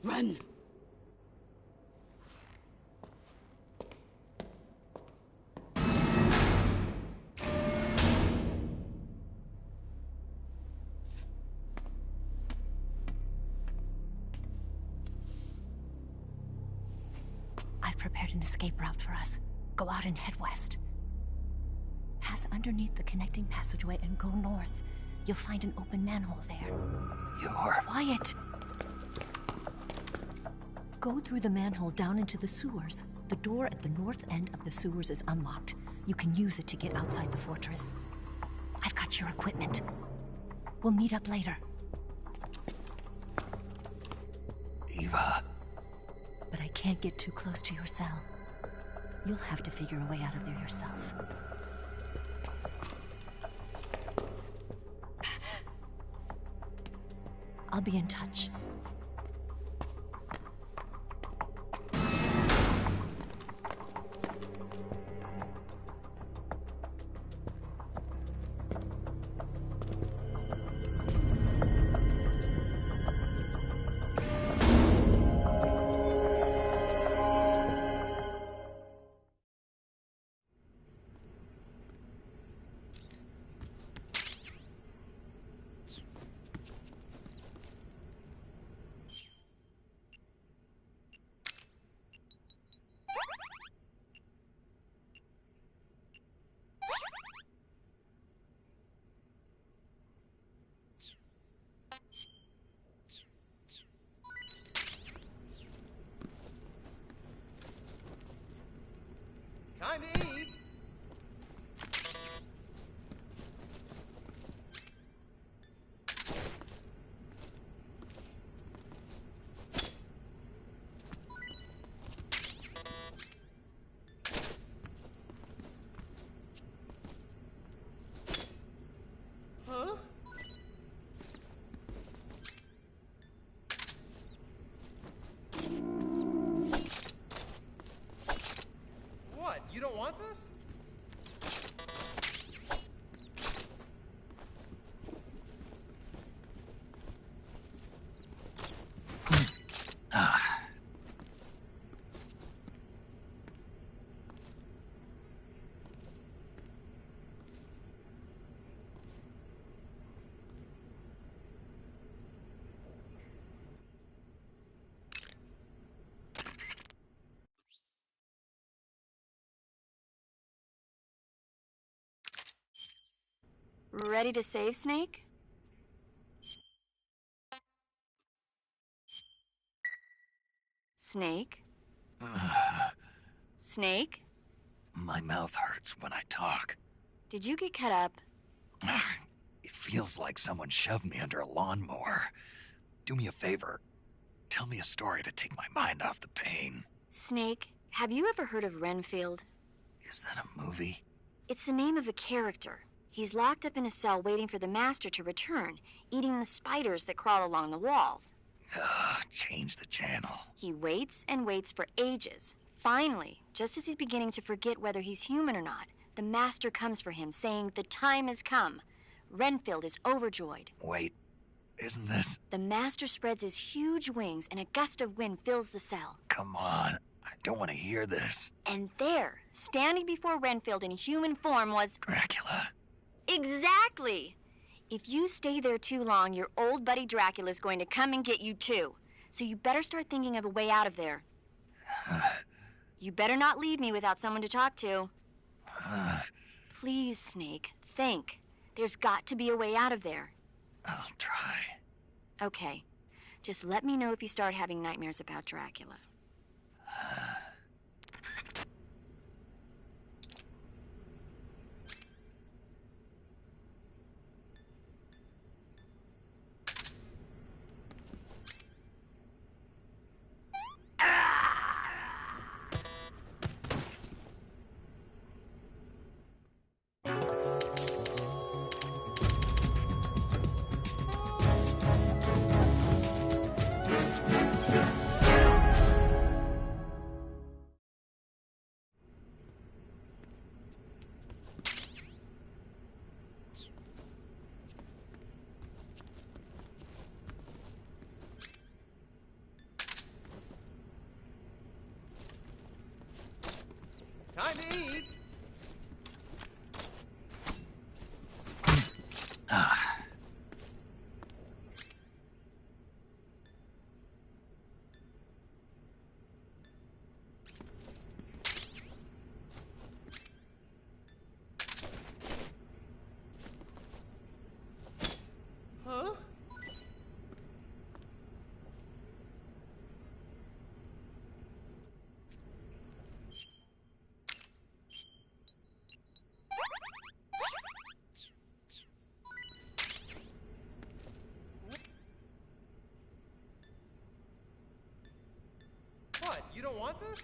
Run! I've prepared an escape route for us. Go out and head west. Pass underneath the connecting passageway and go north. You'll find an open manhole there. You're... Quiet! Go through the manhole down into the sewers. The door at the north end of the sewers is unlocked. You can use it to get outside the fortress. I've got your equipment. We'll meet up later. Eva. But I can't get too close to your cell. You'll have to figure a way out of there yourself. I'll be in touch. Time to eat! Huh? What? You don't want this? Ready to save, Snake? Snake? Snake? My mouth hurts when I talk. Did you get cut up? It feels like someone shoved me under a lawnmower. Do me a favor. Tell me a story to take my mind off the pain. Snake, have you ever heard of Renfield? Is that a movie? It's the name of a character. He's locked up in a cell waiting for the master to return, eating the spiders that crawl along the walls. Change the channel. He waits and waits for ages. Finally, just as he's beginning to forget whether he's human or not, the master comes for him, saying the time has come. Renfield is overjoyed. Wait, isn't this? The master spreads his huge wings and a gust of wind fills the cell. Come on, I don't want to hear this. And there, standing before Renfield in human form was... Dracula. Exactly! If you stay there too long, your old buddy Dracula's going to come and get you too. So you better start thinking of a way out of there. You better not leave me without someone to talk to. Please, Snake, think. There's got to be a way out of there. I'll try. Okay. Just let me know if you start having nightmares about Dracula. Time to eat! Huh? don't want this?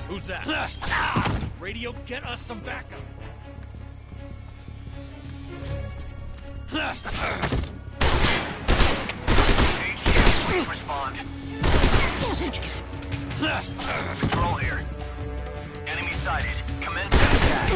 Who's that? Radio, get us some backup. Please respond. Control here. Enemy sighted. Commence attack.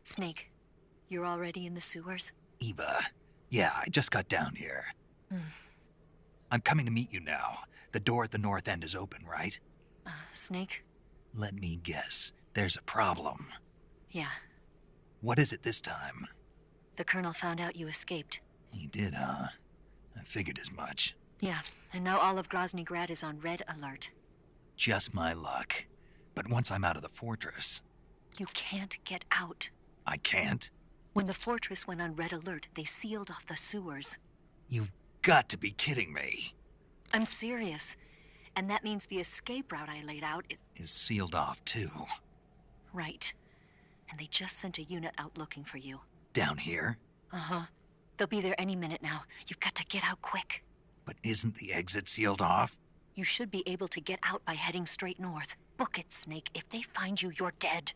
Snake, you're already in the sewers? Eva, yeah, I just got down here. I'm coming to meet you now. The door at the north end is open, right? Snake? Let me guess. There's a problem. Yeah. What is it this time? The Colonel found out you escaped. He did, huh? I figured as much. Yeah, and now all of Graznigrad is on red alert. Just my luck. But once I'm out of the fortress... You can't get out. I can't? When the fortress went on red alert, they sealed off the sewers. You've got to be kidding me. I'm serious. And that means the escape route I laid out is sealed off, too. Right. And they just sent a unit out looking for you. Down here? Uh-huh. They'll be there any minute now. You've got to get out quick. But isn't the exit sealed off? You should be able to get out by heading straight north. Book it, Snake. If they find you, you're dead.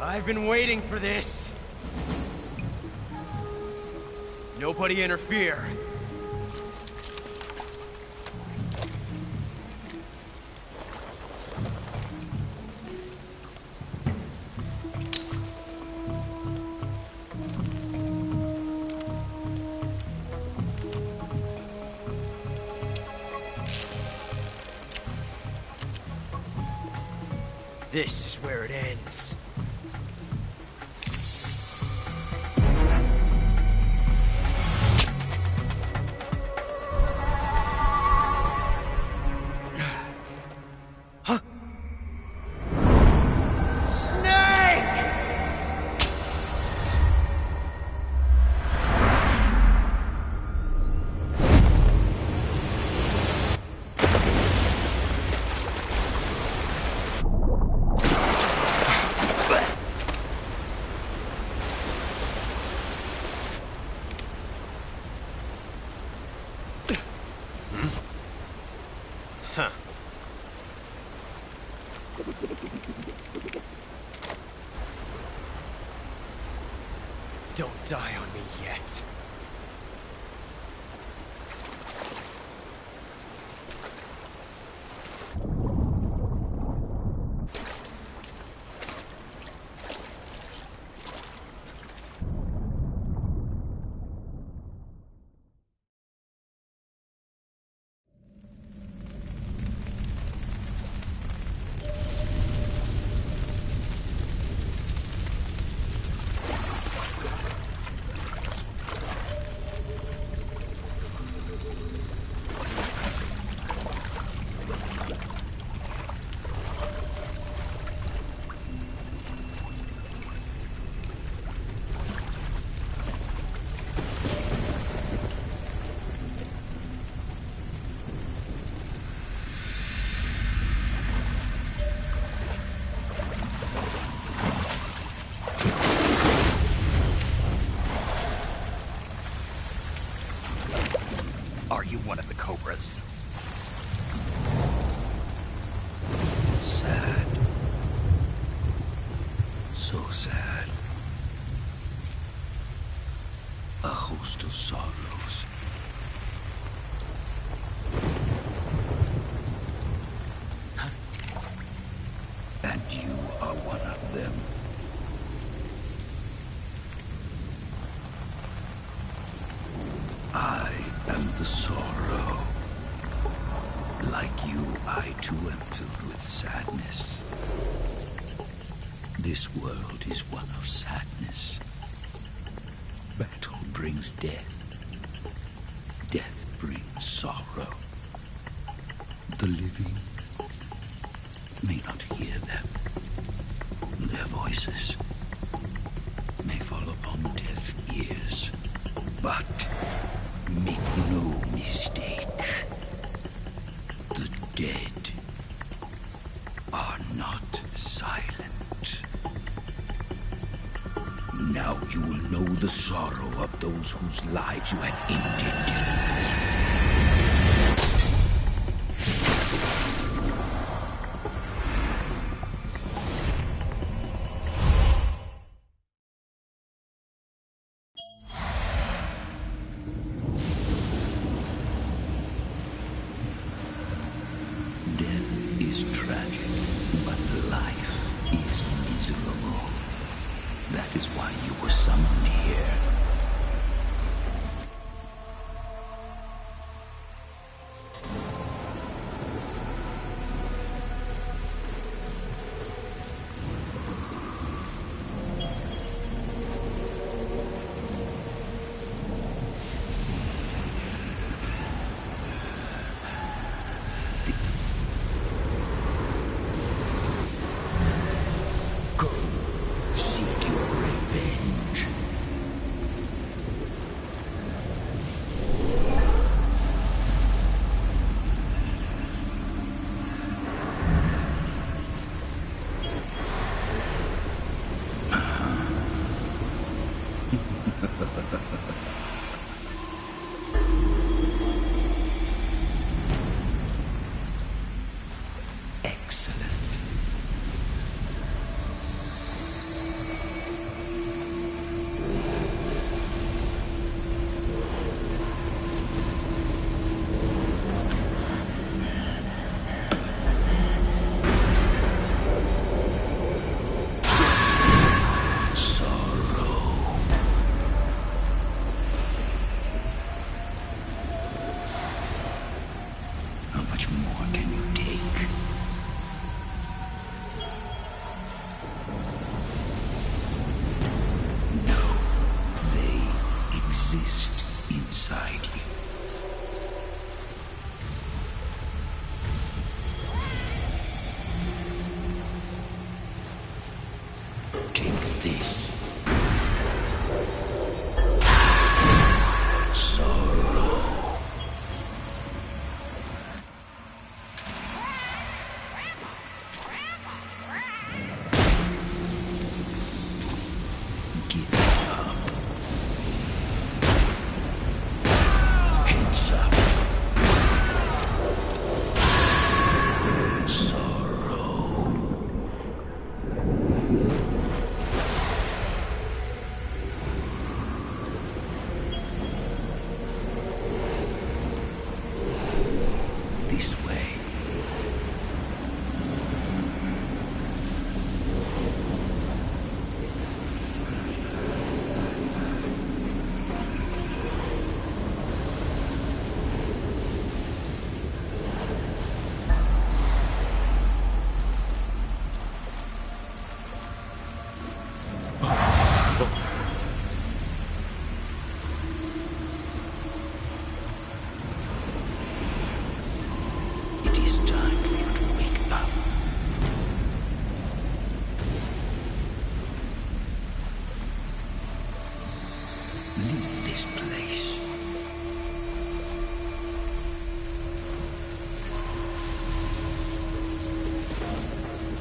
I've been waiting for this. Nobody interfere. This is where it ends. Huh? Snake! Huh. Don't die on me yet. Are you one of the Cobras? Sad. So sad. A host of sorrows. And you are one of them. I am the sorrow. Like you, I too am filled with sadness. This world is one of sadness. Battle brings death. Death brings sorrow. The living may not hear them. Their voices may fall upon deaf ears. But make no mistake. The dead are not silent. Now you will know the sorrow of those whose lives you had ended. Death is tragic, but life is miserable. That is why you were summoned here.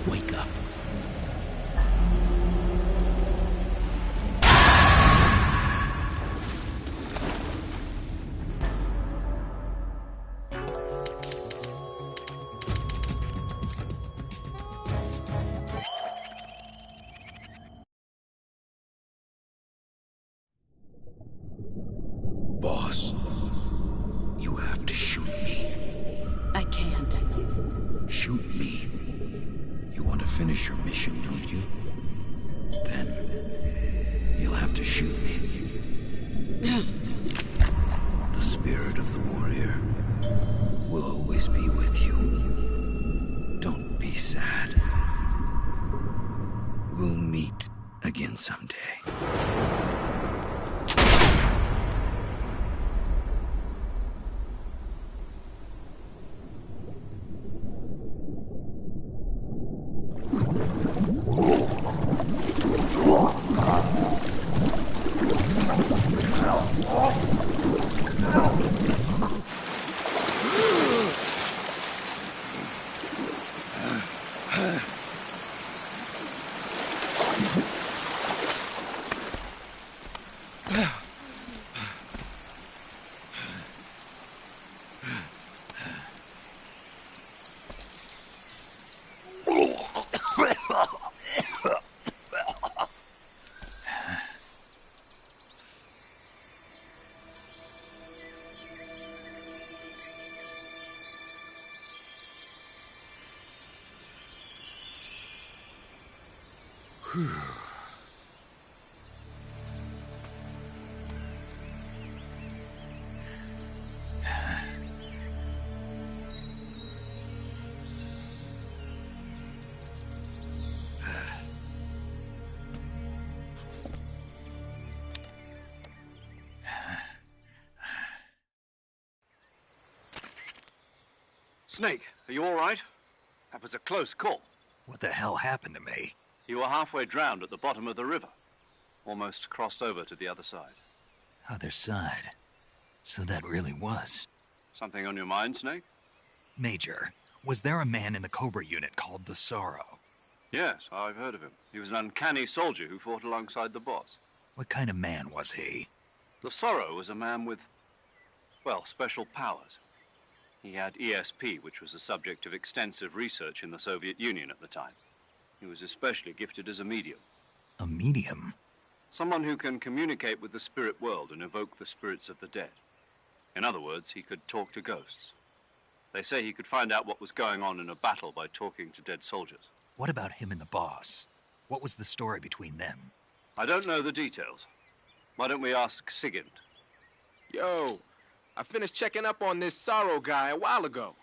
Wake up. Boss, you have to shoot me. I can't. Shoot me. You want to finish your mission, don't you? Then you'll have to shoot me. The spirit of the warrior will always be with you. Don't be sad. We'll meet again someday. Snake, are you all right? That was a close call. What the hell happened to me? You were halfway drowned at the bottom of the river. Almost crossed over to the other side. Other side? So that really was. Something on your mind, Snake? Major, was there a man in the Cobra unit called the Sorrow? Yes, I've heard of him. He was an uncanny soldier who fought alongside the boss. What kind of man was he? The Sorrow was a man with, well, special powers. He had ESP, which was the subject of extensive research in the Soviet Union at the time. He was especially gifted as a medium. A medium? Someone who can communicate with the spirit world and evoke the spirits of the dead. In other words, he could talk to ghosts. They say he could find out what was going on in a battle by talking to dead soldiers. What about him and the boss? What was the story between them? I don't know the details. Why don't we ask Sigint? Yo, I finished checking up on this Sorrow guy a while ago.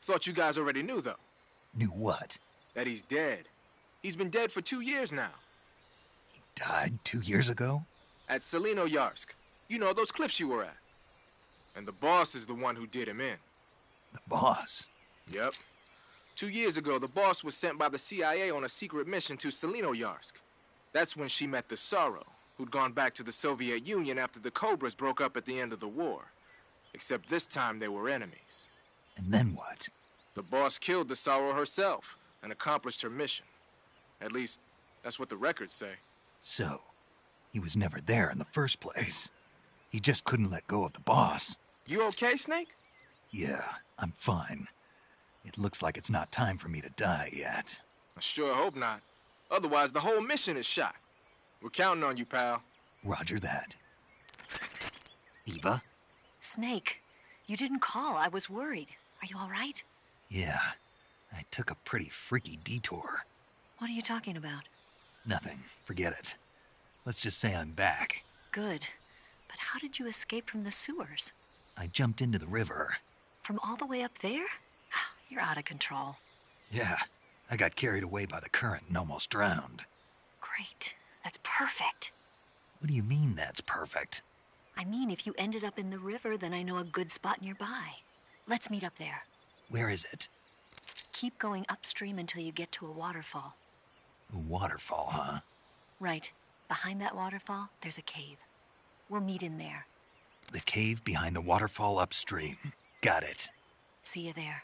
Thought you guys already knew, though. Knew what? That he's dead. He's been dead for 2 years now. He died 2 years ago? At Selino-Yarsk. You know, those cliffs you were at. And the boss is the one who did him in. The boss? Yep. 2 years ago, the boss was sent by the CIA on a secret mission to Selino-Yarsk. That's when she met the Sorrow, who'd gone back to the Soviet Union after the Cobras broke up at the end of the war. Except this time they were enemies. And then what? The boss killed the Sorrow herself and accomplished her mission. At least, that's what the records say. So, he was never there in the first place. He just couldn't let go of the boss. You okay, Snake? Yeah, I'm fine. It looks like it's not time for me to die yet. I sure hope not. Otherwise, the whole mission is shot. We're counting on you, pal. Roger that. Eva? Snake, you didn't call. I was worried. Are you all right? Yeah, I took a pretty freaky detour. What are you talking about? Nothing. Forget it. Let's just say I'm back. Good. But how did you escape from the sewers? I jumped into the river. From all the way up there? You're out of control. Yeah, I got carried away by the current and almost drowned. Great. That's perfect. What do you mean that's perfect? I mean, if you ended up in the river, then I know a good spot nearby. Let's meet up there. Where is it? Keep going upstream until you get to a waterfall. A waterfall, huh? Right. Behind that waterfall, there's a cave. We'll meet in there. The cave behind the waterfall upstream. Got it. See you there.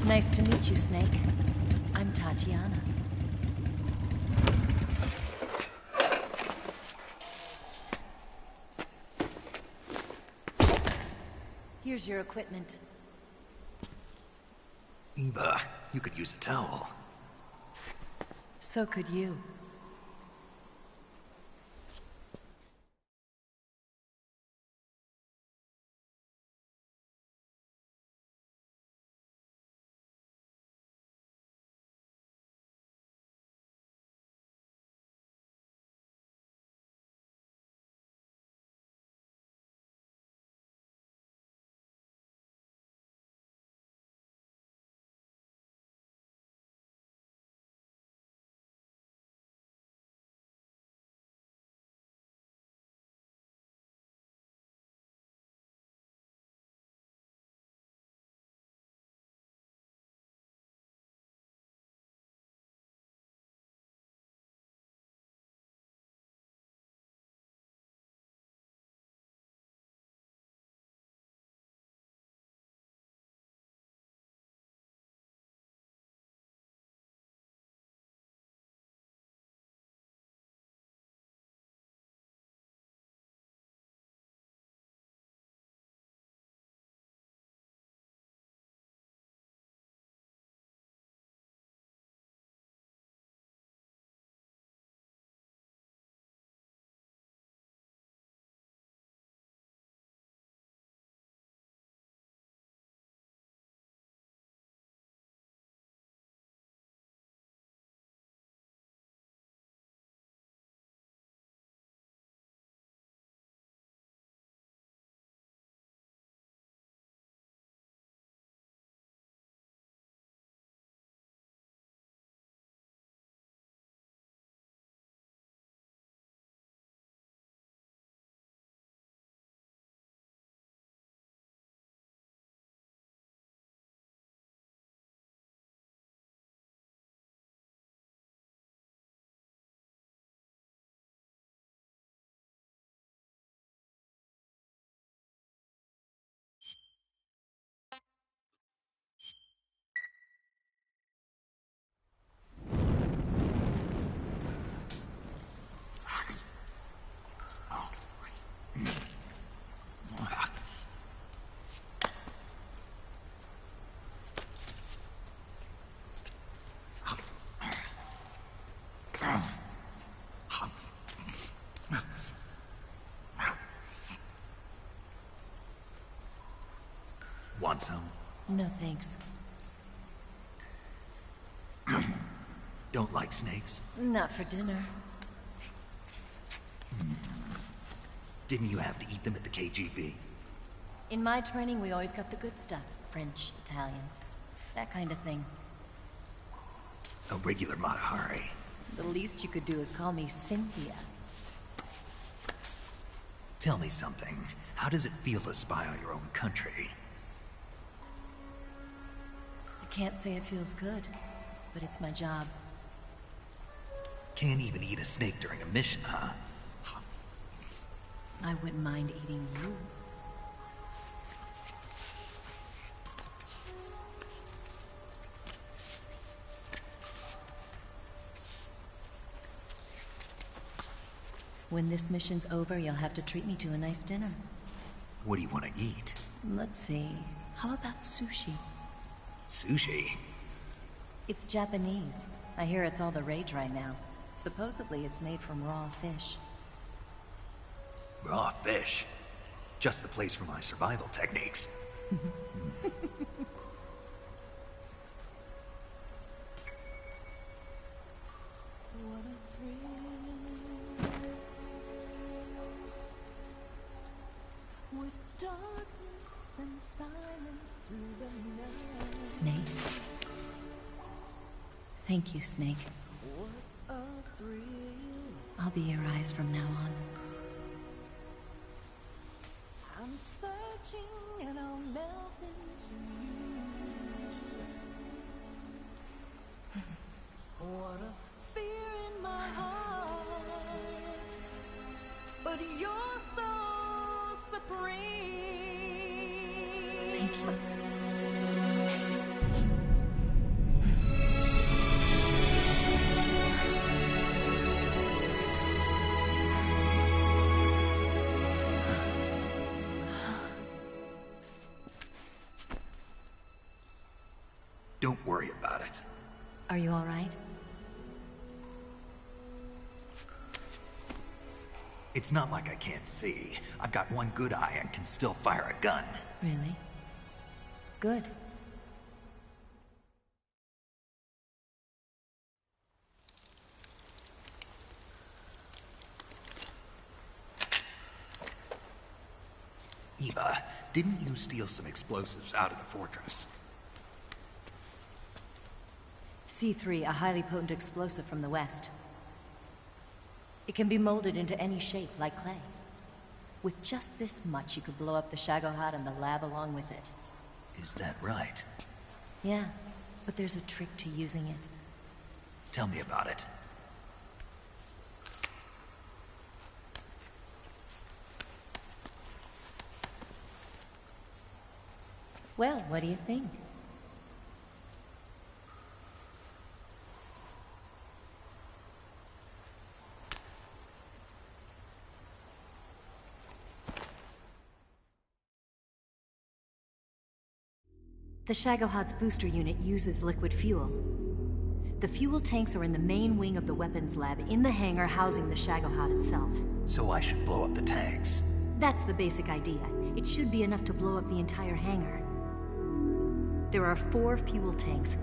Nice to meet you, Snake. I'm Tatiana. Here's your equipment. Eva, you could use a towel. So could you. Want some? No, thanks. Don't like snakes? Not for dinner. Didn't you have to eat them at the KGB? In my training, we always got the good stuff. French, Italian, that kind of thing. A regular Matahari. The least you could do is call me Cynthia. Tell me something. How does it feel to spy on your own country? I can't say it feels good, but it's my job. Can't even eat a snake during a mission, huh? I wouldn't mind eating you. When this mission's over, you'll have to treat me to a nice dinner. What do you want to eat? Let's see. How about sushi? Sushi? It's Japanese. I hear it's all the rage right now. Supposedly it's made from raw fish. Raw fish? Just the place for my survival techniques. Snake. Thank you, Snake. I'll be your eyes from now on. I'm searching and I'll melt into you. What a fear in my heart, but you're so supreme. Thank you, Snake. Don't worry about it. Are you all right? It's not like I can't see. I've got one good eye and can still fire a gun. Really? Good. Eva, didn't you steal some explosives out of the fortress? C3, a highly potent explosive from the west. It can be molded into any shape, like clay. With just this much, you could blow up the Shagohod and the lab along with it. Is that right? Yeah, but there's a trick to using it. Tell me about it. Well, what do you think? The Shagohod's booster unit uses liquid fuel. The fuel tanks are in the main wing of the weapons lab in the hangar housing the Shagohod itself. So I should blow up the tanks? That's the basic idea. It should be enough to blow up the entire hangar. There are 4 fuel tanks.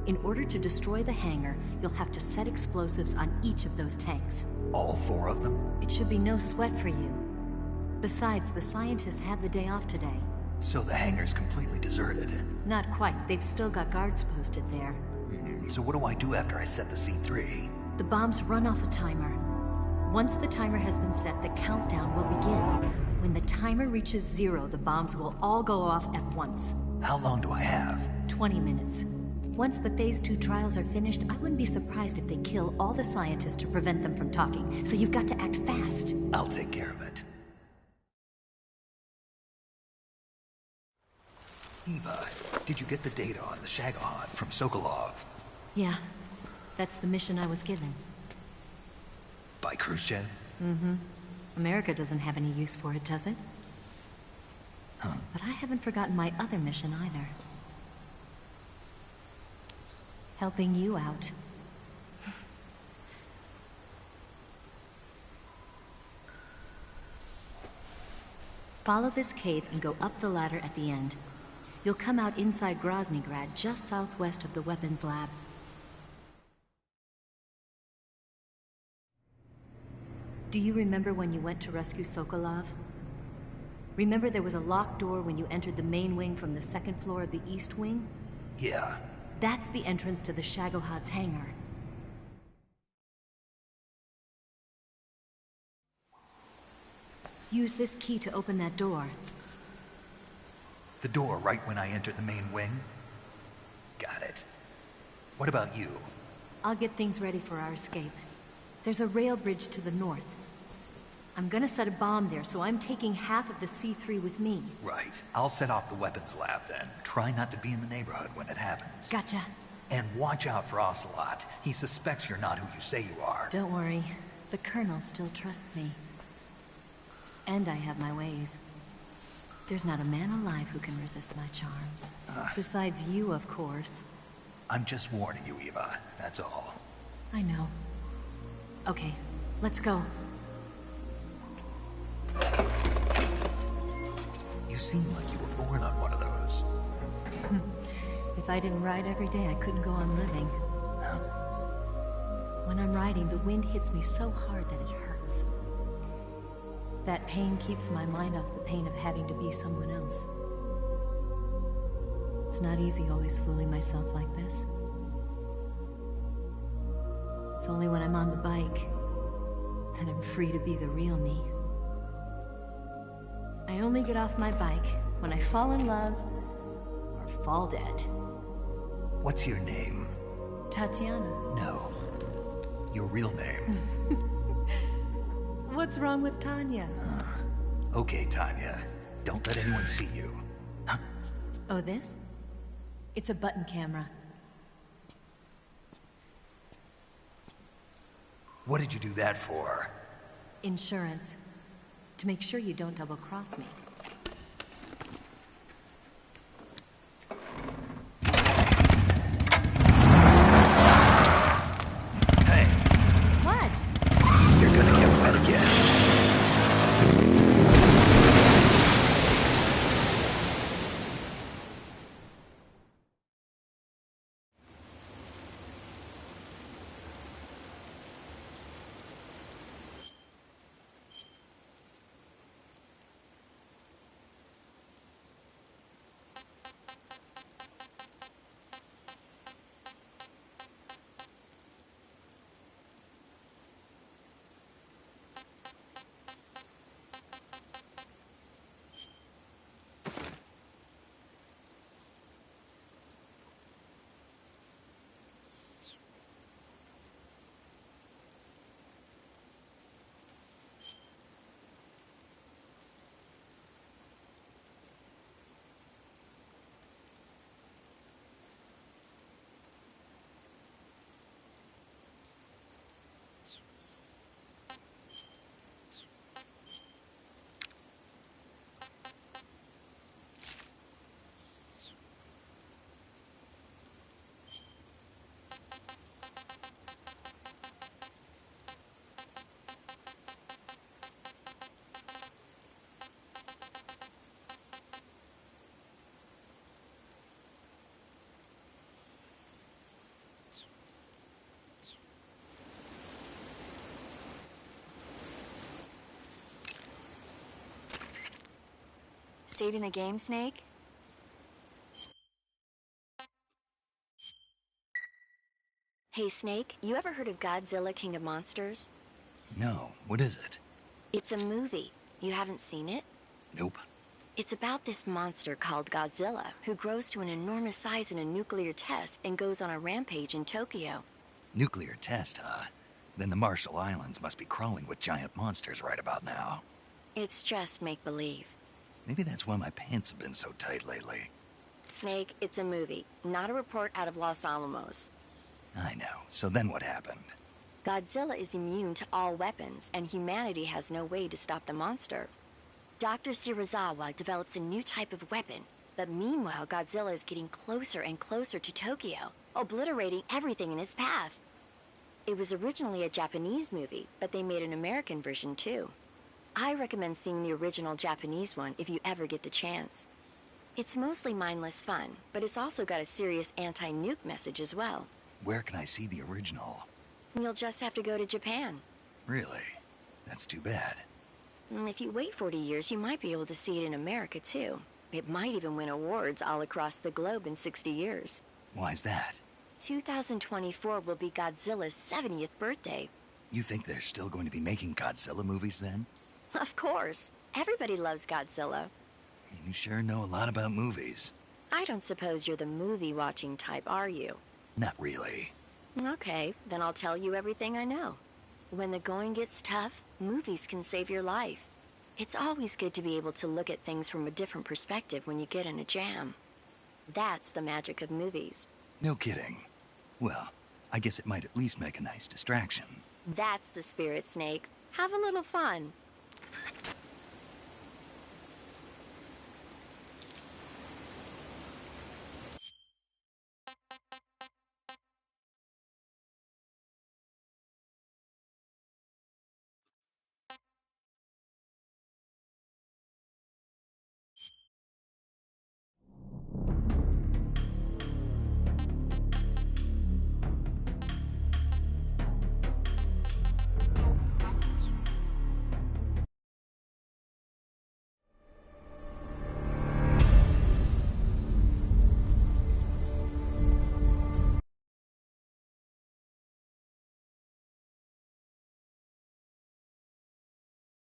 In order to destroy the hangar, you'll have to set explosives on each of those tanks. All 4 of them? It should be no sweat for you. Besides, the scientists had the day off today. So the hangar's completely deserted? Not quite. They've still got guards posted there. So what do I do after I set the C3? The bombs run off a timer. Once the timer has been set, the countdown will begin. When the timer reaches 0, the bombs will all go off at once. How long do I have? 20 minutes. Once the Phase 2 trials are finished, I wouldn't be surprised if they kill all the scientists to prevent them from talking. So you've got to act fast. I'll take care of it. Eva, did you get the data on the Shagohod from Sokolov? Yeah, that's the mission I was given. By Khrushchev? Mm-hmm. America doesn't have any use for it, does it? Huh. But I haven't forgotten my other mission either. Helping you out. Follow this cave and go up the ladder at the end. You'll come out inside Graznigrad, just southwest of the weapons lab. Do you remember when you went to rescue Sokolov? Remember there was a locked door when you entered the main wing from the 2nd floor of the east wing? Yeah. That's the entrance to the Shagohod's hangar. Use this key to open that door. The door right when I enter the main wing? Got it. What about you? I'll get things ready for our escape. There's a rail bridge to the north. I'm gonna set a bomb there, so I'm taking half of the C3 with me. Right. I'll set off the weapons lab then. Try not to be in the neighborhood when it happens. Gotcha. And watch out for Ocelot. He suspects you're not who you say you are. Don't worry. The Colonel still trusts me. And I have my ways. There's not a man alive who can resist my charms. Besides you, of course. I'm just warning you, Eva. That's all. I know. Okay, let's go. You seem like you were born on one of those. If I didn't ride every day, I couldn't go on living. When I'm riding, the wind hits me so hard that it hurts. That pain keeps my mind off the pain of having to be someone else. It's not easy always fooling myself like this. It's only when I'm on the bike that I'm free to be the real me. I only get off my bike when I fall in love or fall dead. What's your name? Tatiana. No. Your real name. What's wrong with Tanya? Okay, Tanya. Don't let anyone see you. Oh, this? It's a button camera. What did you do that for? Insurance. To make sure you don't double-cross me. saving the game, Snake? Hey, Snake, you ever heard of Godzilla, King of Monsters? No, what is it? It's a movie. You haven't seen it? Nope. It's about this monster called Godzilla, who grows to an enormous size in a nuclear test and goes on a rampage in Tokyo. Nuclear test, huh? Then the Marshall Islands must be crawling with giant monsters right about now. It's just make-believe. Maybe that's why my pants have been so tight lately. Snake, it's a movie, not a report out of Los Alamos. I know. So then what happened? Godzilla is immune to all weapons, and humanity has no way to stop the monster. Dr. Shirazawa develops a new type of weapon, but meanwhile Godzilla is getting closer and closer to Tokyo, obliterating everything in his path. It was originally a Japanese movie, but they made an American version too. I recommend seeing the original Japanese one if you ever get the chance. It's mostly mindless fun, but it's also got a serious anti-nuke message as well. Where can I see the original? You'll just have to go to Japan. Really? That's too bad. If you wait 40 years, you might be able to see it in America too. It might even win awards all across the globe in 60 years. Why's that? 2024 will be Godzilla's 70th birthday. You think they're still going to be making Godzilla movies then? Of course. Everybody loves Godzilla. You sure know a lot about movies. I don't suppose you're the movie-watching type, are you? Not really. Okay, then I'll tell you everything I know. When the going gets tough, movies can save your life. It's always good to be able to look at things from a different perspective when you get in a jam. That's the magic of movies. No kidding. Well, I guess it might at least make a nice distraction. That's the spirit, Snake. Have a little fun.